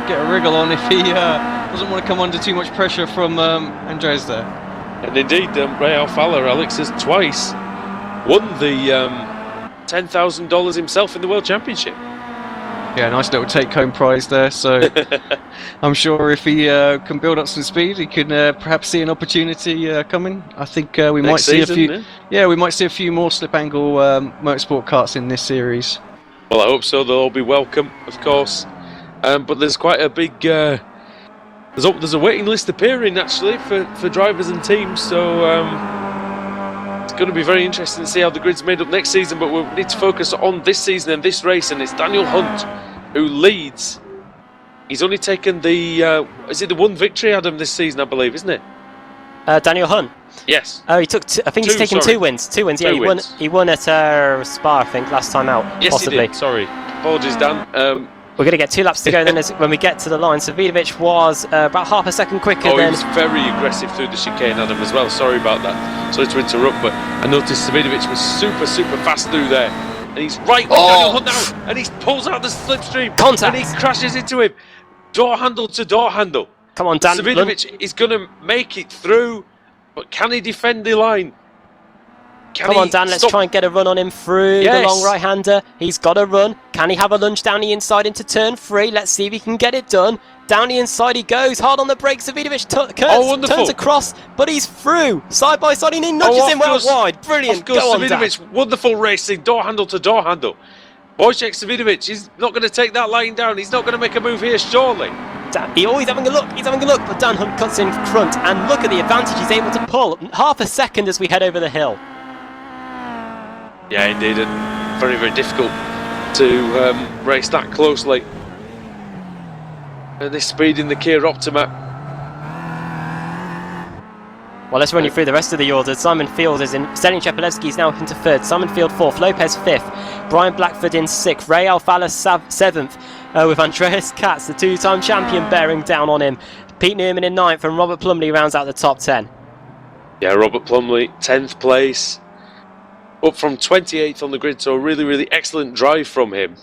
get a wriggle on if he doesn't want to come under too much pressure from Andres there. And indeed, Ray Alfala, Alex, has twice won the $10,000 himself in the World Championship. Yeah, nice little take-home prize there. So I'm sure if he can build up some speed, he could perhaps see an opportunity coming. I think we might see a few. Yeah, we might see a few more Slip Angle motorsport karts in this series. Well, I hope so. They'll all be welcome, of course. But there's quite a big. There's a waiting list appearing actually for drivers and teams. So it's going to be very interesting to see how the grid's made up next season. But we'll need to focus on this season and this race, and it's Daniel Hunt who leads. He's only taken the is it the one victory, Adam, this season, I believe, isn't it? Daniel Hunt. Yes. Oh, he took. I think he's taken 2 wins. 2 wins. Yeah, he won at Spa, I think, last time out. Yes, possibly. He did. Sorry, apologies, Dan. We're going to get 2 laps to go then when we get to the line. Svidovic was about half a second quicker he than... was very aggressive through the chicane, Adam, as well. Sorry about that. Sorry to interrupt, but I noticed Svidovic was super fast through there. And he's right with Daniel Hunt now, and he pulls out the slipstream. Contact. And he crashes into him. Door handle to door handle. Come on, Dan. Svidovic is going to make it through, but can he defend the line? Come on, Dan, let's try and get a run on him through the long right-hander. He's got a run. Can he have a lunge down the inside into turn 3? Let's see if he can get it done. Down the inside he goes. Hard on the brakes. Svidovic turns across, but he's through. Side by side, and he nudges him well wide. Brilliant. Go on, Svidovic. Dan. Wonderful racing. Door handle to door handle. Wojciech Svidovic is not going to take that line down. He's not going to make a move here, surely. He's having a look. He's having a look, but Dan Hunt cuts in front. And look at the advantage he's able to pull. Half a second as we head over the hill. Yeah, indeed, and very difficult to race that closely. And this speed in the Kia Optima. Well, let's run you through the rest of the order. Simon Field is in. Stelin Chepelevsky is now into 3rd. Simon Field 4th. Lopez 5th. Brian Blackford in 6th. Ray Alfala 7th. With Andreas Katz, the 2-time champion, bearing down on him. Pete Newman in 9th, and Robert Plumley rounds out the top 10. Yeah, Robert Plumley, 10th place. Up from 28th on the grid, so a really excellent drive from him.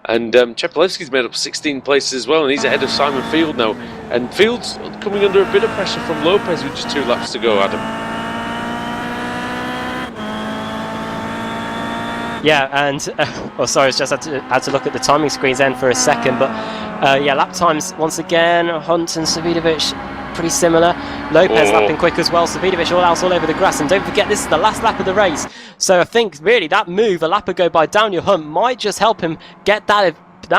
And Chepelevsky's made up 16 places as well, and he's ahead of Simon Field now. And Field's coming under a bit of pressure from Lopez with just 2 laps to go, Adam. Yeah, and sorry, I just had to look at the timing screens then for a second, but lap times once again. Hunt and Svidovic pretty similar. Lopez lapping quick as well. Svidovic all over the grass, and don't forget this is the last lap of the race. So I think really that move a lap ago by Daniel Hunt might just help him get that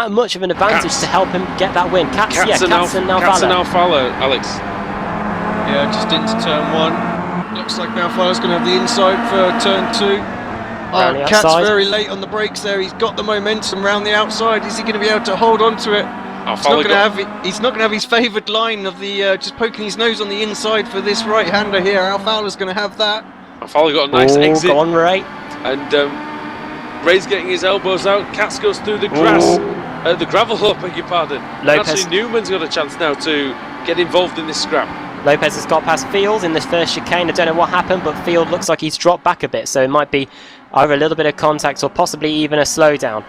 much of an advantage to help him get that win. Katz and Alfala, Alex. Yeah, just into turn 1. Looks like now Alfala's going to have the inside for turn 2. Katz very late on the brakes there. He's got the momentum round the outside. Is he going to be able to hold on to it? He's not going to have his favoured line of the just poking his nose on the inside for this right-hander here. Alfala's going to have that. Alfala got a nice exit. Go on, Ray. And Ray's getting his elbows out. Katz goes through the grass. The gravel, I beg your pardon. Lopez. Actually, Newman's got a chance now to get involved in this scrap. Lopez has got past Field in the first chicane. I don't know what happened, but Field looks like he's dropped back a bit, so it might be either a little bit of contact or possibly even a slowdown.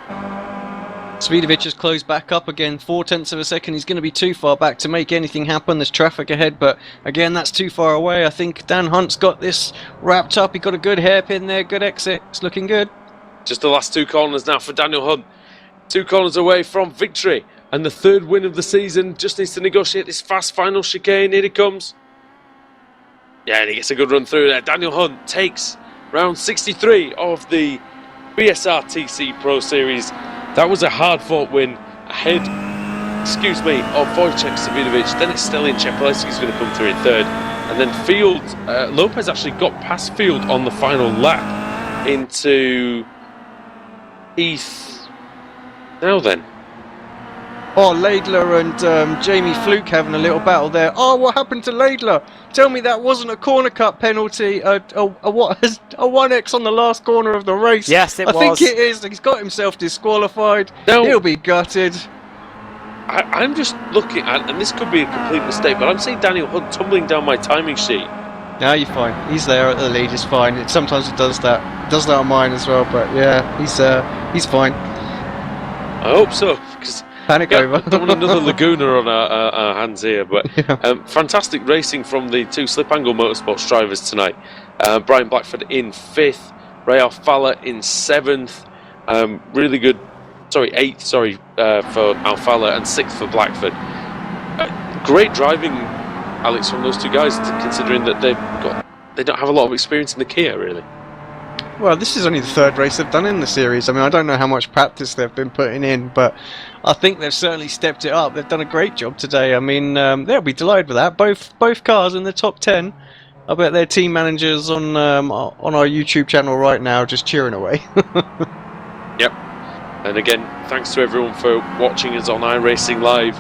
Svidovic has closed back up again, 0.4 of a second. He's going to be too far back to make anything happen. There's traffic ahead, but again, that's too far away. I think Dan Hunt's got this wrapped up. He got a good hairpin there, good exit. It's looking good. Just the last 2 corners now for Daniel Hunt. 2 corners away from victory. And the 3rd win of the season. Just needs to negotiate this fast final chicane. Here it comes. Yeah, and he gets a good run through there. Daniel Hunt takes round 63 of the BSR-TC Pro Series. That was a hard-fought win ahead, of Wojciech Savinovic. Then it's Stelian Czepelewski's going to come through in 3rd. And then Field, Lopez actually got past Field on the final lap into Heath. Now then. Oh, Laidler and Jamie Fluke having a little battle there. Oh, what happened to Laidler? Tell me that wasn't a corner cut penalty. A 1x on the last corner of the race. Yes, it was. I think it is. He's got himself disqualified. No. He'll be gutted. I'm just looking at, and this could be a complete mistake, but I'm seeing Daniel Hunt tumbling down my timing sheet. No, you're fine. He's there at the lead. It's fine. Sometimes it does that. It does that on mine as well. But yeah, he's fine. I hope so, because Panic over. don't want another Laguna on our hands here. But Yeah. fantastic racing from the 2 Slip Angle Motorsports drivers tonight. Brian Blackford in 5th, Ray Alfala in 7th. Really good. 8th. For Alfala and 6th for Blackford. Great driving, Alex, from those 2 guys, considering that they don't have a lot of experience in the Kia, really. Well, this is only the 3rd race they've done in the series. I mean, I don't know how much practice they've been putting in, but I think they've certainly stepped it up. They've done a great job today. I mean, they'll be delighted with that. Both cars in the top 10. I bet their team managers on our YouTube channel right now just cheering away. Yep. And again, thanks to everyone for watching us on iRacing Live.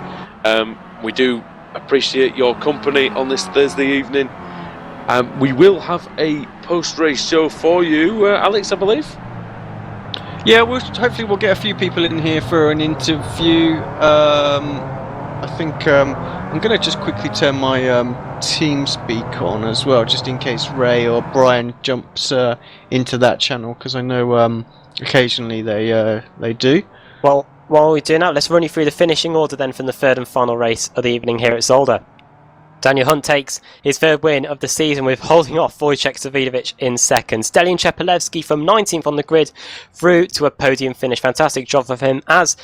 We do appreciate your company on this Thursday evening. We will have a post-race show for you, Alex, I believe. Yeah, hopefully we'll get a few people in here for an interview. I think I'm going to just quickly turn my TeamSpeak on as well, just in case Ray or Brian jumps into that channel, because I know occasionally they do. Well, while we do that, let's run you through the finishing order then from the 3rd and final race of the evening here at Zolder. Daniel Hunt takes his 3rd win of the season with holding off Wojciech Savinovic in 2nd. Stelian Czepelewski from 19th on the grid through to a podium finish. Fantastic job of him, as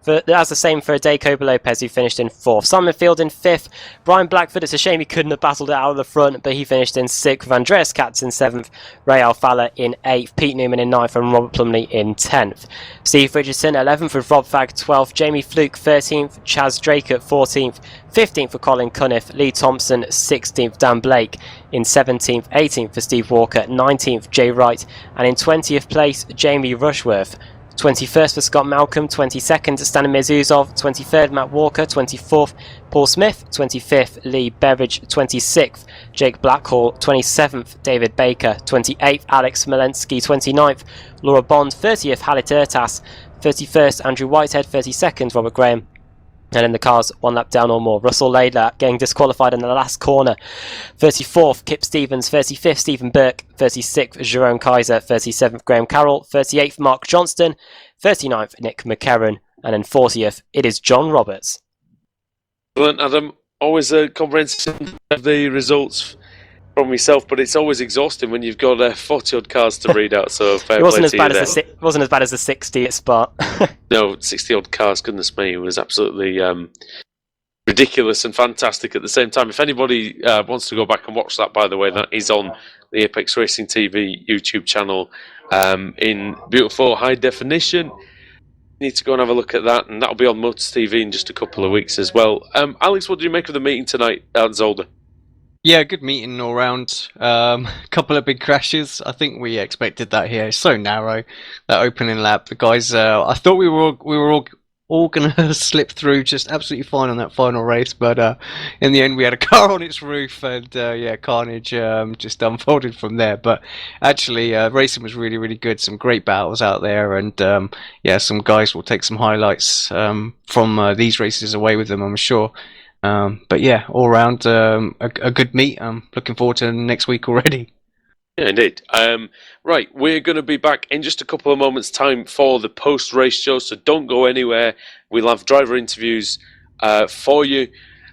the same for Adeko Lopez, who finished in 4th. Simon Field in 5th. Brian Blackford, it's a shame he couldn't have battled it out of the front, but he finished in 6th with Andreas Katz in 7th. Ray Alfala in 8th. Pete Newman in 9th and Robert Plumley in 10th. Steve Richardson 11th with Rob Fagg 12th. Jamie Fluke 13th. Chaz Drake at 14th. 15th for Colin Cunniff. Lee Thompson 16th. Dan Blake in 17th. 18th for Steve Walker. 19th Jay Wright. And in 20th place Jamie Rushworth. 21st for Scott Malcolm, 22nd Stanimir Zuzov, 23rd Matt Walker, 24th Paul Smith, 25th Lee Beveridge, 26th Jake Blackhall, 27th David Baker, 28th Alex Smolensky, 29th Laura Bond, 30th Halit Ertas, 31st Andrew Whitehead, 32nd Robert Graham. And in the cars, 1 lap down or more. Russell Laidler getting disqualified in the last corner. 34th, Kip Stevens. 35th, Stephen Burke. 36th, Jerome Kaiser. 37th, Graham Carroll. 38th, Mark Johnston. 39th, Nick McCarron. And then 40th, it is John Roberts. Excellent, Adam. Always a comprehensive of the results from myself, but it's always exhausting when you've got 40-odd cars to read out, so fair It wasn't play as to bad you as there. it wasn't as bad as the 60 at Spa. No, 60-odd cars, goodness me, it was absolutely ridiculous and fantastic at the same time. If anybody wants to go back and watch that, by the way, that is on the Apex Racing TV YouTube channel in beautiful high definition. You need to go and have a look at that, and that'll be on Motors TV in just a couple of weeks as well. Alex, what did you make of the meeting tonight at Zolder? Yeah, good meeting all round. Couple of big crashes. I think we expected that here. It's so narrow, that opening lap. The guys, I thought we were all all gonna slip through just absolutely fine on that final race, but in the end we had a car on its roof, and yeah, carnage just unfolded from there. But actually, racing was really, really good. Some great battles out there, and yeah, some guys will take some highlights from these races away with them, I'm sure. But yeah, all round a good meet. I'm looking forward to next week already. Yeah, indeed. Right, we're going to be back in just a couple of moments' time for the post-race show, so don't go anywhere. We'll have driver interviews for you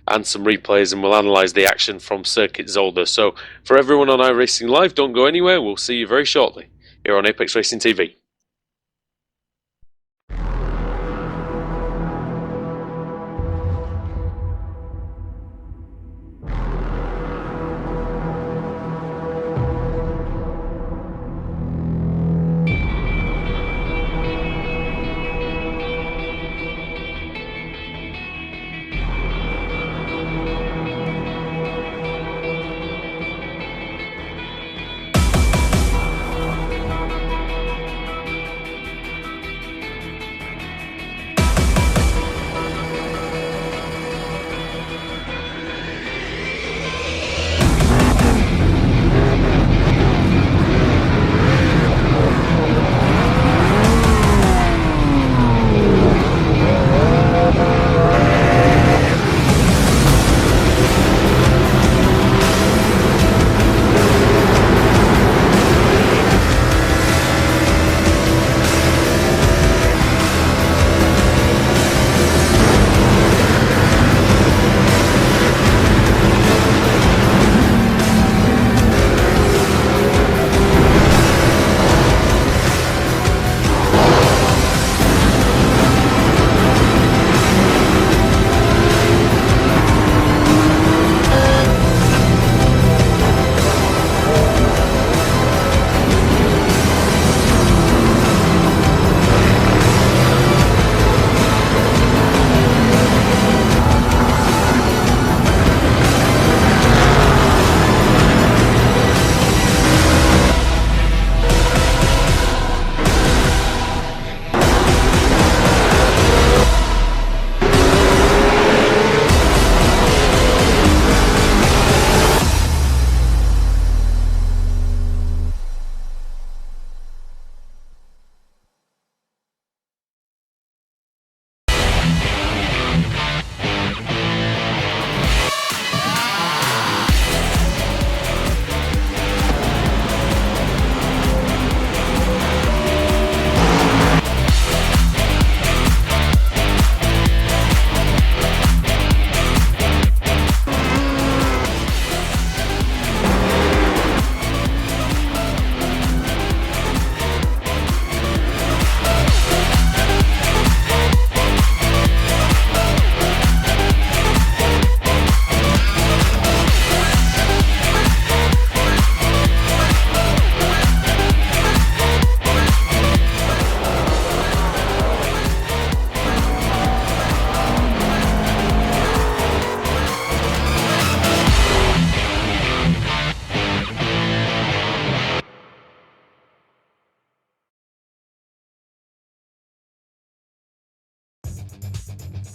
and some replays, and we'll analyse the action from Circuit Zolder. So for everyone on iRacing Live, don't go anywhere. We'll see you very shortly here on Apex Racing TV.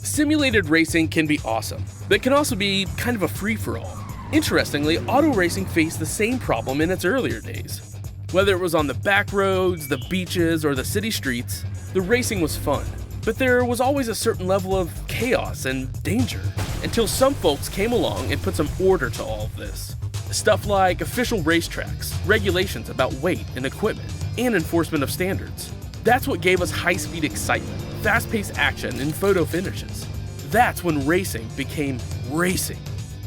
Simulated racing can be awesome, but can also be kind of a free-for-all. Interestingly, auto racing faced the same problem in its earlier days. Whether it was on the back roads, the beaches, or the city streets, the racing was fun. But there was always a certain level of chaos and danger, until some folks came along and put some order to all of this. Stuff like official racetracks, regulations about weight and equipment, and enforcement of standards. That's what gave us high-speed excitement, fast-paced action, and photo finishes. That's when racing became racing.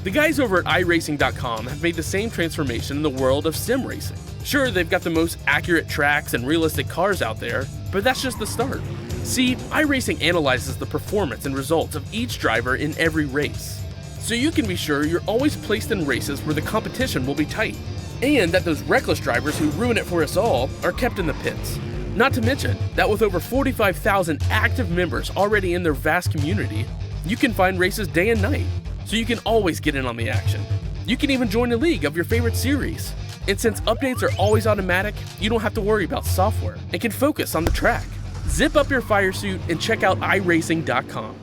The guys over at iRacing.com have made the same transformation in the world of sim racing. Sure, they've got the most accurate tracks and realistic cars out there, but that's just the start. See, iRacing analyzes the performance and results of each driver in every race, so you can be sure you're always placed in races where the competition will be tight, and that those reckless drivers who ruin it for us all are kept in the pits. Not to mention that with over 45,000 active members already in their vast community, you can find races day and night, so you can always get in on the action. You can even join a league of your favorite series. And since updates are always automatic, you don't have to worry about software and can focus on the track. Zip up your fire suit and check out iRacing.com.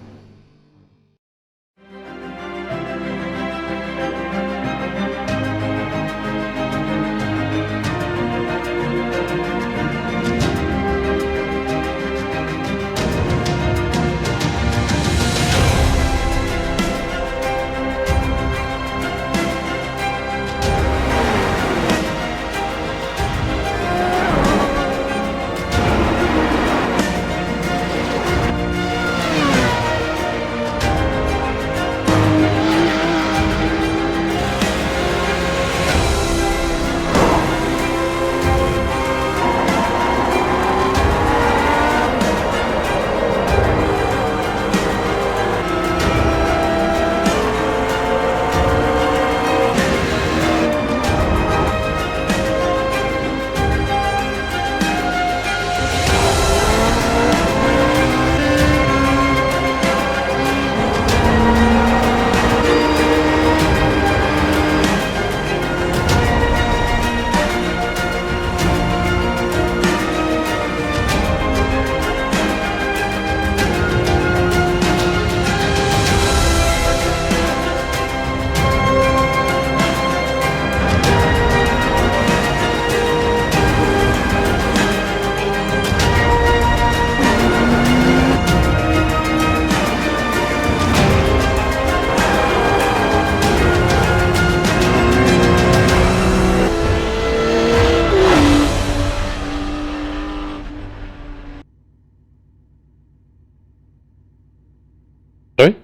Sorry?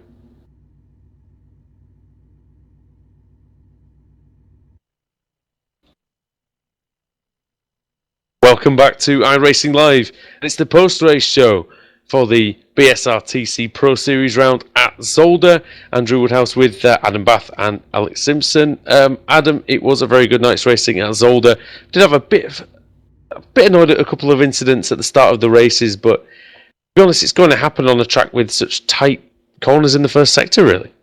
Welcome back to iRacing Live. It's the post-race show for the BSRTC Pro Series round at Zolder. Andrew Woodhouse with Adam Bath and Alex Simpson. Adam, it was a very good night's racing at Zolder. Did have a bit annoyed at a couple of incidents at the start of the races, but to be honest, it's going to happen on a track with such tight corners in the first sector, really.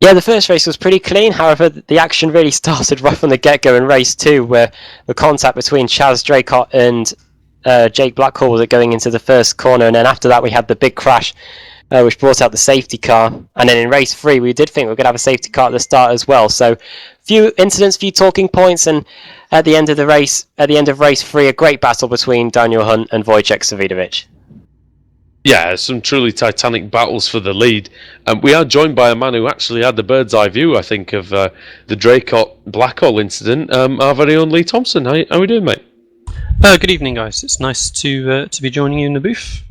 Yeah, the first race was pretty clean. However, the action really started right from the get-go in race 2, where the contact between Chaz Draycott and Jake Blackhall was going into the first corner, and then after that we had the big crash, which brought out the safety car. And then in race 3, we did think we were going to have a safety car at the start as well. So, few incidents, few talking points, and at the end of race 3, a great battle between Daniel Hunt and Wojciech Savidovic. Yeah, some truly titanic battles for the lead. We are joined by a man who actually had the bird's eye view, I think, of the Draycott Blackhall incident. Our very own Lee Thompson. How are we doing, mate? Good evening, guys. It's nice to be joining you in the booth.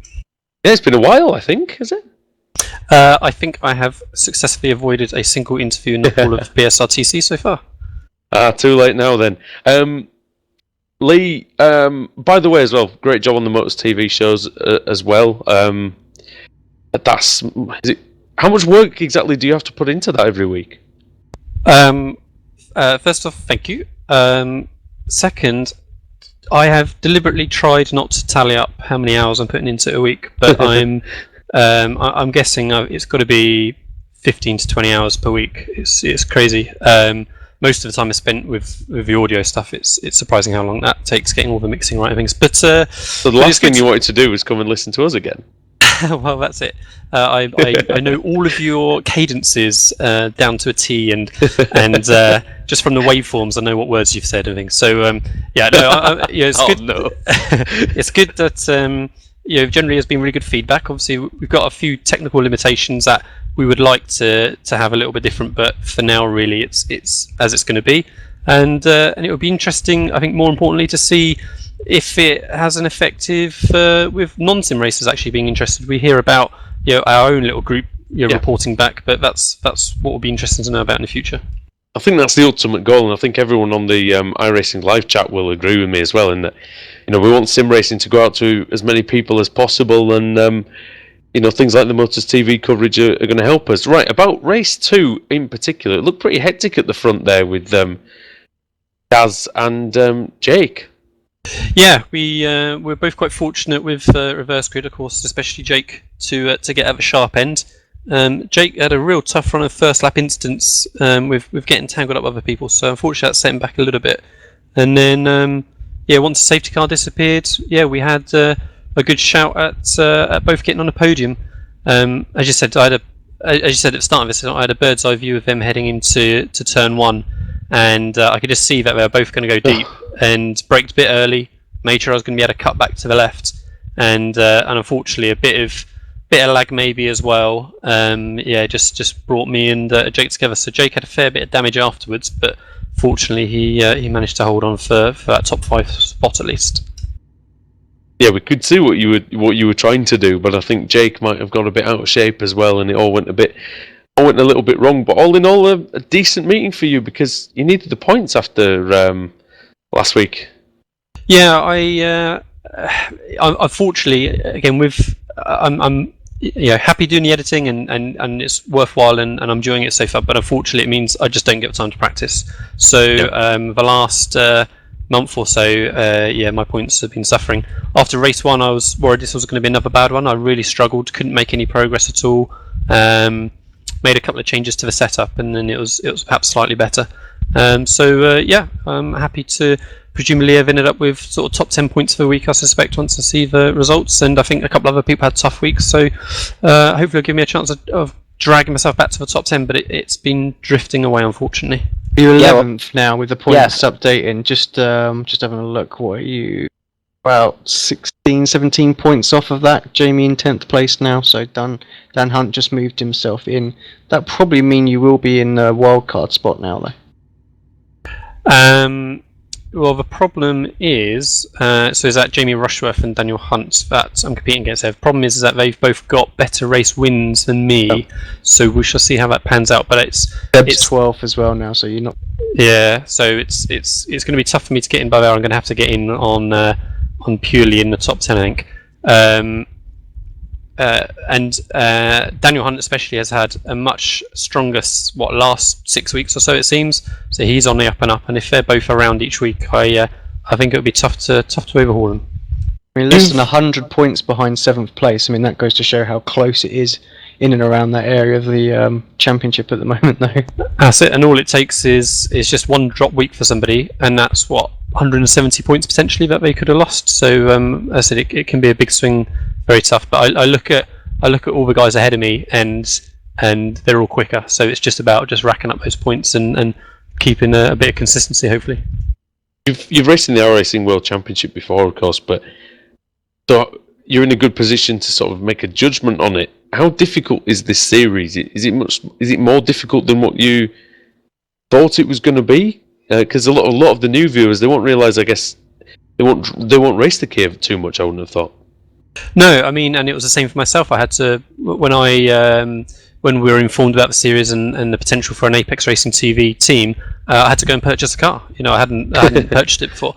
Yeah, it's been a while, I think, is it? I think I have successfully avoided a single interview in the whole of BSRTC so far. Too late now then. Lee, by the way, as well, great job on the Motors TV shows as well. How much work exactly do you have to put into that every week? First off, thank you. Second, I have deliberately tried not to tally up how many hours I'm putting into a week, but I'm guessing it's got to be 15 to 20 hours per week. It's crazy. Most of the time is spent with the audio stuff. It's surprising how long that takes getting all the mixing right and things. But so the last thing you wanted to do was come and listen to us again. Well, that's it. I know all of your cadences down to a T, and just from the waveforms, I know what words you've said and things. So it's good. No. It's good that generally has been really good feedback. Obviously, we've got a few technical limitations that we would like to have a little bit different, but for now, really, it's as it's going to be, and it would be interesting. I think more importantly to see if it has an effective with non-sim racers actually being interested. We hear about our own little group reporting back, but that's what will be interesting to know about in the future. I think that's the ultimate goal, and I think everyone on the iRacing live chat will agree with me as well. In that, we want sim racing to go out to as many people as possible, and things like the Motors TV coverage are going to help us. Right, about race 2 in particular, it looked pretty hectic at the front there with Gaz and Jake. Yeah, we're both quite fortunate with reverse grid, of course, especially Jake to get at the sharp end. Jake had a real tough run of first lap instance with getting tangled up with other people, so unfortunately that set him back a little bit. And then once the safety car disappeared, we had a good shout at both getting on the podium. As you said, as you said at the start of this, I had a bird's eye view of them heading into turn one, and I could just see that they were both going to go deep, and braked a bit early, made sure I was going to be able to cut back to the left, and unfortunately a bit of lag maybe as well. Just brought me and Jake together. So Jake had a fair bit of damage afterwards, but fortunately he managed to hold on for that top 5 spot at least. Yeah, we could see what you were trying to do, but I think Jake might have got a bit out of shape as well, and it all went a little bit wrong. But all in all, a decent meeting for you because you needed the points after last week. Yeah, I unfortunately again I'm happy doing the editing and it's worthwhile and I'm enjoying it so far. But unfortunately, it means I just don't get time to practice. So the last month or so, my points have been suffering. After race 1, I was worried this was going to be another bad one. I really struggled, couldn't make any progress at all. Made a couple of changes to the setup, and then it was perhaps slightly better. I'm happy to presumably have ended up with sort of top 10 points for the week, I suspect, once I see the results. And I think a couple of other people had tough weeks, so hopefully it'll give me a chance of dragging myself back to the top 10. But it's been drifting away, unfortunately. You're 11th now with the points updating. Just having a look. What are you? About 16, 17 points off of that. Jamie in 10th place now. So Dan Hunt just moved himself in. That probably mean you will be in the wildcard spot now, though. Well, the problem is, is that Jamie Rushworth and Daniel Hunt that I'm competing against. The problem is that they've both got better race wins than me, so we shall see how that pans out. But it's 12th as well now, so you're not. Yeah, so it's going to be tough for me to get in by there. I'm going to have to get in on purely in the top 10, I think. Daniel Hunt especially has had a much stronger last 6 weeks or so, it seems. So he's on the up and up, and if they're both around each week, I think it would be tough to overhaul them. I mean, less than 100 points behind 7th place. I mean, that goes to show how close it is in and around that area of the championship at the moment, though. That's it, and all it takes is just one drop week for somebody, and that's 170 points potentially that they could have lost. So as I said, it can be a big swing, very tough. But I look at all the guys ahead of me, and they're all quicker. So it's just about racking up those points and keeping a bit of consistency, hopefully. You've raced in the iRacing World Championship before, of course, but so you're in a good position to sort of make a judgment on it. How difficult is this series? Is it more difficult than what you thought it was going to be? Because a lot of the new viewers, they won't realise. I guess they won't race the cave too much. I wouldn't have thought. No, I mean, and it was the same for myself. I had to when we were informed about the series and the potential for an Apex Racing TV team, I had to go and purchase a car. I hadn't purchased it before.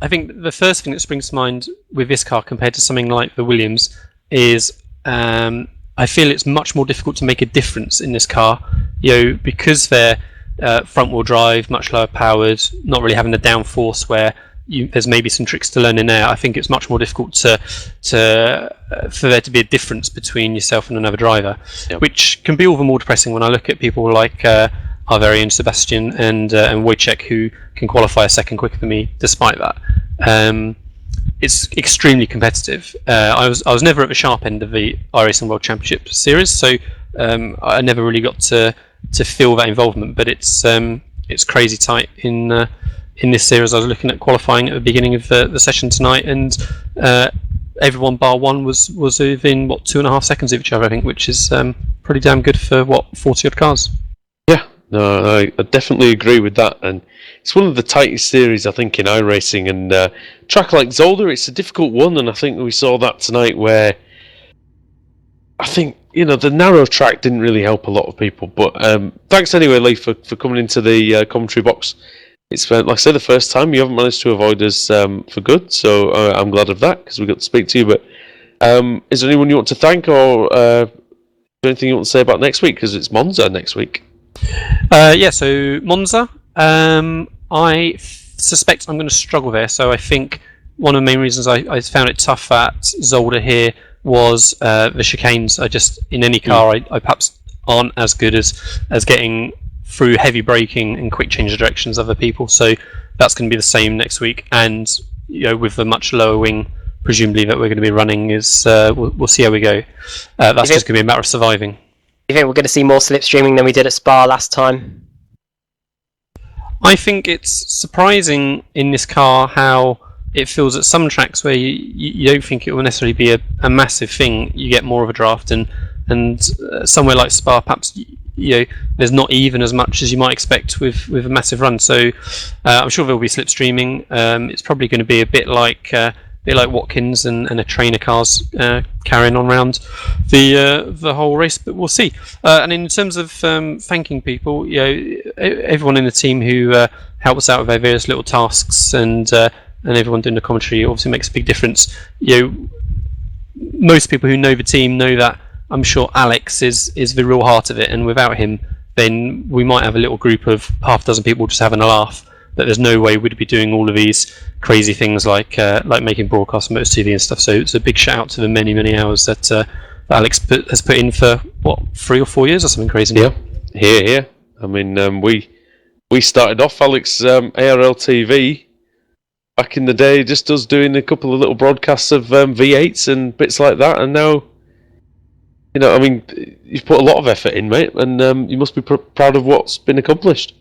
I think the first thing that springs to mind with this car compared to something like the Williams is I feel it's much more difficult to make a difference in this car, because they're front-wheel drive, much lower powered, not really having the downforce where there's maybe some tricks to learn in there. I think it's much more difficult for there to be a difference between yourself and another driver, which can be all the more depressing when I look at people like our very own Sebastian and Wojciech, who can qualify a second quicker than me despite that. It's extremely competitive. I was never at the sharp end of the iRacing World Championship series, so I never really got to feel that involvement. But it's crazy tight in this series. I was looking at qualifying at the beginning of the session tonight, and everyone bar one was within 2.5 seconds of each other, I think, which is pretty damn good for 40 odd cars. Yeah, no, I definitely agree with that, and it's one of the tightest series I think in iRacing, and track like Zolder, it's a difficult one, and I think we saw that tonight where I think the narrow track didn't really help a lot of people. But thanks anyway, Lee, for coming into the commentary box. It's like I say, the first time you haven't managed to avoid us for good, so I'm glad of that because we got to speak to you. But is there anyone you want to thank, or is there anything you want to say about next week? Because it's Monza next week. So Monza, I suspect I'm going to struggle there. So I think one of the main reasons I found it tough at Zolder here was the chicanes. In any car, I perhaps aren't as good as getting through heavy braking and quick change of directions of other people. So that's going to be the same next week. And with the much lower wing presumably that we're going to be running is we'll see how we go. That's just going to be a matter of surviving. Do you think we're going to see more slipstreaming than we did at Spa last time? I think it's surprising in this car how it feels at some tracks where you don't think it will necessarily be a massive thing. You get more of a draft, and somewhere like Spa, perhaps there's not even as much as you might expect with a massive run. So I'm sure there'll be slipstreaming. It's probably going to be a bit like Watkins and a trainer cars carrying on around the whole race, but we'll see. And in terms of thanking people, everyone in the team who helps us out with their various little tasks and everyone doing the commentary obviously makes a big difference. Most people who know the team know that I'm sure Alex is the real heart of it, and without him, then we might have a little group of half a dozen people just having a laugh. But there's no way we'd be doing all of these crazy things like making broadcasts on Motor TV and stuff. So it's a big shout out to the many hours that Alex has put in for 3 or 4 years or something crazy. Yeah, here. I mean, we started off Alex ARL TV back in the day, just us doing a couple of little broadcasts of V8s and bits like that, and now, I mean, you've put a lot of effort in, mate, and you must be proud of what's been accomplished.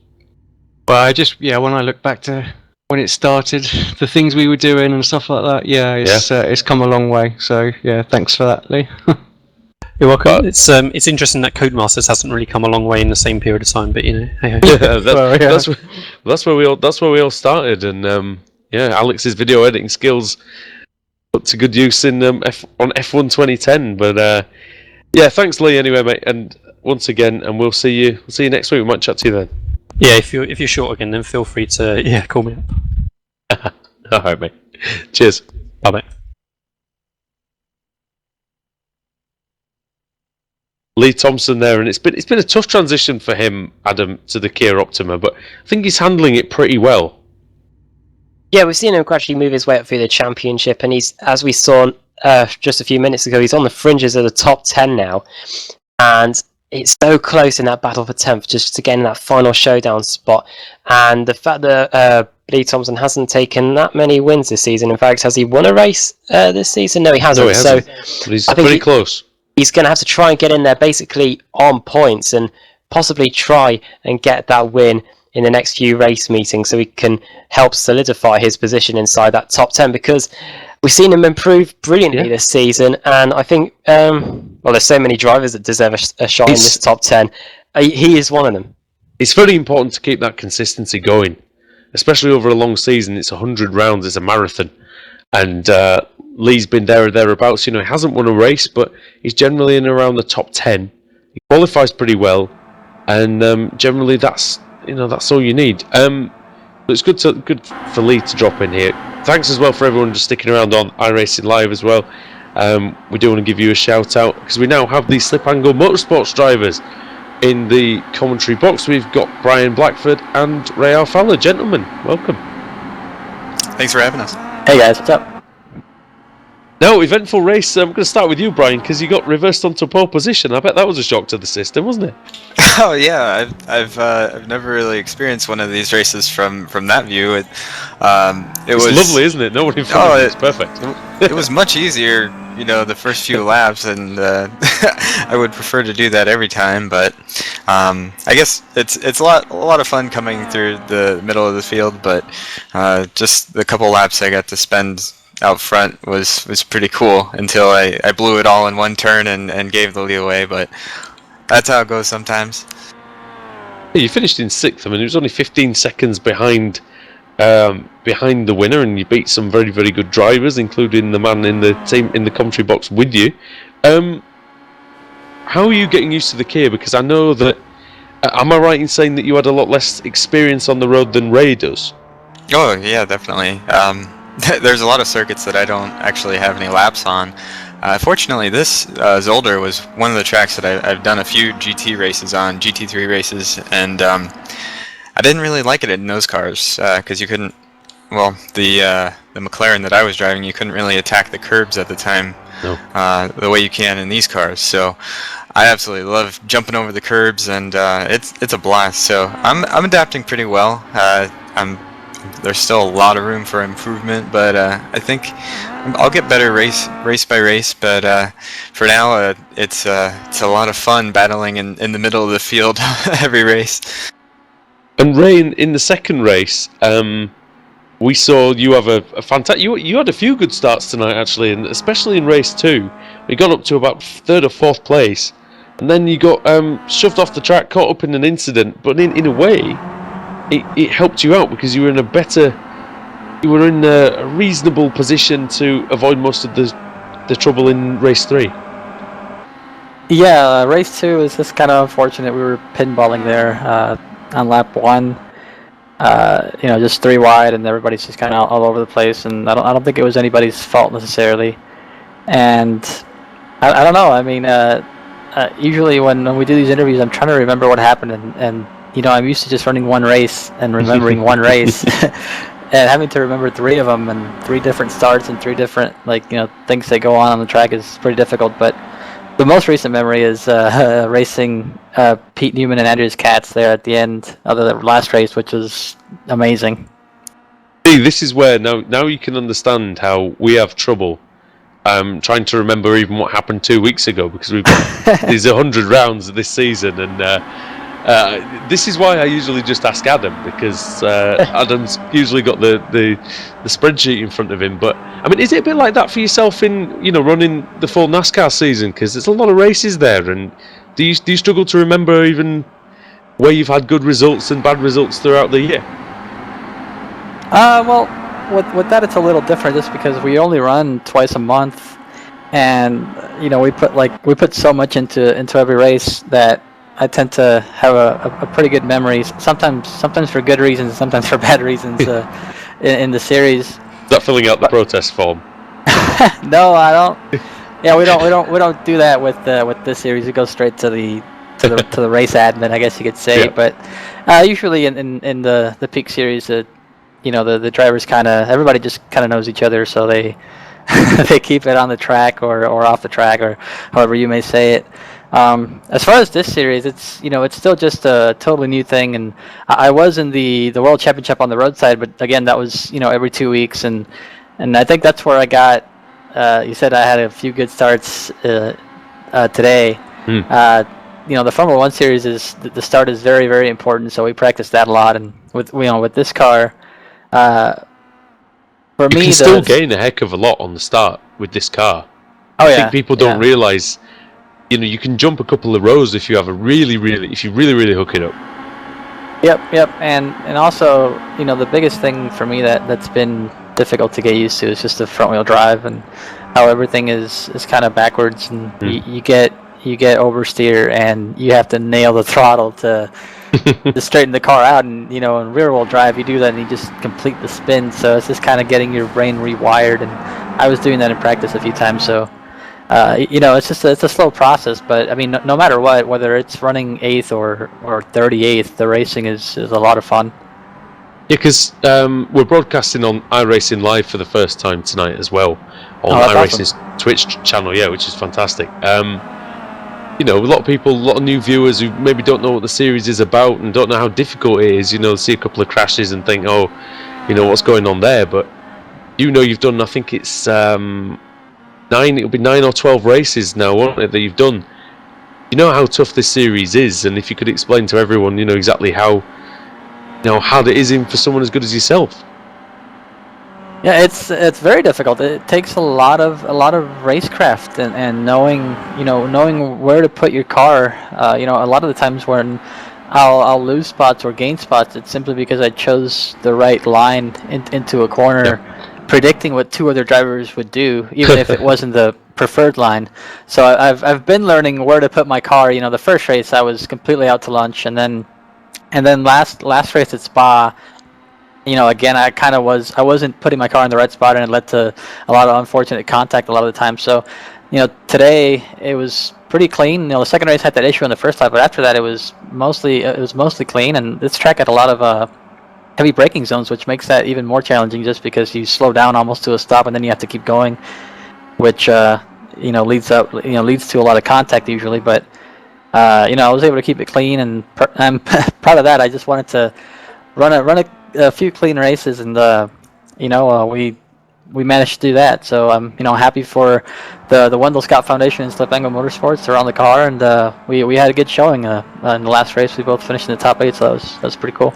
Well, when I look back to when it started, the things we were doing and stuff like that, it's come a long way. So yeah, thanks for that, Lee. You're welcome. It's interesting that Codemasters hasn't really come a long way in the same period of time, but hey. That's where we all started, and Alex's video editing skills put to good use in on F1 2010. But thanks, Lee. Anyway, mate, and once again, and we'll see you next week. We might chat to you then. Yeah, if you're short again, then feel free to call me up. All right, mate. Cheers. Bye, mate. Lee Thompson there, and it's been a tough transition for him, Adam, to the Kia Optima, but I think he's handling it pretty well. Yeah, we've seen him gradually move his way up through the championship, and he's, as we saw just a few minutes ago, he's on the fringes of the top 10 now, and it's so close in that battle for 10th just to get in that final showdown spot. And the fact that Lee Thompson hasn't taken that many wins this season, in fact, has he won a race this season? No, he hasn't. No, he hasn't. So but he's pretty close. He's going to have to try and get in there basically on points and possibly try and get that win in the next few race meetings so he can help solidify his position inside that top 10, because we've seen him improve brilliantly this season, and I think, there's so many drivers that deserve a shot in this top 10. He is one of them. It's very important to keep that consistency going, especially over a long season. It's 100 rounds, it's a marathon, and Lee's been there or thereabouts. He hasn't won a race, but he's generally in around the top 10. He qualifies pretty well, and generally that's all you need. But it's good for Lee to drop in here. Thanks as well for everyone just sticking around on iRacing Live as well. We do want to give you a shout out because we now have the Slip Angle Motorsports drivers in the commentary box. We've got Brian Blackford and Ray Alfalla. Gentlemen, welcome. Thanks for having us. Hey guys, what's up? Now, eventful race. I'm going to start with you, Brian, because you got reversed onto pole position. I bet that was a shock to the system, wasn't it? Oh yeah, I've never really experienced one of these races from that view. It was lovely, isn't it? Nobody in front of it. It's perfect. It was much easier, the first few laps, and I would prefer to do that every time. But I guess it's a lot of fun coming through the middle of the field. But just the couple laps I got to spend out front was pretty cool until I blew it all in one turn and gave the lead away. But that's how it goes sometimes. Yeah, you finished in 6th. I mean, it was only 15 seconds behind the winner, and you beat some very, very good drivers, including the man in the team in the commentary box with you. How are you getting used to the Kia? Because I know that. Am I right in saying that you had a lot less experience on the road than Ray does? Oh yeah, definitely. There's a lot of circuits that I don't actually have any laps on. Fortunately, this Zolder was one of the tracks that I've done a few GT races on, GT3 races, and I didn't really like it in those cars because you couldn't. Well, the McLaren that I was driving, you couldn't really attack the curbs at the time the way you can in these cars. So I absolutely love jumping over the curbs, and it's a blast. So I'm adapting pretty well. I'm there's still a lot of room for improvement, but I think I'll get better race by race. But for now, it's a lot of fun battling in the middle of the field every race. And Ray, in the second race, we saw you have a fantastic. You had a few good starts tonight, actually, and especially in race 2, we got up to about 3rd or 4th place, and then you got shoved off the track, caught up in an incident. But in a way, it helped you out because you were in a reasonable position to avoid most of the trouble in race 3. Yeah, race 2 is just kind of unfortunate. We were pinballing there on lap 1. Just 3 wide, and everybody's just kind of all over the place. And I don't think it was anybody's fault necessarily. And I don't know. I mean, usually when we do these interviews, I'm trying to remember what happened, and I'm used to just running one race and remembering one race, and having to remember 3 of them and 3 different starts and 3 different things that go on the track is pretty difficult. But the most recent memory is racing Pete Newman and Andrews Katz there at the end of the last race, which was amazing. See, this is where now you can understand how we have trouble trying to remember even what happened 2 weeks ago, because we've got these 100 rounds this season, and this is why I usually just ask Adam, because Adam's usually got the spreadsheet in front of him. But I mean, is it a bit like that for yourself in running the full NASCAR season? Because there's a lot of races there, and do you struggle to remember even where you've had good results and bad results throughout the year? Well, with that it's a little different, just because we only run twice a month, and we put so much into every race that I tend to have a pretty good memory. Sometimes for good reasons, sometimes for bad reasons. In the series. Is that filling out the protest form? No, I don't. Yeah, we don't do that with this series. It goes straight to the race admin, I guess you could say. Yeah. But usually in the Peak series, the drivers everybody just kind of knows each other, so they they keep it on the track or off the track, or however you may say it. As far as this series, it's it's still just a totally new thing, and I was in the World Championship on the roadside, but again, that was every 2 weeks, and I think that's where I got. You said I had a few good starts today. The Formula One series the start is very, very important, so we practice that a lot, and with this car, for me, you can still gain a heck of a lot on the start with this car. I think people don't realize. You can jump a couple of rows if you have really hook it up. Yep, and also, the biggest thing for me that's been difficult to get used to is just the front wheel drive and how everything is kind of backwards, and you get oversteer, and you have to nail the throttle to straighten the car out, and in rear wheel drive you do that and you just complete the spin. So it's just kind of getting your brain rewired, and I was doing that in practice a few times, so. It's a slow process, but I mean, no matter what, whether it's running 8th or 38th, the racing is a lot of fun. Yeah, because we're broadcasting on iRacing Live for the first time tonight as well on iRacing's awesome. Twitch channel, which is fantastic. A lot of people, a lot of new viewers who maybe don't know what the series is about and don't know how difficult it is. See a couple of crashes and think, what's going on there? But you've done, I think it's. It'll be 9 or 12 races now, won't it, that you've done. You know how tough this series is, and if you could explain to everyone, exactly how hard it is for someone as good as yourself. Yeah, it's very difficult. It takes a lot of racecraft and knowing where to put your car. A lot of the times when I'll lose spots or gain spots, it's simply because I chose the right line into a corner. Yeah. Predicting what 2 other drivers would do, even if it wasn't the preferred line. So I've been learning where to put my car. The first race I was completely out to lunch, and then last race at Spa, again I wasn't putting my car in the right spot, and it led to a lot of unfortunate contact a lot of the time. So today it was pretty clean. The second race had that issue in the first lap, but after that it was mostly clean, and this track had a lot of heavy braking zones, which makes that even more challenging, just because you slow down almost to a stop and then you have to keep going, which leads to a lot of contact usually. But I was able to keep it clean, and I'm proud of that. I just wanted to run few clean races, and we managed to do that. So I'm happy for the Wendell Scott Foundation and Slip Angle Motorsports around the car, and we had a good showing in the last race. We both finished in the top 8, so that was pretty cool.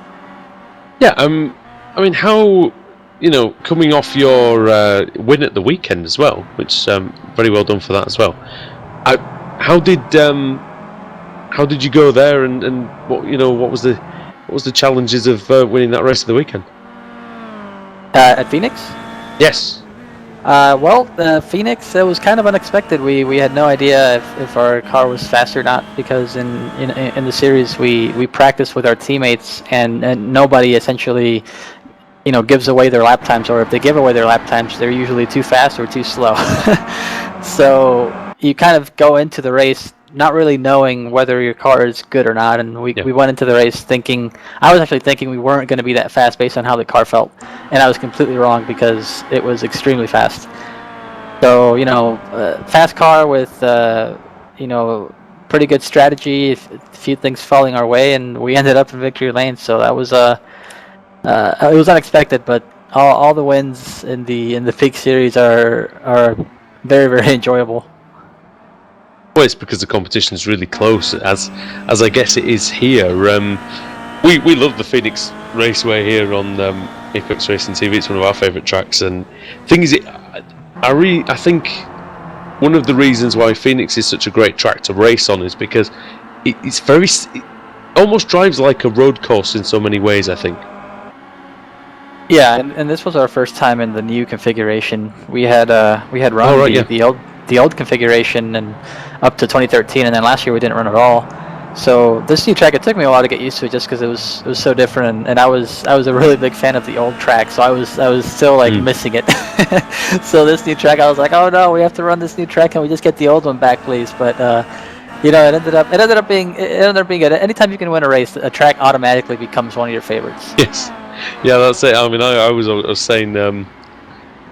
Yeah, I mean, how, coming off your win at the weekend as well, which very well done for that as well. How did you go there, and what was the challenges of winning that race of the weekend? At Phoenix? Yes. Phoenix, it was kind of unexpected. We had no idea if our car was fast or not, because in the series we practice with our teammates, and nobody essentially gives away their lap times, or if they give away their lap times, they're usually too fast or too slow. So you kind of go into the race not really knowing whether your car is good or not, and we went into the race I was actually thinking we weren't going to be that fast based on how the car felt, and I was completely wrong because it was extremely fast. So fast car with pretty good strategy, a few things falling our way, and we ended up in victory lane. So that was it was unexpected, but all the wins in the Peak Series are very, very enjoyable. Well, it's because the competition is really close, as I guess it is here. We love the Phoenix Raceway here on Apex Racing TV. It's one of our favourite tracks, and thing is, I think one of the reasons why Phoenix is such a great track to race on is because it almost drives like a road course in so many ways, I think. Yeah, and this was our first time in the new configuration. We had run the old configuration and up to 2013, and then last year we didn't run at all. So this new track, it took me a while to get used to it, just because it was so different, and I was a really big fan of the old track, so I was still missing it. So this new track, I was like, oh no, we have to run this new track, and we just get the old one back, please. But it ended up being good. Anytime you can win a race, a track automatically becomes one of your favorites. Yes, yeah, that's it. I mean, I was saying a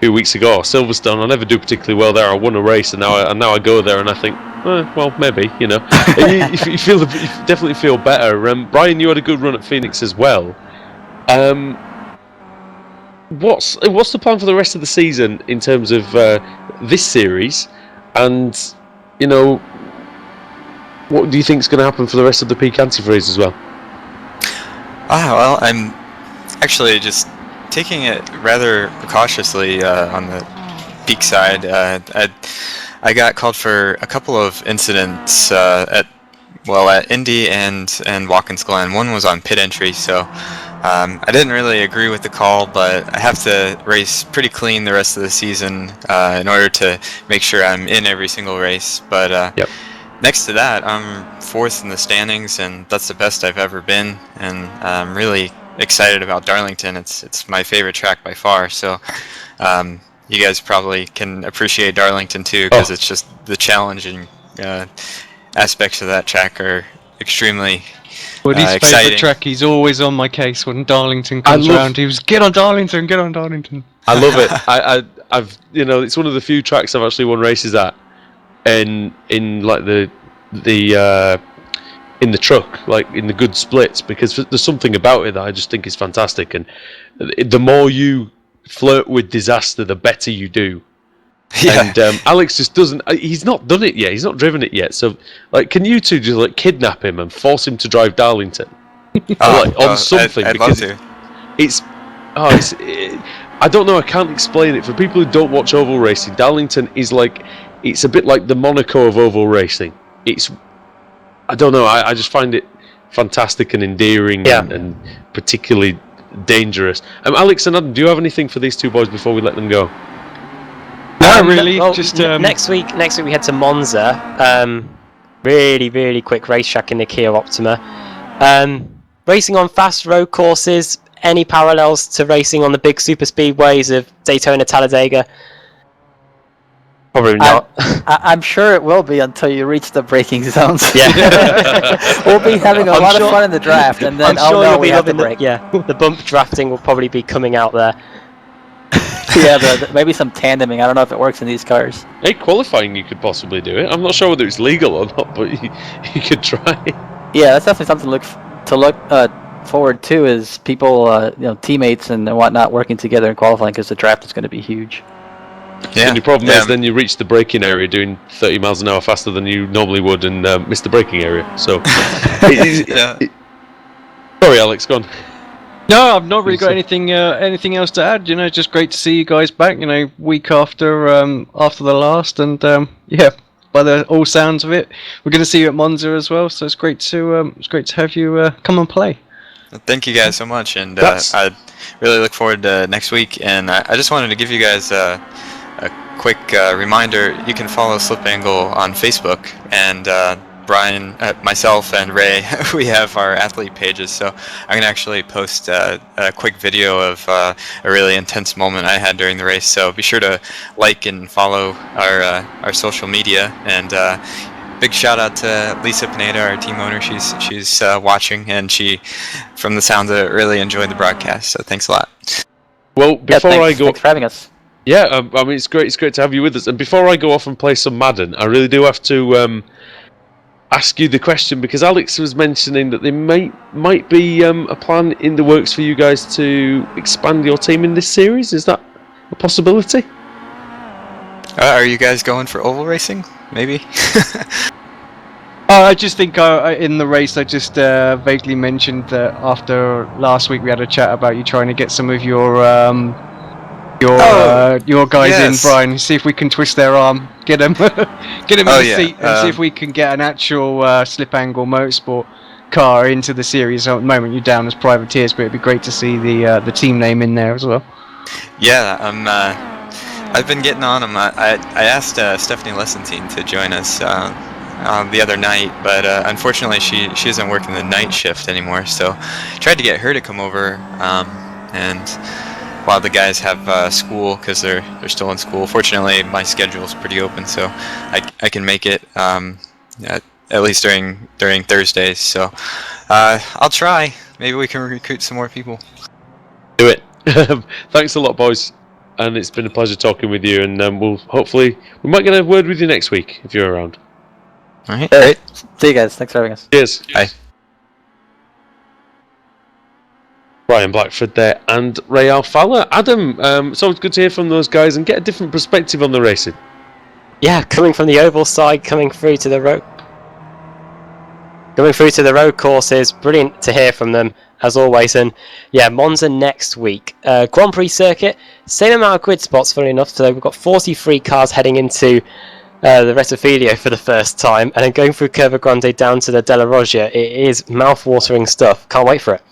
few weeks ago, Silverstone, I never do particularly well there. I won a race, and now I go there, and I think, well, maybe, you definitely feel better. Brian, you had a good run at Phoenix as well. What's the plan for the rest of the season in terms of this series, and what do you think is going to happen for the rest of the Peak Antifreeze as well? Well, I'm actually just taking it rather cautiously on the Peak side. I got called for a couple of incidents at Indy and Watkins Glen. One was on pit entry, so I didn't really agree with the call, but I have to race pretty clean the rest of the season in order to make sure I'm in every single race. But next to that, I'm 4th in the standings, and that's the best I've ever been, and I'm really excited about Darlington. It's my favorite track by far, so you guys probably can appreciate Darlington too, because it's just the challenging aspects of that track are extremely Woody's exciting. favourite track. He's always on my case when Darlington comes around. He was, get on Darlington. I love it. I've it's one of the few tracks I've actually won races at, in like the in the truck, like in the good splits, because there's something about it that I just think is fantastic, and the more you flirt with disaster, the better you do. Yeah. And Alex just doesn't. He's not done it yet. He's not driven it yet. So, can you two just kidnap him and force him to drive Darlington on something? I'd love to. I don't know. I can't explain it for people who don't watch oval racing. Darlington is it's a bit like the Monaco of oval racing. I don't know. I just find it fantastic and endearing, and particularly dangerous. Alex and Adam, do you have anything for these two boys before we let them go? No, really. Just next week we head to Monza. Really, really quick racetrack in the Kia Optima. Racing on fast road courses. Any parallels to racing on the big super speedways of Daytona, Talladega? Probably not. I'm sure it will be until you reach the braking zones. Yeah. We'll be having a lot of fun in the draft, and then we have to brake. The bump drafting will probably be coming out there. Yeah, maybe some tandeming. I don't know if it works in these cars. Hey, qualifying, you could possibly do it. I'm not sure whether it's legal or not, but you could try. Yeah, that's definitely something to forward to is people, teammates and whatnot working together in qualifying, because the draft is going to be huge. Yeah. And your problem yeah. is then you reach the braking area doing 30 miles an hour faster than you normally would and miss the braking area. So, Yeah. sorry, Alex, go on. No, I've not really got anything else to add. Just great to see you guys back. Week after the last, and by the all sounds of it, we're going to see you at Monza as well. So it's great to have you come and play. Thank you guys so much, and That's- I really look forward to next week. And I just wanted to give you guys a quick reminder. You can follow Slip Angle on Facebook, and Brian, myself, and Ray, we have our athlete pages. So I'm going to actually post a quick video of a really intense moment I had during the race. So be sure to like and follow our social media. And big shout out to Lisa Pineda, our team owner. She's watching, and she, from the sounds of it, really enjoyed the broadcast. So thanks a lot. Well, before I go, Thanks for having us. yeah, I mean it's great to have you with us. And before I go off and play some Madden, I really do have to ask you the question, because Alex was mentioning that there might be a plan in the works for you guys to expand your team in this series. Is that a possibility? Are you guys going for oval racing? Maybe. I just think in the race, I just vaguely mentioned that after last week we had a chat about you trying to get some of your guys yes. in, Brian. See if we can twist their arm, get them in the seat, and see if we can get an actual Slip Angle Motorsport car into the series. At the moment, you're down as privateers, but it'd be great to see the team name in there as well. Yeah, I've been getting on them. I asked Stephanie Lessentine to join us the other night, but unfortunately she isn't working the night shift anymore. So tried to get her to come over, and while the guys have school, because they're still in school. Fortunately, my schedule is pretty open, so I can make it at least during Thursdays. So I'll try. Maybe we can recruit some more people. Do it. Thanks a lot, boys. And it's been a pleasure talking with you. And we might get a word with you next week if you're around. All right. All right. See you guys. Thanks for having us. Cheers. Bye. Brian Blackford there and Ray Alfala. Adam, it's always good to hear from those guys and get a different perspective on the racing. Yeah, coming from the oval side, coming through to the road courses, brilliant to hear from them as always. And yeah, Monza next week. Grand Prix circuit, same amount of grid spots, funny enough. So we've got 43 cars heading into the Rettifilio for the first time, and then going through Curva Grande down to the Della Roggia. It is mouth-watering stuff. Can't wait for it.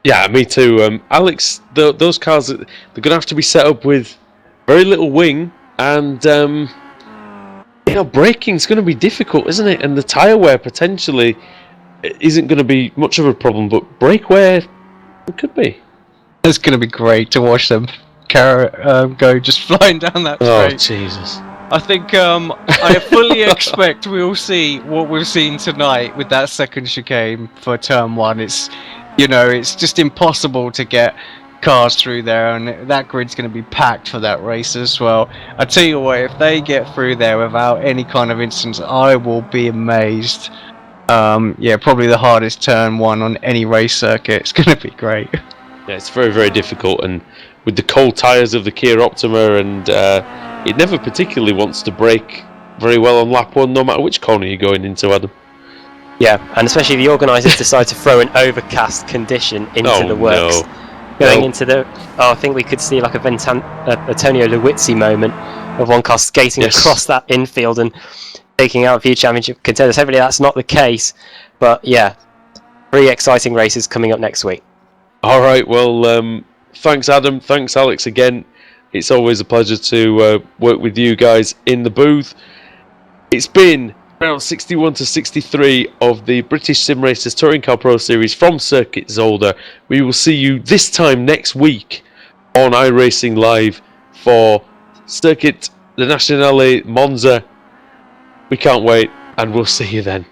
Yeah, me too. Alex, those cars, they're going to have to be set up with very little wing, and braking's going to be difficult, isn't it? And the tyre wear potentially isn't going to be much of a problem, but brake wear, it could be. It's going to be great to watch them go just flying down that straight. Oh, Jesus. I think I fully expect we'll see what we've seen tonight with that second chicane for turn one. It's just impossible to get cars through there, and that grid's going to be packed for that race as well. I tell you what, if they get through there without any kind of incidents, I will be amazed. Probably the hardest turn one on any race circuit. It's going to be great. Yeah, it's very, very difficult, and with the cold tyres of the Kia Optima, and it never particularly wants to brake very well on lap one, no matter which corner you're going into, Adam. Yeah, and especially the organisers decide to throw an overcast condition into the works. Going into the... I think we could see like a Antonio Luizzi moment of one car skating across that infield and taking out a few championship contenders. Hopefully that's not the case, but yeah, 3 exciting races coming up next week. All right, well, thanks Adam, thanks Alex again. It's always a pleasure to work with you guys in the booth. It's been round 61 to 63 of the British Sim Racers Touring Car Pro Series from Circuit Zolder. We will see you this time next week on iRacing Live for Circuit the Nazionale Monza. We can't wait, and we'll see you then.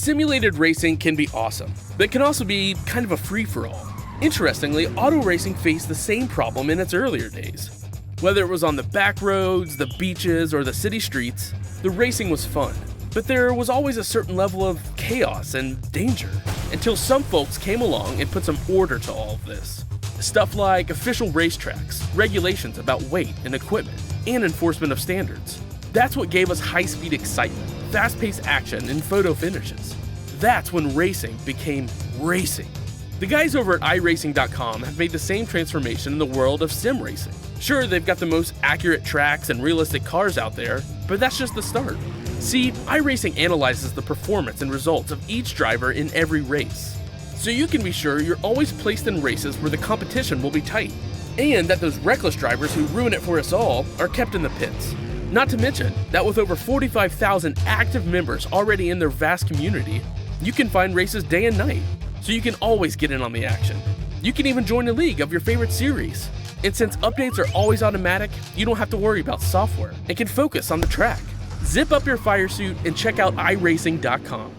Simulated racing can be awesome, but it can also be kind of a free-for-all. Interestingly, auto racing faced the same problem in its earlier days. Whether it was on the back roads, the beaches, or the city streets, the racing was fun. But there was always a certain level of chaos and danger, until some folks came along and put some order to all of this. Stuff like official racetracks, regulations about weight and equipment, and enforcement of standards. That's what gave us high-speed excitement, fast-paced action, and photo finishes. That's when racing became racing. The guys over at iRacing.com have made the same transformation in the world of sim racing. Sure, they've got the most accurate tracks and realistic cars out there, but that's just the start. See, iRacing analyzes the performance and results of each driver in every race, so you can be sure you're always placed in races where the competition will be tight, and that those reckless drivers who ruin it for us all are kept in the pits. Not to mention that with over 45,000 active members already in their vast community, you can find races day and night, so you can always get in on the action. You can even join a league of your favorite series. And since updates are always automatic, you don't have to worry about software and can focus on the track. Zip up your fire suit and check out iRacing.com.